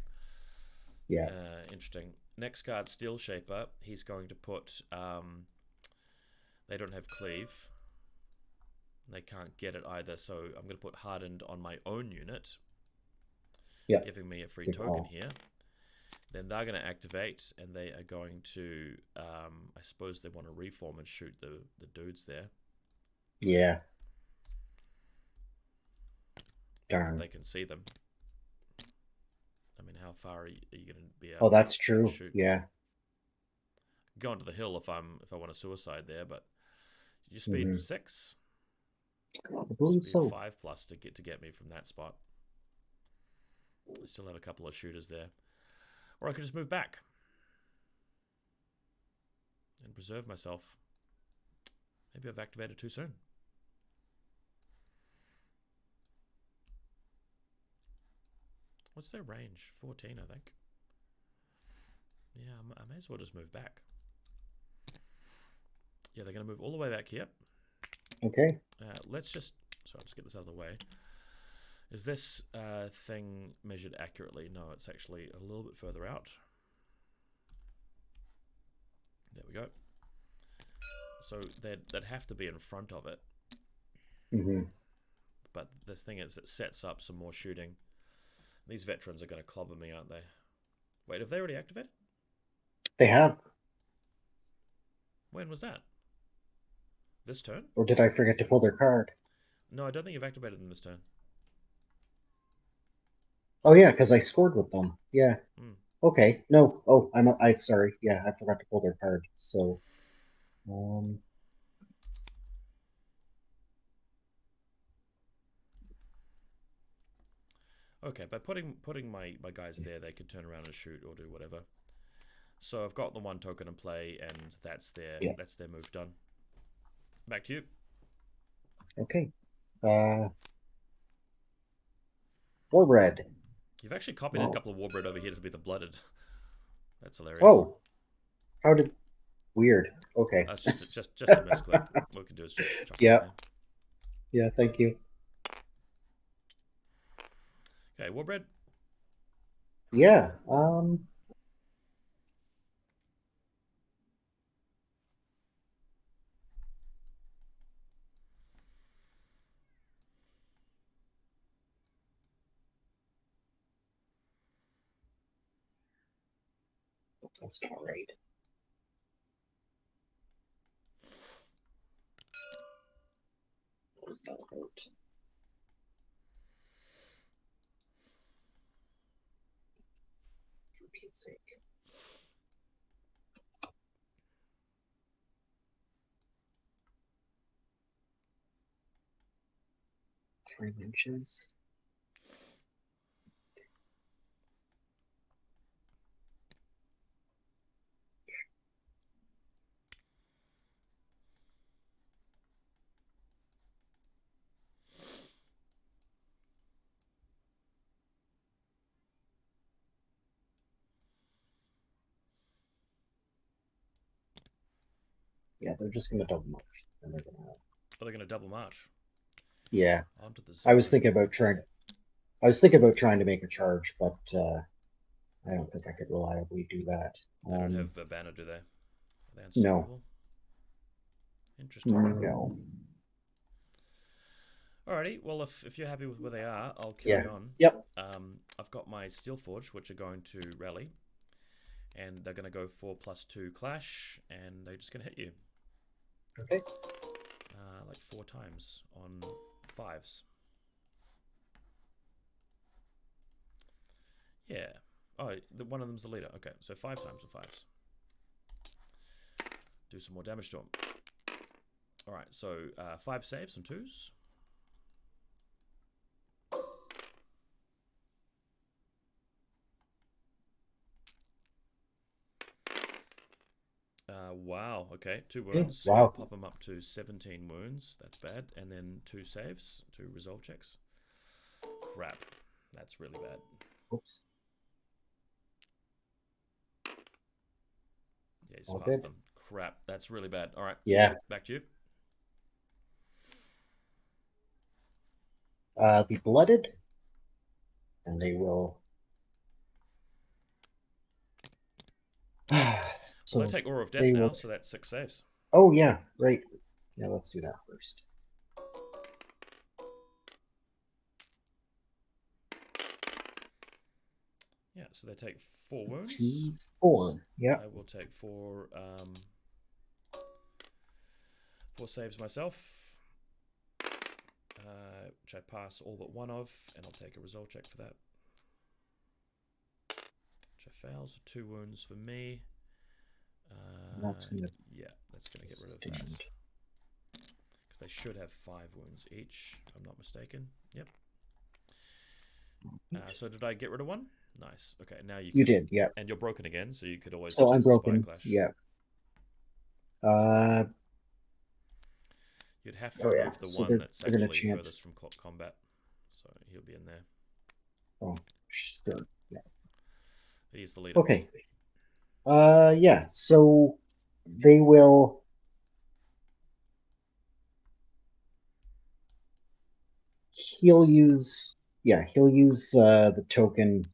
yeah. Interesting. Next card, Steelshaper. He's going to put. They don't have cleave. They can't get it either, so I'm going to put hardened on my own unit. Yeah. Giving me a free token here. Then they're going to activate, and they are going to, I suppose they want to reform and shoot the dudes there. Yeah. Darn. They can see them. I mean, how far are you going to be able Oh, that's true. to shoot? Yeah. Go onto the hill if I want a suicide there, but you speed 6? I believe so. 5+ to get me from that spot. I still have a couple of shooters there. Or I could just move back and preserve myself. Maybe I've activated too soon. What's their range? 14, I think. Yeah, I may as well just move back. Yeah, they're going to move all the way back here. Okay. Let's just... So I'll just get this out of the way. Is this thing measured accurately? No, it's actually a little bit further out. There we go. So they'd have to be in front of it. But the thing is, it sets up some more shooting. These veterans are going to clobber me, aren't they? Wait, have they already activated? They have. When was that? This turn? Or did I forget to pull their card? No, I don't think you've activated them this turn. Oh, yeah, because I scored with them. Yeah. Okay, no. Oh, I sorry. Yeah, I forgot to pull their card. So, Okay, by putting my guys there, they could turn around and shoot or do whatever. So I've got the 1 token in play, and that's yeah. their move done. Back to you. Okay. Warbred. You've actually copied a couple of Warbred over here to be the blooded. That's hilarious. Oh, how did? Weird. Okay. That's just a misclick. What we can do is just chuck it in Yeah. there. Yeah. Thank you. Okay, Warbred. Yeah. That's not right. What was that about? For Pete's sake. 3 inches. Yeah, they're just gonna double march, and they're gonna. Oh, they're going to double march. Yeah, Onto the zone. I was thinking about trying to make a charge, but I don't think I could reliably do that. They don't have a banner, do they? Are they No. unstoppable? Interesting. No. Alrighty, well, if you're happy with where they are, I'll carry on. Yep. I've got my Steelforged, which are going to rally, and they're going to go 4+2 clash, and they're just going to hit you. Okay. Like 4 times on 5s. Yeah. Oh, one of them's the leader. Okay, so 5 times on 5s. Do some more damage to him. Alright, so 5 saves and 2s. Wow, okay, 2 wounds. Wow. I'll pop them up to 17 wounds. That's bad. And then 2 saves, 2 resolve checks. Crap. That's really bad. Oops. Yeah, he's past them. Crap, that's really bad. Alright. Yeah. Back to you. The blooded, and they will. So well, they take Aura of Death now, so that's 6 saves. Oh yeah, right. Yeah, let's do that first. Yeah, so they take 4 wounds. 4. Yeah. I will take 4 saves myself, which I pass all but 1 of, and I'll take a resolve check for that. Which I fail, so 2 wounds for me. That's gonna. Yeah, that's gonna get rid of that. Because they should have 5 wounds each, if I'm not mistaken. Yep. So did I get rid of 1? Nice. Okay, now you. You did, yeah. And you're broken again, so you could always. So I'm broken. Yeah. You'd have to remove the one that's actually furthest from combat, so he'll be in there. Oh, sure. Yeah. He's the leader. Okay. Yeah. So they will. He'll use the token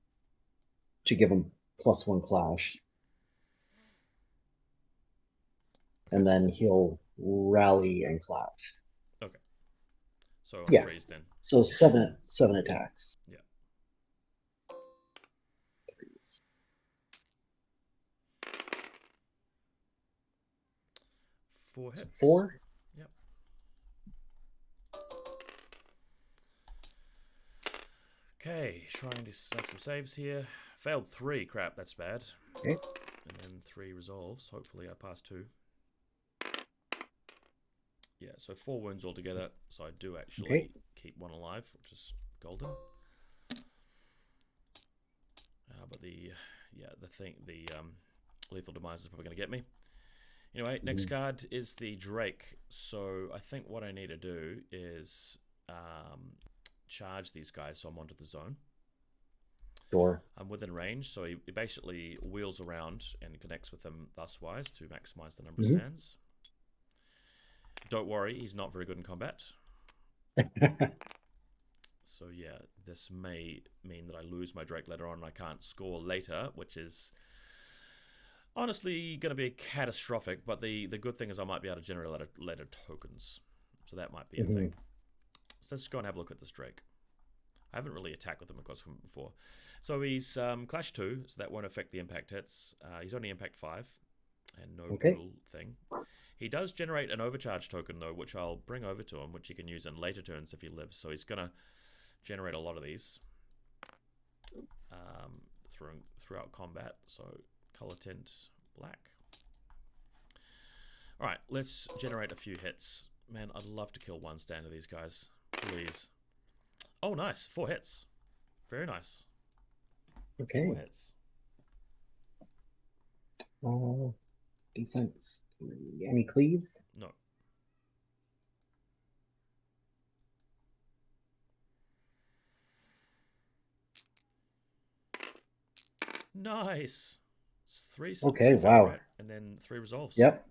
to give him +1 clash. And then he'll rally and clash. Okay. So yeah. Freeze then. So 7 attacks. Yeah. 3s. 4 hits. 4? Yep. Okay, trying to make some saves here. Failed 3. Crap, that's bad. Okay. And then 3 resolves. Hopefully I pass 2. Yeah, so 4 wounds altogether. So I do actually keep 1 alive, which is golden. But the lethal demise is probably going to get me. Anyway, next card is the Drake. So I think what I need to do is charge these guys so I'm onto the zone. Sure. I'm within range, so he basically wheels around and connects with them thus-wise to maximize the number of stands. Don't worry, he's not very good in combat. So yeah, this may mean that I lose my Drake later on and I can't score later, which is honestly going to be catastrophic, but the good thing is I might be able to generate later tokens. So that might be a thing. So let's go and have a look at this Drake. I haven't really attacked with him, of course, before. So he's Clash 2, so that won't affect the impact hits. He's only impact 5, and no brutal thing. He does generate an overcharge token, though, which I'll bring over to him, which he can use in later turns if he lives. So he's going to generate a lot of these throughout combat. So color tint black. All right, let's generate a few hits. Man, I'd love to kill 1 stand of these guys. Please. Oh, nice. 4 hits. Very nice. Okay. 4 hits. Defense 3. Any cleave? No. Nice. It's 3. Okay, 3 wow. right? And then 3 resolves. Yep.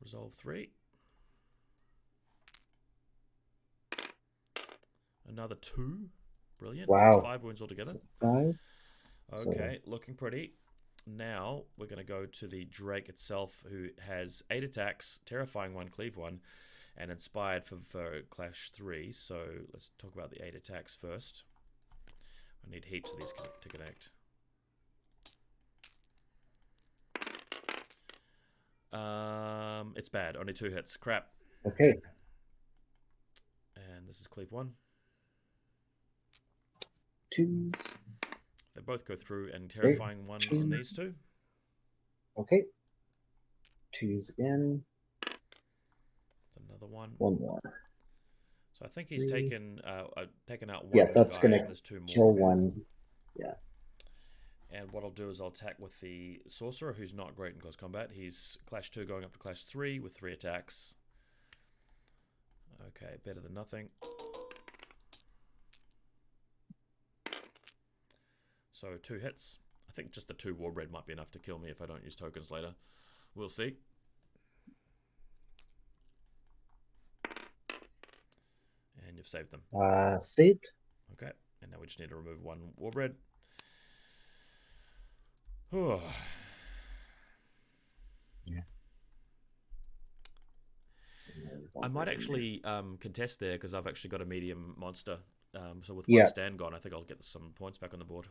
Resolve 3. Another 2. Brilliant. Wow. 5 wounds altogether. So 5. Okay, looking pretty. Now we're going to go to the Drake itself, who has 8 attacks, Terrifying 1, Cleave 1, and Inspired for Clash 3. So let's talk about the 8 attacks first. I need heaps of these to connect. It's bad. Only 2 hits. Crap. Okay. And this is Cleave 1. 2s. They both go through, and Terrifying 1 on these 2. Okay. 2s in. Another 1. 1 more. So I think he's taken out 1. Yeah, that's going to kill 1. Yeah. And what I'll do is I'll attack with the Sorcerer, who's not great in close combat. He's Clash 2 going up to Clash 3 with 3 attacks. Okay, better than nothing. So 2 hits. I think just the 2 Warbred might be enough to kill me if I don't use tokens later. We'll see. And you've saved them. Saved. Okay, and now we just need to remove 1 Warbred. Yeah. I might actually contest there because I've actually got a medium monster. So with 1 stand gone, I think I'll get some points back on the board.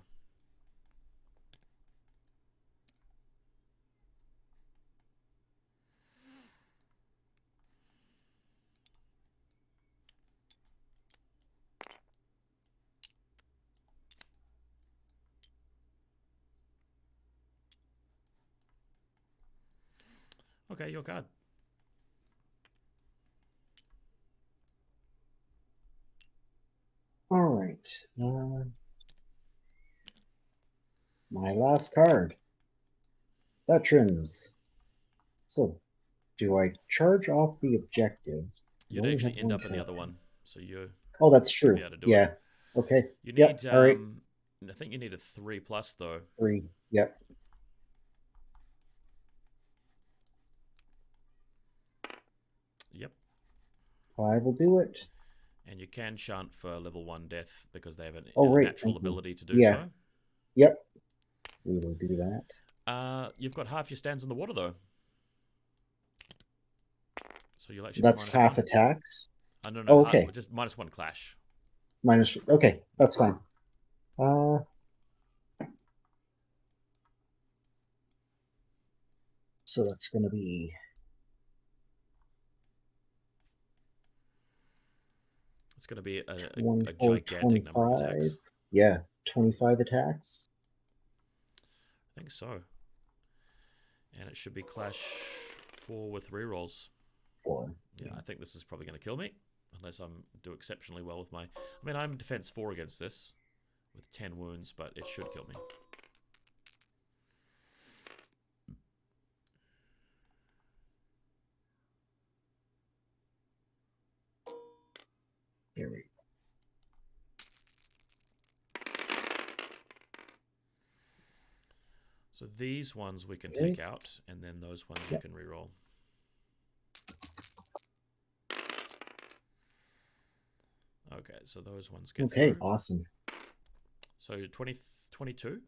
Okay, your card. All right. My last card. Veterans. So, do I charge off the objective? You'd actually end up in the other one. So you. Oh, that's true. Yeah. It. Okay. You need. All right. I think you need a 3+ though. 3. Yep. Yep. 5 will do it. And you can chant for level 1 death because they have a right. natural ability to do so. Yep. We will do that. You've got half your stands in the water though. So you'll actually. That's half -1. attacks. No, okay. Just -1 clash. Okay, that's fine. So that's going to be. It's going to be a 24, gigantic number of attacks. Yeah. 25 attacks. I think so. And it should be Clash 4 with rerolls. 4. Yeah, I think this is probably going to kill me. Unless I do exceptionally well with my... I mean, I'm defense 4 against this. With 10 wounds, but it should kill me. There we go. So these ones we can take out, and then those ones we can reroll. Okay, so those ones get through. Awesome. So 22?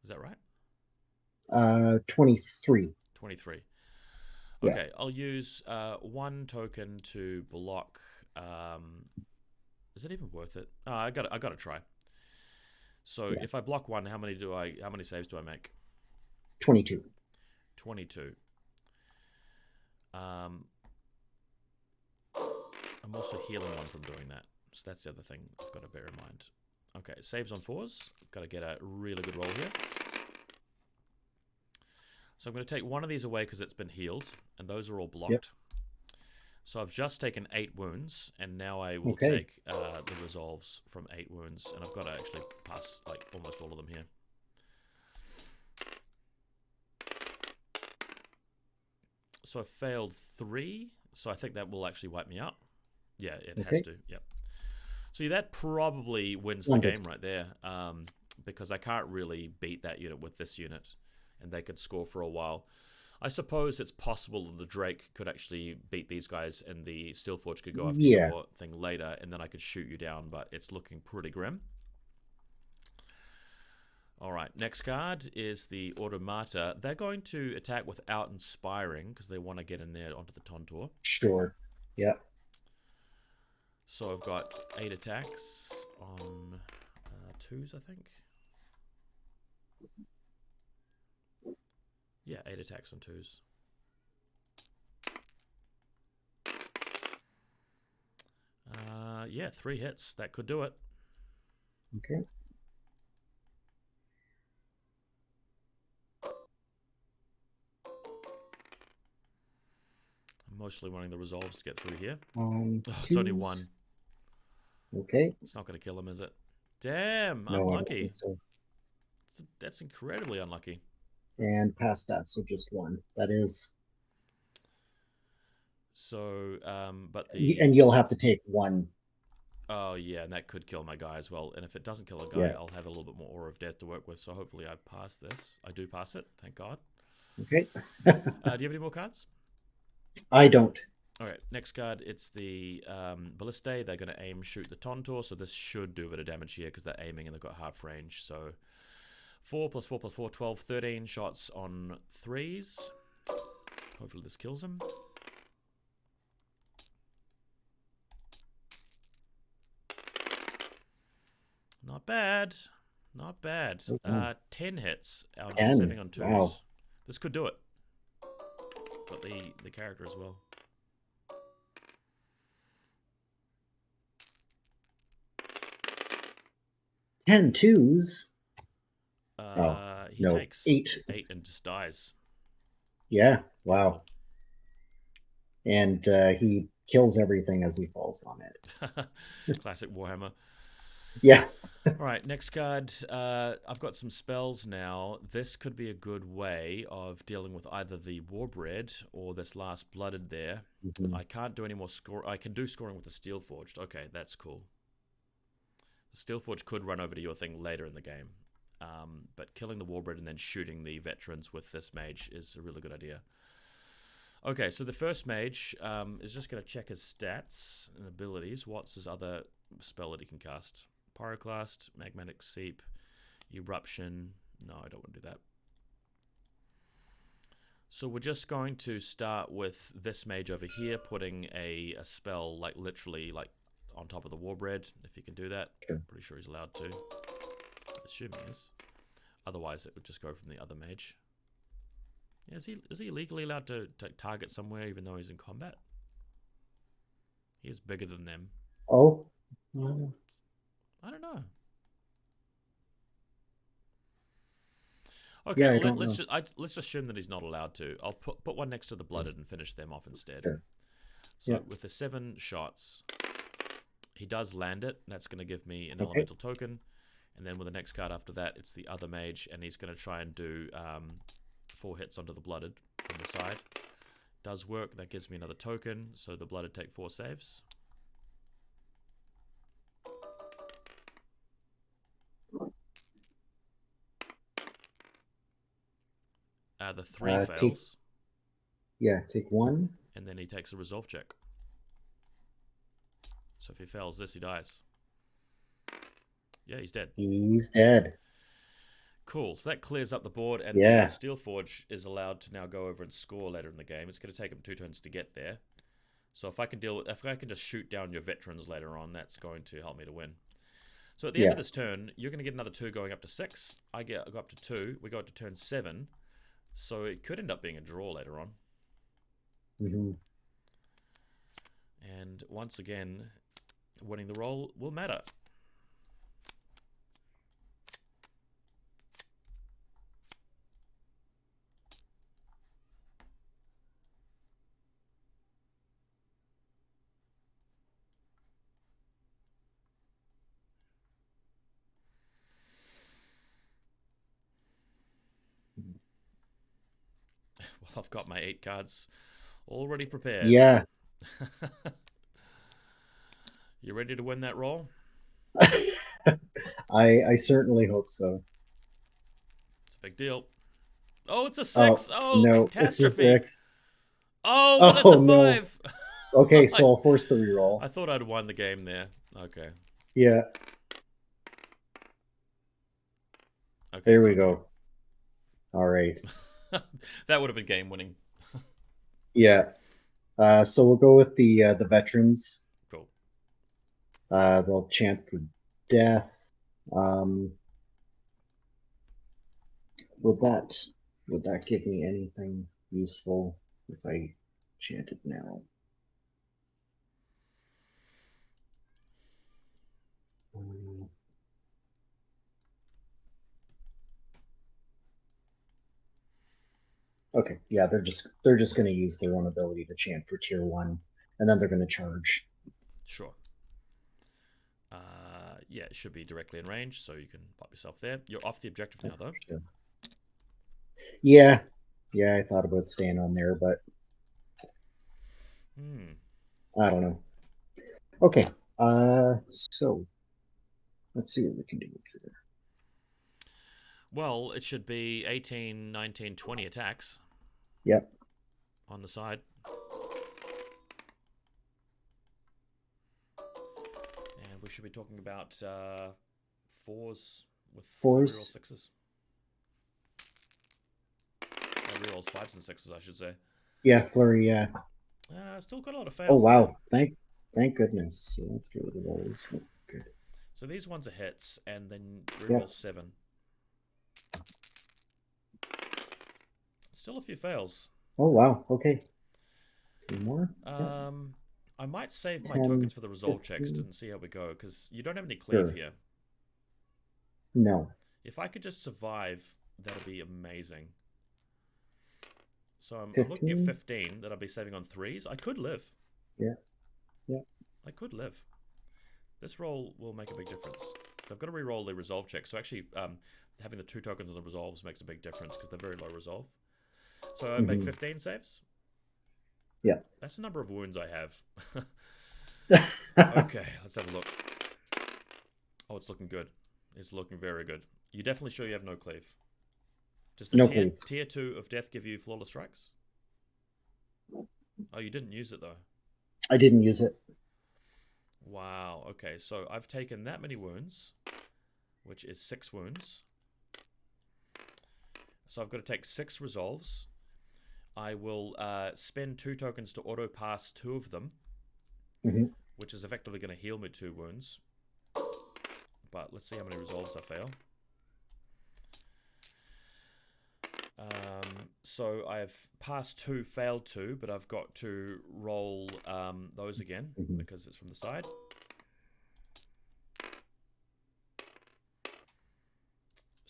Is that right? 23. 23. Yeah. Okay, I'll use 1 token to block. Is it even worth it? I got to try. So if I block 1, how many saves do I make? 22. 22. I'm also healing 1 from doing that. So that's the other thing I've got to bear in mind. Okay, saves on 4s. Got to get a really good roll here. So I'm going to take 1 of these away because it's been healed, and those are all blocked. Yep. So I've just taken 8 wounds, and now I will take the resolves from 8 wounds, and I've got to actually pass like almost all of them here. So I failed 3, so I think that will actually wipe me out. Yeah, it has to. Yep. So that probably wins the game right there, because I can't really beat that unit with this unit, and they could score for a while. I suppose it's possible that the Drake could actually beat these guys, and the Steelforged could go after your thing later, and then I could shoot you down, but it's looking pretty grim. All right, next card is the Automata. They're going to attack without inspiring, because they want to get in there onto the Tontorr. Sure. Yep. So I've got 8 attacks on 2s, I think. Yeah, 8 attacks on 2s. Yeah, 3 hits. That could do it. Okay. I'm mostly wanting the resolves to get through here. It's only 1. Okay. It's not going to kill him, is it? Damn, No, unlucky. So. That's incredibly unlucky. And past that, so just 1. That is. So, but the... And you'll have to take 1. Oh, yeah, and that could kill my guy as well. And if it doesn't kill a guy, I'll have a little bit more Aura of Death to work with. So hopefully I pass this. I do pass it, thank God. Okay. Do you have any more cards? I don't. All right, next card, it's the Ballistae. They're going to aim, shoot the Tontorr, so this should do a bit of damage here because they're aiming and they've got half range. So 4 + 4 + 4, 12, 13 shots on 3s. Hopefully this kills him. Not bad. Not bad. 10 hits out of 7 on 2s. Wow. This could do it. Got the character as well. Ten 2s. He takes 8. 8 and just dies. Yeah. Wow. And he kills everything as he falls on it. Classic Warhammer. Yeah. All right, next card. I've got some spells now. This could be a good way of dealing with either the Warbred or this last Blooded there. I can't do any more score. I can do scoring with the Steelforged. Okay, that's cool. The Steelforged could run over to your thing later in the game. But killing the Warbred and then shooting the veterans with this mage is a really good idea. Okay, so the first mage is just going to check his stats and abilities. What's his other spell that he can cast? Pyroclast, Magmatic Seep, Eruption. No, I don't want to do that. So we're just going to start with this mage over here, putting a spell, like literally like on top of the Warbred, if he can do that. Sure. I'm pretty sure he's allowed to. I assume he is. Otherwise, it would just go from the other mage. Yeah, is he legally allowed to target somewhere even though he's in combat? He is bigger than them. Oh, I don't know. Okay, Yeah, I well, don't let's know. let's assume that he's not allowed to. I'll put one next to the blooded and finish them off instead. Sure. So Yeah. with the 7 shots, he does land it. That's going to give me an Okay. elemental token. And then with the next card after that, it's the other mage, and he's going to try and do 4 hits onto the blooded from the side. Does work. That gives me another token, so the blooded take 4 saves. The 3 fails. Take 1. And then he takes a resolve check. So if he fails this, he dies. Yeah, he's dead. He's dead. Cool. So that clears up the board, and Yeah. the Steelforged is allowed to now go over and score later in the game. It's going to take him 2 turns to get there. So if I can just shoot down your veterans later on, that's going to help me to win. So at the end of this turn, you're going to get another 2 going up to 6. I go up to 2. We go up to turn 7. So it could end up being a draw later on. Mm-hmm. And once again, winning the roll will matter. Well, I've got my 8 cards already prepared. Yeah. You ready to win that roll? I certainly hope so. It's a big deal. Oh, it's a 6. Oh, no, catastrophe. It's a 6. Oh, but that's a 5. No. Okay, so I'll force the reroll. I thought I'd won the game there. Okay. Yeah. Okay. There we go. All right. That would have been game winning. Yeah. So we'll go with the veterans. Cool. They'll chant for death. Would that give me anything useful if I chanted now? Okay, yeah, they're just going to use their own ability to chant for tier 1, and then they're going to charge. Sure. Yeah, it should be directly in range, so you can pop yourself there. You're off the objective now, though. Sure. Yeah, I thought about staying on there, but I don't know. Okay, so let's see what we can do here. Well, it should be 18, 19, 20 attacks. Yep. On the side. And we should be talking about 4s with 4s. Reroll 6s. Rerolls 5s and 6s, I should say. Yeah, flurry, yeah. Still got a lot of fails. Oh, wow. There. Thank goodness. So let's get rid of those. Good. So these ones are hits, and then reroll 7. Still a few fails. Oh, wow. Okay. 2 more? I might save my tokens for the resolve checks and see how we go, because you don't have any cleave here. No. If I could just survive, that'd be amazing. So I'm looking at 15 that I'll be saving on 3s. I could live. Yeah. I could live. This roll will make a big difference. So I've got to re-roll the resolve check. So actually, having the 2 tokens on the resolves makes a big difference because they're very low resolve. So I make 15 saves. Yeah. That's the number of wounds I have. Okay, let's have a look. Oh, it's looking good. It's looking very good. You definitely sure you have no cleave? Does the tier 2 of death give you flawless strikes? Oh, you didn't use it though. I didn't use it. Wow. Okay, so I've taken that many wounds, which is 6 wounds. So I've got to take 6 resolves. I will spend 2 tokens to auto pass 2 of them, which is effectively going to heal me 2 wounds. But let's see how many resolves I fail. So I've passed 2, failed 2, but I've got to roll those again because it's from the side.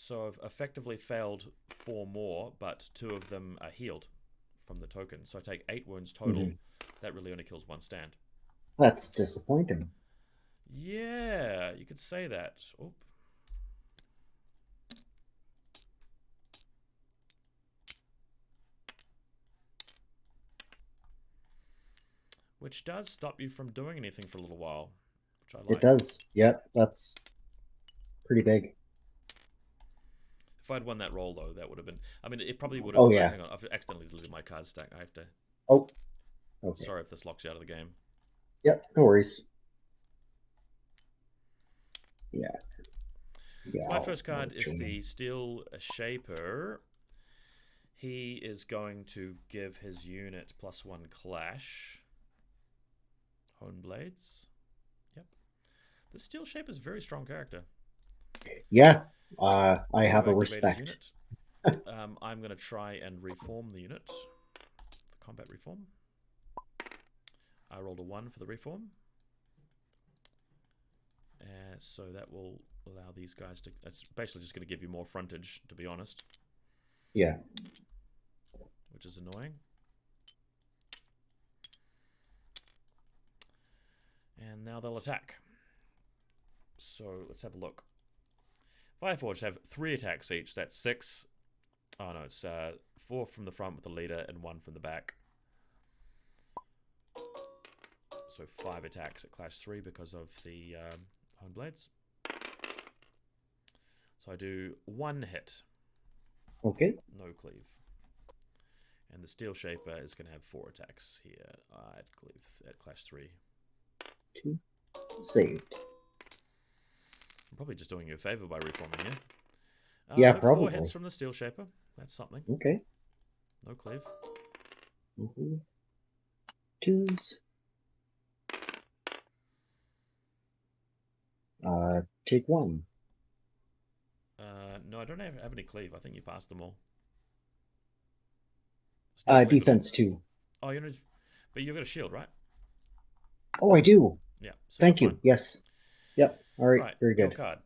So I've effectively failed 4 more, but 2 of them are healed from the token. So I take 8 wounds total. That really only kills 1 stand. That's disappointing. Yeah, you could say that. Oop. Which does stop you from doing anything for a little while, which I like. It does. Yep, that's pretty big. If I'd won that roll, though, that would have been... I mean, it probably would have... Oh, yeah. Hang on, I've accidentally deleted my card stack. I have to... Oh, okay. Sorry if this locks you out of the game. Yep, no worries. Yeah. My first card is the Steelshaper. He is going to give his unit +1 clash. Hone Blades. Yep. The Steelshaper is a very strong character. Yeah, I have a respect. I'm going to try and reform the unit. The combat reform. I rolled a 1 for the reform. So that will allow these guys to... It's basically just going to give you more frontage, to be honest. Yeah. Which is annoying. And now they'll attack. So let's have a look. Fireforged have 3 attacks each. That's 6. Oh no, it's 4 from the front with the leader and 1 from the back. So 5 attacks at Clash 3 because of the Hone Blades. So I do 1 hit. Okay. No cleave. And the Steelshaper is going to have 4 attacks here at cleave at Clash 3. 2 saved. I'm probably just doing you a favor by reforming here. Yeah, no, probably. 4 hits from the Steelshaper. That's something. Okay. No cleave. No cleave. 2s. Take 1. No, I don't have any cleave. I think you passed them all. Defense 2. Oh, you're not, but you've got a shield, right? Oh, I do. Yeah. So thank you. Yes. Yep. All right. Very good. Your card.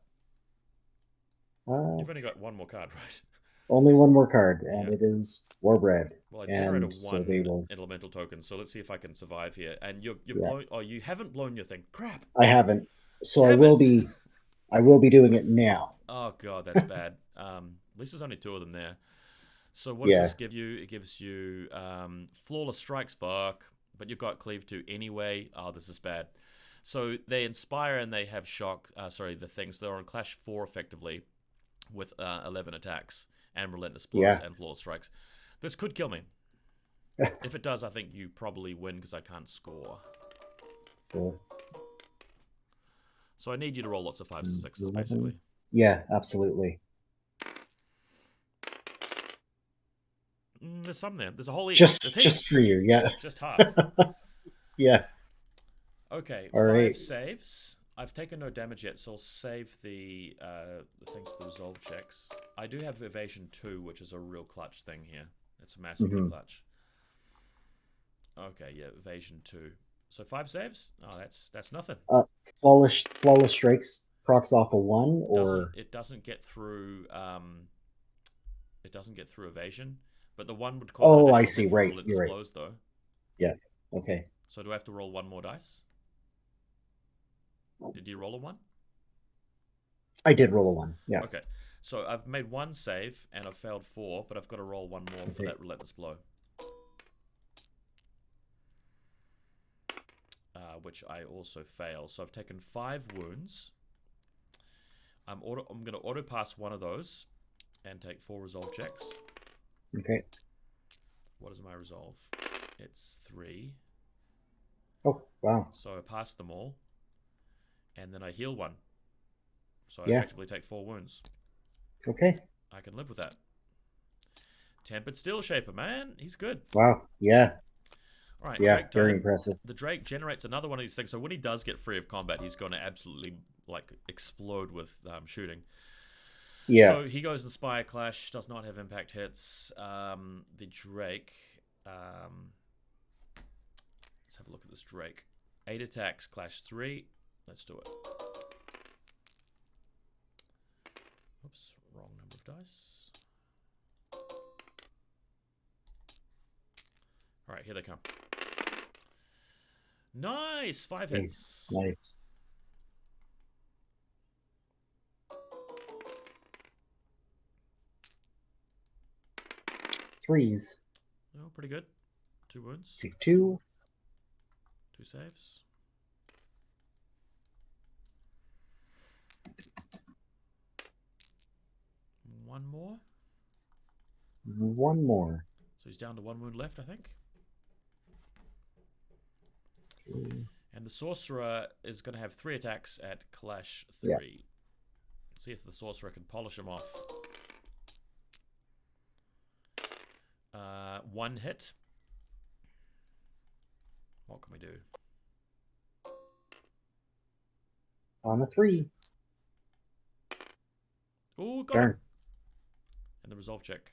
You've only got 1 more card, right? Only 1 more card, and it is Warbred. Well, I generated 1 so they will... elemental token, so let's see if I can survive here. And you've blown... Oh, you haven't blown your thing. Crap. I haven't. So I will be doing it now. Oh god, that's bad. At least there's only 2 of them there. So what does this give you? It gives you flawless strikes, fuck. But you've got cleave 2 anyway. Oh, this is bad. So they inspire and they have shock. The things. They're on Clash 4 effectively with 11 attacks and relentless blows and flawless strikes. This could kill me. If it does, I think you probably win because I can't score. Cool. So I need you to roll lots of 5s and 6s, basically. Yeah, absolutely. There's some there. There's a whole heap. Just for you, yeah. Just half. Yeah. Okay, all 5 right. saves. I've taken no damage yet, so I'll save the things for the resolve checks. I do have evasion 2, which is a real clutch thing here. It's massively clutch. Okay, yeah, evasion 2. So 5 saves? Oh, that's nothing. Flawless strikes procs off a 1, or it doesn't get through. It doesn't get through evasion, but the 1 would cause. Oh, I see. Right, you're right. Blows, though. Yeah. Okay. So do I have to roll 1 more dice? Did you roll a 1? I did roll a 1. Yeah. Okay. So I've made 1 save and I've failed 4, but I've got to roll 1 more for that relentless blow. Which I also fail. So I've taken 5 wounds. I'm going to auto pass 1 of those and take 4 resolve checks. Okay. What is my resolve? It's 3. Oh, wow. So I pass them all. And then I heal 1. So I effectively take 4 wounds. Okay. I can live with that. Tempered Steelshaper, man. He's good. Wow. Yeah. All right, yeah, Drake very time. impressive. The Drake generates another one of these things. So when he does get free of combat, he's going to absolutely explode with shooting. Yeah. So he goes Inspire Clash, does not have impact hits. The Drake. Let's have a look at this Drake. 8 attacks, Clash 3. Let's do it. Oops, wrong number dice. All right, here they come. Nice, 5 hits. Nice. Threes. Oh, pretty good. 2 wounds. Take 2. 2 saves. One more. One more. So he's down to 1 wound left, I think. And the Sorcerer is going to have 3 attacks at Clash 3. Yeah. See if the Sorcerer can polish him off. 1 hit. What can we do? On a 3. Oh, got Darn. him. And the resolve check.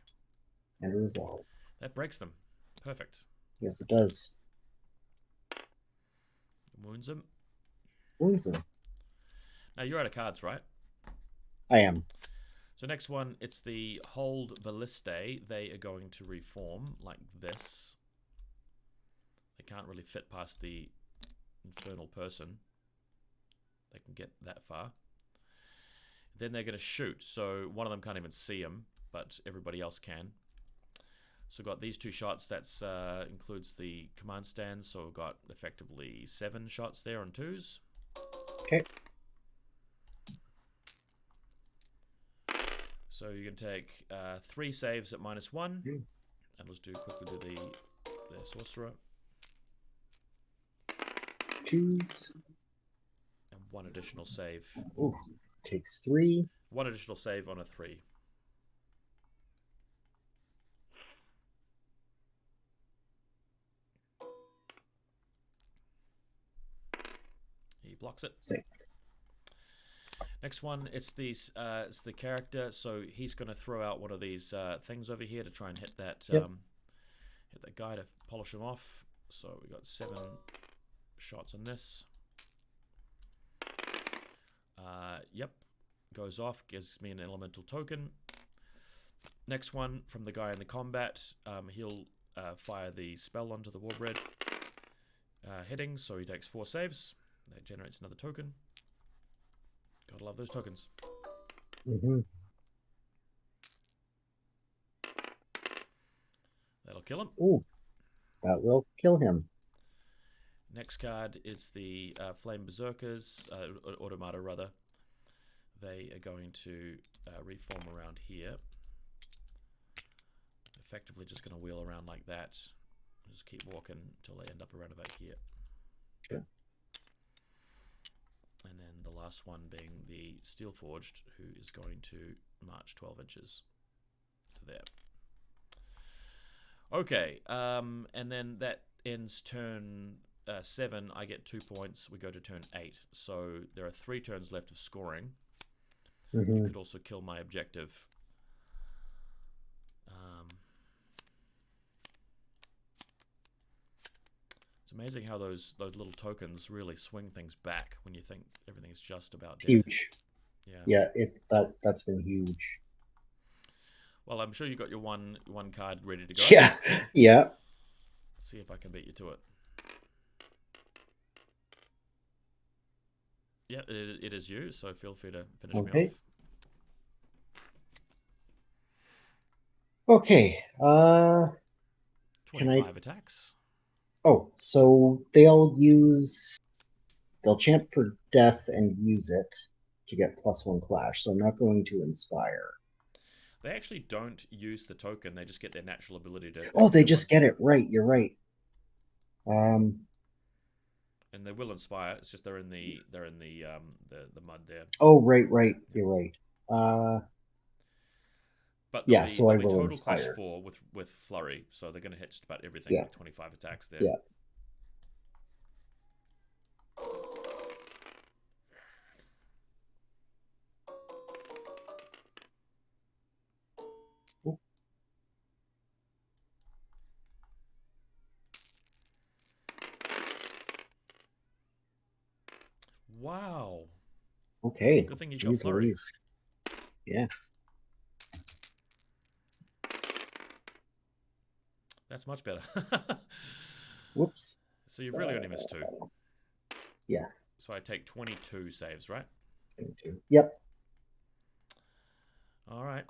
And a resolve. That breaks them. Perfect. Yes, it does. Wounds him. Wounds him. Now you're out of cards, right? I am. So next one, it's the Hold Ballistae. They are going to reform like this. They can't really fit past the infernal person. They can get that far. Then they're going to shoot. So one of them can't even see him, but everybody else can. So we've got these 2 shots. That's includes the command stand. So we've got effectively 7 shots there on 2s. Okay. So you can take 3 saves at -1. Mm. And let's quickly do the Sorcerer. 2s. And 1 additional save. Ooh. Takes 3. 1 additional save on a 3. He blocks it. Safe. Next one, it's the character. So he's going to throw out one of these things over here to try and hit that hit that guy to polish him off. So we got 7 shots on this. Yep, goes off, gives me an elemental token. Next one from the guy in the combat, he'll fire the spell onto the Warbred hitting, so he takes 4 saves. That generates another token. Gotta love those tokens. Mm-hmm. That'll kill him. Ooh, that will kill him. Next card is the Flame Berserkers, Automata rather. They are going to reform around here. Effectively just going to wheel around like that. Just keep walking until they end up around about here. Sure. And then the last one being the Steelforged, who is going to march 12 inches to there. Okay, and then that ends turn 7. I get 2 points. We go to turn 8. So there are 3 turns left of scoring. Mm-hmm. You could also kill my objective. It's amazing how those little tokens really swing things back when you think everything's just about dead. Huge. Yeah. Yeah, that's been huge. Well, I'm sure you got your one card ready to go. Yeah, yeah. Let's see if I can beat you to it. Yeah, it is you, so feel free to finish me off. Okay. 25 attacks. Oh, so they'll chant for death and use it to get +1 clash. So I'm not going to inspire. They actually don't use the token. They just get their natural ability to. Oh, they just get it right. You're right. And they will inspire. It's just they're in the mud there. Oh, right. You're right. But yeah, so I will total inspire. Clash 4 with flurry, so they're going to hit just about everything. Yeah. With 25 attacks there. Yeah. Wow. Okay. Good thing you got flurry. Yeah. that's much better. Whoops. So you've really only missed 2. Yeah. So I take 22 saves, right? 22. Yep. All right.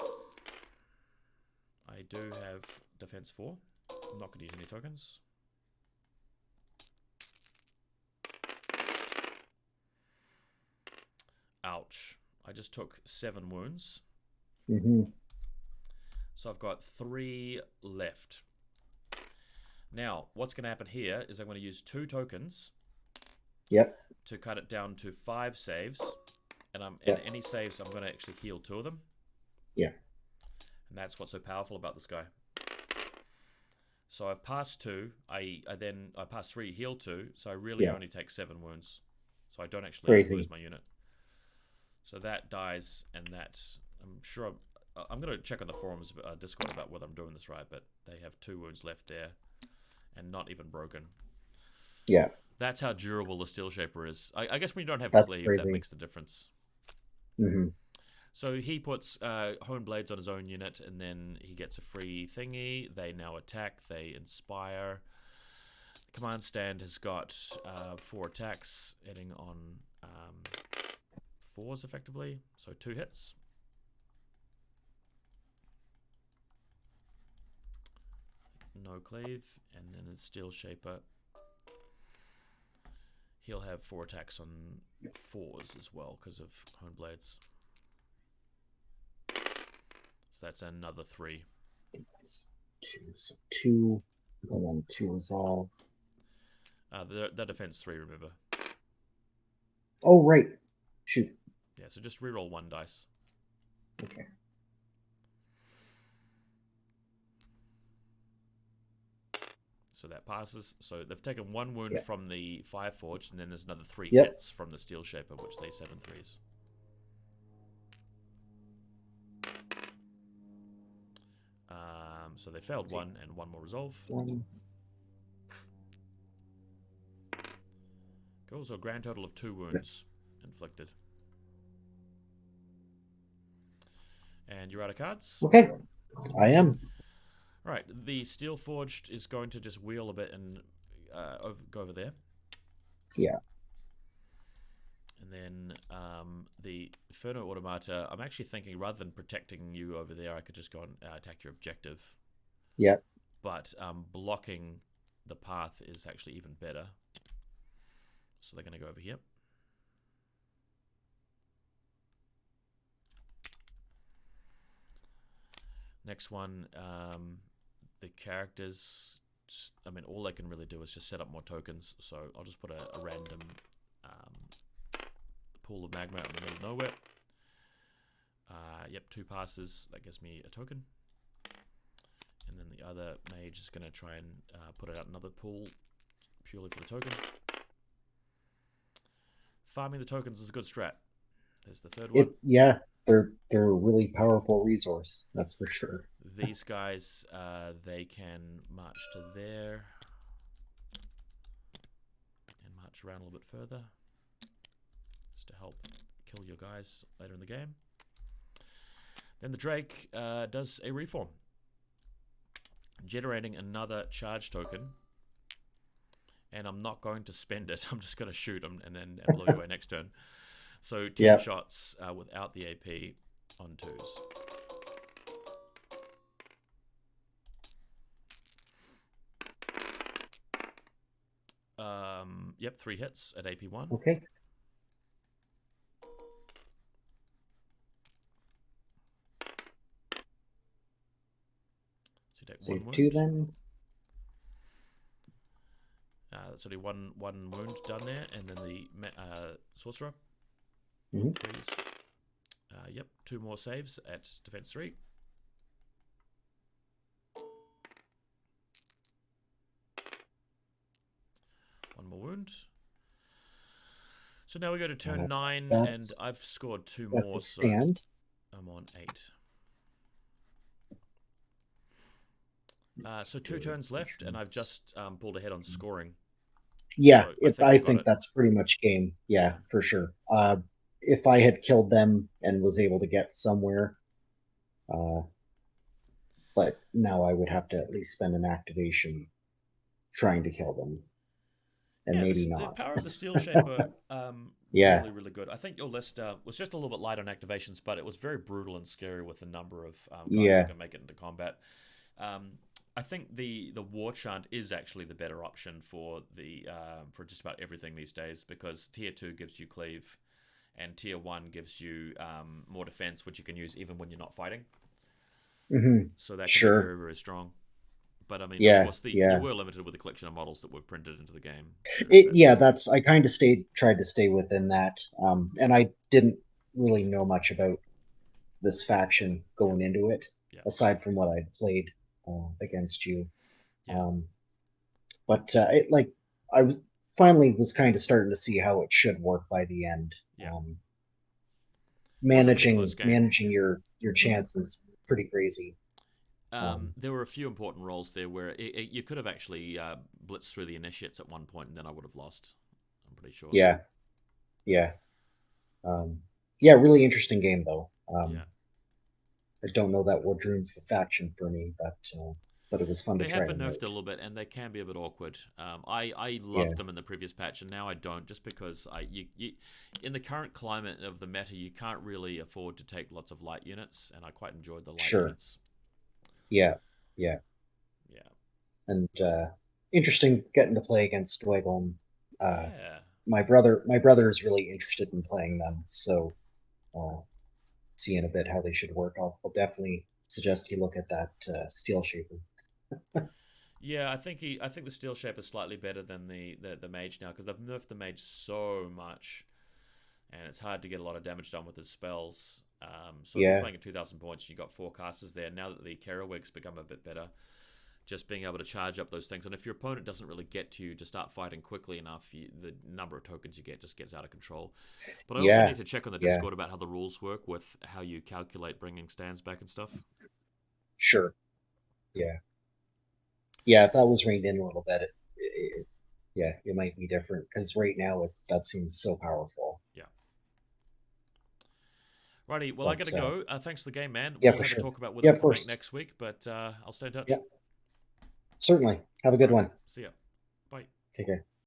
I do have defense 4. I'm not going to use any tokens. Ouch. I just took 7 wounds. Mm-hmm. So I've got 3 left. Now, what's going to happen here is I'm going to use 2 tokens. Yep. To cut it down to 5 saves. And any saves, I'm going to actually heal 2 of them. Yeah. And that's what's so powerful about this guy. So I've passed 2. I passed 3, heal 2. So I really only take 7 wounds. So I don't actually lose my unit. So that dies, and that I'm sure I'm going to check on the forums Discord about whether I'm doing this right, but they have 2 wounds left there, and not even broken. Yeah. That's how durable the Steelshaper is. I guess when you don't have cleave, crazy. that makes the difference. Mm-hmm. So he puts Hone Blades on his own unit, and then he gets a free thingy. They now attack. They inspire. Command Stand has got 4 attacks, hitting on 4s effectively. So 2 hits. No cleave. And then his Steelshaper, he'll have 4 attacks on 4s as well because of Hone Blades. So that's another 3. It's 2. So 2, and then 2 resolve. The defense 3, remember. Oh, right. Shoot. Yeah, so just reroll 1 dice. Okay. So that passes. So they've taken 1 wound from the Fireforged, and then there's another 3 hits from the Steelshaper, which they 7 3s. So they failed 1 and 1 more resolve. 1. Cool, so a grand total of 2 wounds inflicted. And you're out of cards? Okay, I am. Right, the Steelforged is going to just wheel a bit and go over there. Yeah. And then the Inferno Automata, I'm actually thinking rather than protecting you over there, I could just go and attack your objective. Yeah. But blocking the path is actually even better. So they're going to go over here. Next one, the characters, I mean, all they can really do is just set up more tokens. So I'll just put a random pool of magma out in the middle of nowhere. Yep, 2 passes. That gives me a token. And then the other mage is going to try and put out another pool purely for the token. Farming the tokens is a good strat. There's the third one. Yeah, they're a really powerful resource. That's for sure. These guys, they can march to there and march around a little bit further just to help kill your guys later in the game. Then the Drake does a reform, generating another charge token. And I'm not going to spend it. I'm just going to shoot them and then blow you away next turn. So 10 shots without the AP on 2s. Yep, 3 hits at AP 1. Okay. So you take Save 1 wound. 2 then. That's only one wound done there, and then the Sorcerer. Mm-hmm. Yep, 2 more saves at defense 3. One more wound. So now we go to turn 9, and I've scored 2 more. That's a stand. So I'm on 8. So 2 turns left, and I've just pulled ahead on scoring. Yeah, so I think that's pretty much game. Yeah, for sure. If I had killed them and was able to get somewhere, but now I would have to at least spend an activation trying to kill them, and Yeah, maybe the not. power of the Steelshaper, Yeah, really, really good. I think your list was just a little bit light on activations, but it was very brutal and scary with the number of guys who yeah, can make it into combat. Um, I think the War Chant is actually the better option for the for just about everything these days, because Tier 2 gives you cleave, and Tier 1 gives you more defense, which you can use even when you're not fighting. hmm So that can be sure, very, very strong. But I mean, of yeah, course, you yeah. were limited with the collection of models that were printed into the game. That's Yeah, that's I kind of tried to stay within that, and I didn't really know much about this faction yeah, going into it, yeah, aside from what I'd played against you. yeah, Um, but it like finally was kind of starting to see how it should work by the end. yeah. It was a pretty close game. Managing your chances pretty crazy. There were a few important roles there where you could have actually blitzed through the initiates at one point, and then I would have lost. I'm pretty sure. Yeah, yeah, um, yeah. Really interesting game though. Yeah, I don't know that Wardrune's the faction for me, but it was fun to they have try been them nerfed out. a little bit, and they can be a bit awkward. I Yeah, loved them in the previous patch, and now I don't, just because in the current climate of the meta, you can't really afford to take lots of light units, and I quite enjoyed the light sure. units. Yeah, yeah, Yeah, and interesting getting to play against Dweghom. Uh, yeah. my brother is really interested in playing them, so uh, see in a bit how they should work. I'll definitely suggest you look at that Steelshaper. Yeah, I think the steel shape is slightly better than the mage now, because they've nerfed the mage so much, and it's hard to get a lot of damage done with his spells. So if you're Yeah, playing at 2,000 points, you've got 4 casters there. Now that the Keraweg's become a bit better, just being able to charge up those things. And if your opponent doesn't really get to you to start fighting quickly enough, the number of tokens you get just gets out of control. But I also yeah, need to check on the yeah, Discord about how the rules work with how you calculate bringing stands back and stuff. sure. Yeah, yeah. If that was reined in a little bit, yeah, it might be different because right now that seems so powerful. Yeah. Righty, well, I But gotta go. Thanks for the game, man. yeah, We'll for have a sure. talk about whether Yeah, we of can make course. next week, but I'll stay in Yeah, touch. certainly. Have a All good right, one. see ya. Bye. Take care.